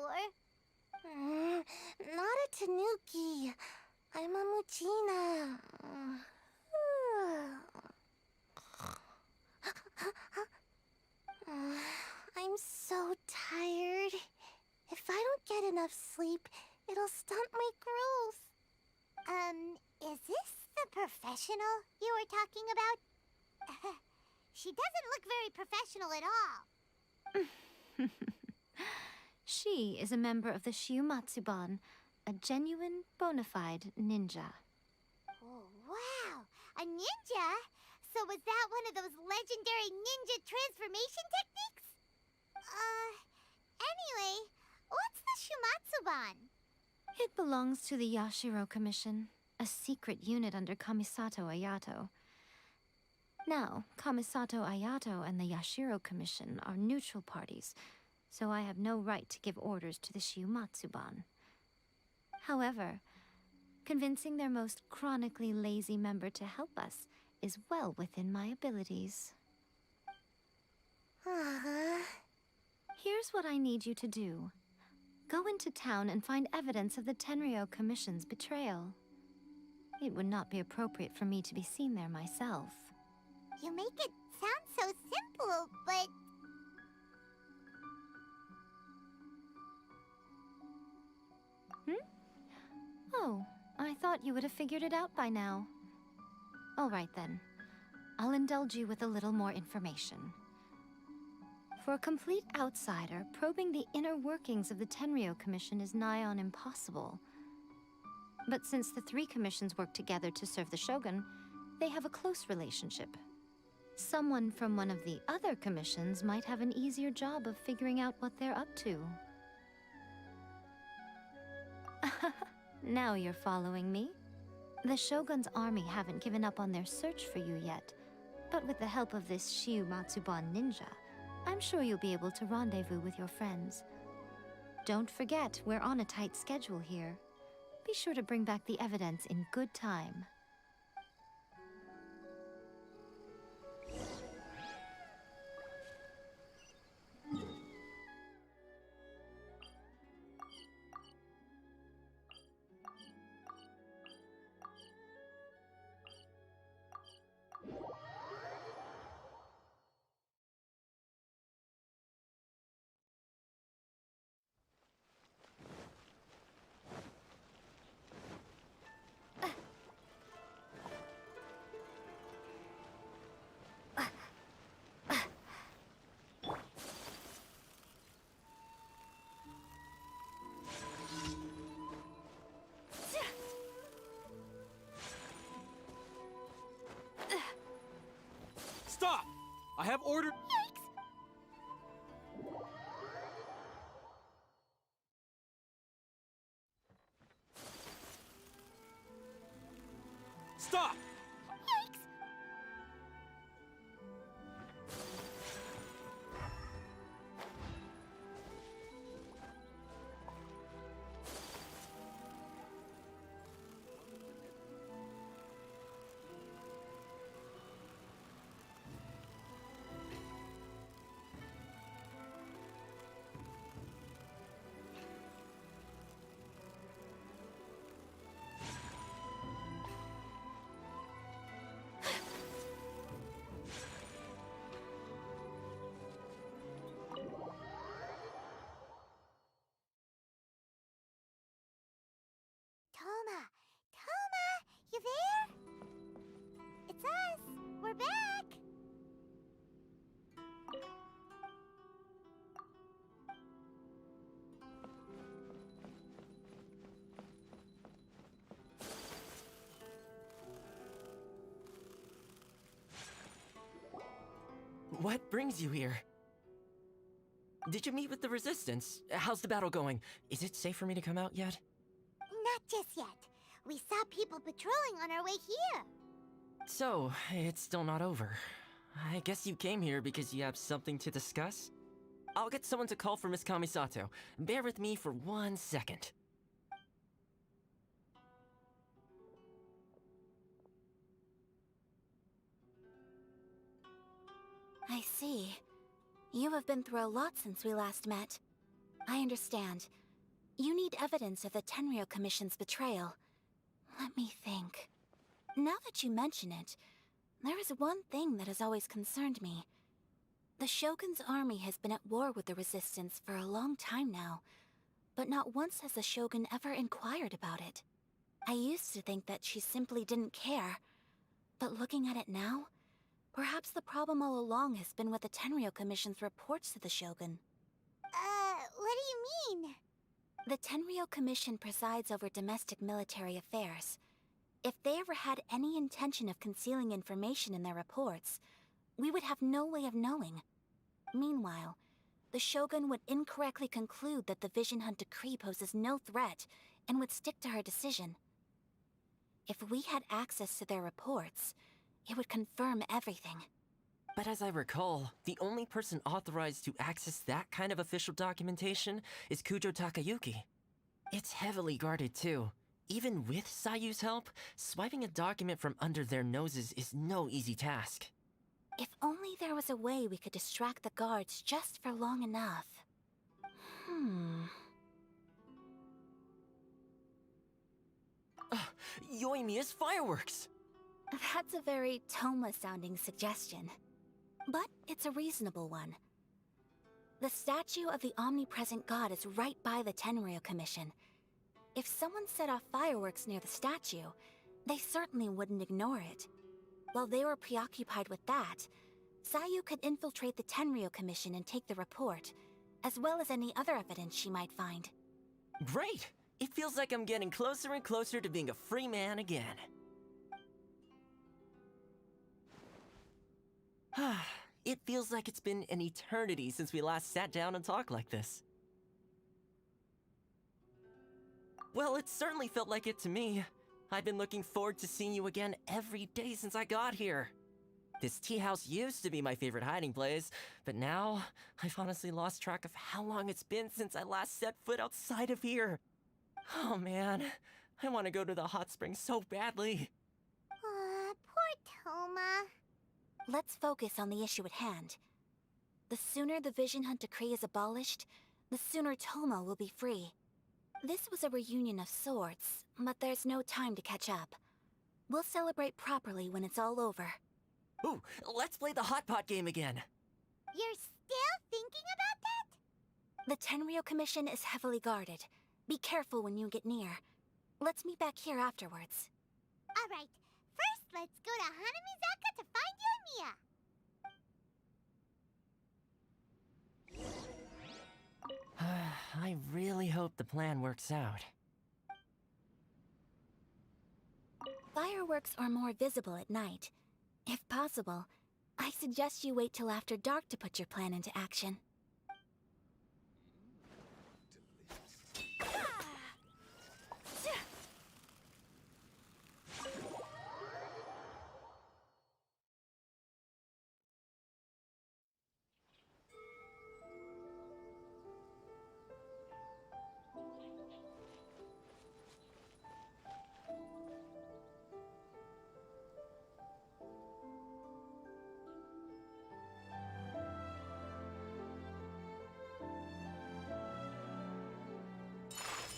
before. Not a Tanuki. I'm a Muchina. I'm so tired. If I don't get enough sleep, it'll stunt my growth. Is this the professional you were talking about? She doesn't look very professional at all. She is a member of the Shiumatsuban, a genuine, bona fide ninja. Oh, wow! A ninja? So was that one of those legendary ninja transformation techniques? Anyway, what's the Shumatsuban? It belongs to the Yashiro Commission, a secret unit under Kamisato Ayato. Now, Kamisato Ayato and the Yashiro Commission are neutral parties, so I have no right to give orders to the Shiumatsuban. However, convincing their most chronically lazy member to help us is well within my abilities. Here's what I need you to do. Go into town and find evidence of the Tenryo Commission's betrayal. It would not be appropriate for me to be seen there myself. You make it sound so simple, but... Oh, I thought you would have figured it out by now. All right then. I'll indulge you with a little more information. For a complete outsider, probing the inner workings of the Tenryo Commission is nigh on impossible. But since the three commissions work together to serve the Shogun, they have a close relationship. Someone from one of the other commissions might have an easier job of figuring out what they're up to. Now you're following me. The Shogun's army haven't given up on their search for you yet, but with the help of this Shiumatsuban ninja, I'm sure you'll be able to rendezvous with your friends. Don't forget, we're on a tight schedule here. Be sure to bring back the evidence in good time. Stop! I have ordered... Stop! Toma, you there? It's us. We're back. What brings you here? Did you meet with the Resistance? How's the battle going? Is it safe for me to come out yet? Not just yet. We saw people patrolling on our way here. So, it's still not over. I guess you came here because you have something to discuss? I'll get someone to call for Miss Kamisato. Bear with me for 1 second. I see. You have been through a lot since we last met. I understand. You need evidence of the Tenryou Commission's betrayal. Let me think. Now that you mention it, there is one thing that has always concerned me. The Shogun's army has been at war with the Resistance for a long time now, but not once has the Shogun ever inquired about it. I used to think that she simply didn't care, but looking at it now, perhaps the problem all along has been with the Tenryou Commission's reports to the Shogun. What do you mean? The Tenryou Commission presides over domestic military affairs. If they ever had any intention of concealing information in their reports, we would have no way of knowing. Meanwhile, the Shogun would incorrectly conclude that the Vision Hunt decree poses no threat and would stick to her decision. If we had access to their reports, it would confirm everything. But as I recall, the only person authorized to access that kind of official documentation is Kujo Takayuki. It's heavily guarded too. Even with Sayu's help, swiping a document from under their noses is no easy task. If only there was a way we could distract the guards just for long enough. Yoimiya's fireworks! That's a very Toma-sounding suggestion. But it's a reasonable one. The statue of the omnipresent god is right by the Tenryou Commission. If someone set off fireworks near the statue, they certainly wouldn't ignore it. While they were preoccupied with that, Sayu could infiltrate the Tenryou Commission and take the report, as well as any other evidence she might find. Great! It feels like I'm getting closer and closer to being a free man again. It feels like it's been an eternity since we last sat down and talked like this. Well, it certainly felt like it to me. I've been looking forward to seeing you again every day since I got here. This tea house used to be my favorite hiding place, but now I've honestly lost track of how long it's been since I last set foot outside of here. Oh man, I want to go to the hot springs so badly. Poor Toma. Let's focus on the issue at hand. The sooner the Vision Hunt decree is abolished, the sooner Toma will be free. This was a reunion of sorts, but there's no time to catch up. We'll celebrate properly when it's all over. Ooh, let's play the hot pot game again. You're still thinking about that? The Tenryou Commission is heavily guarded. Be careful when you get near. Let's meet back here afterwards. Alright, first let's go to Hanamizaka to find Yoimiya. I really hope the plan works out. Fireworks are more visible at night. If possible, I suggest you wait till after dark to put your plan into action.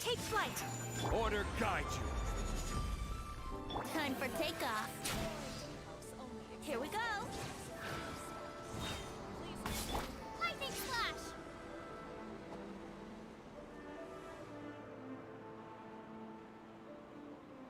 Take flight! Order guide you. Time for takeoff.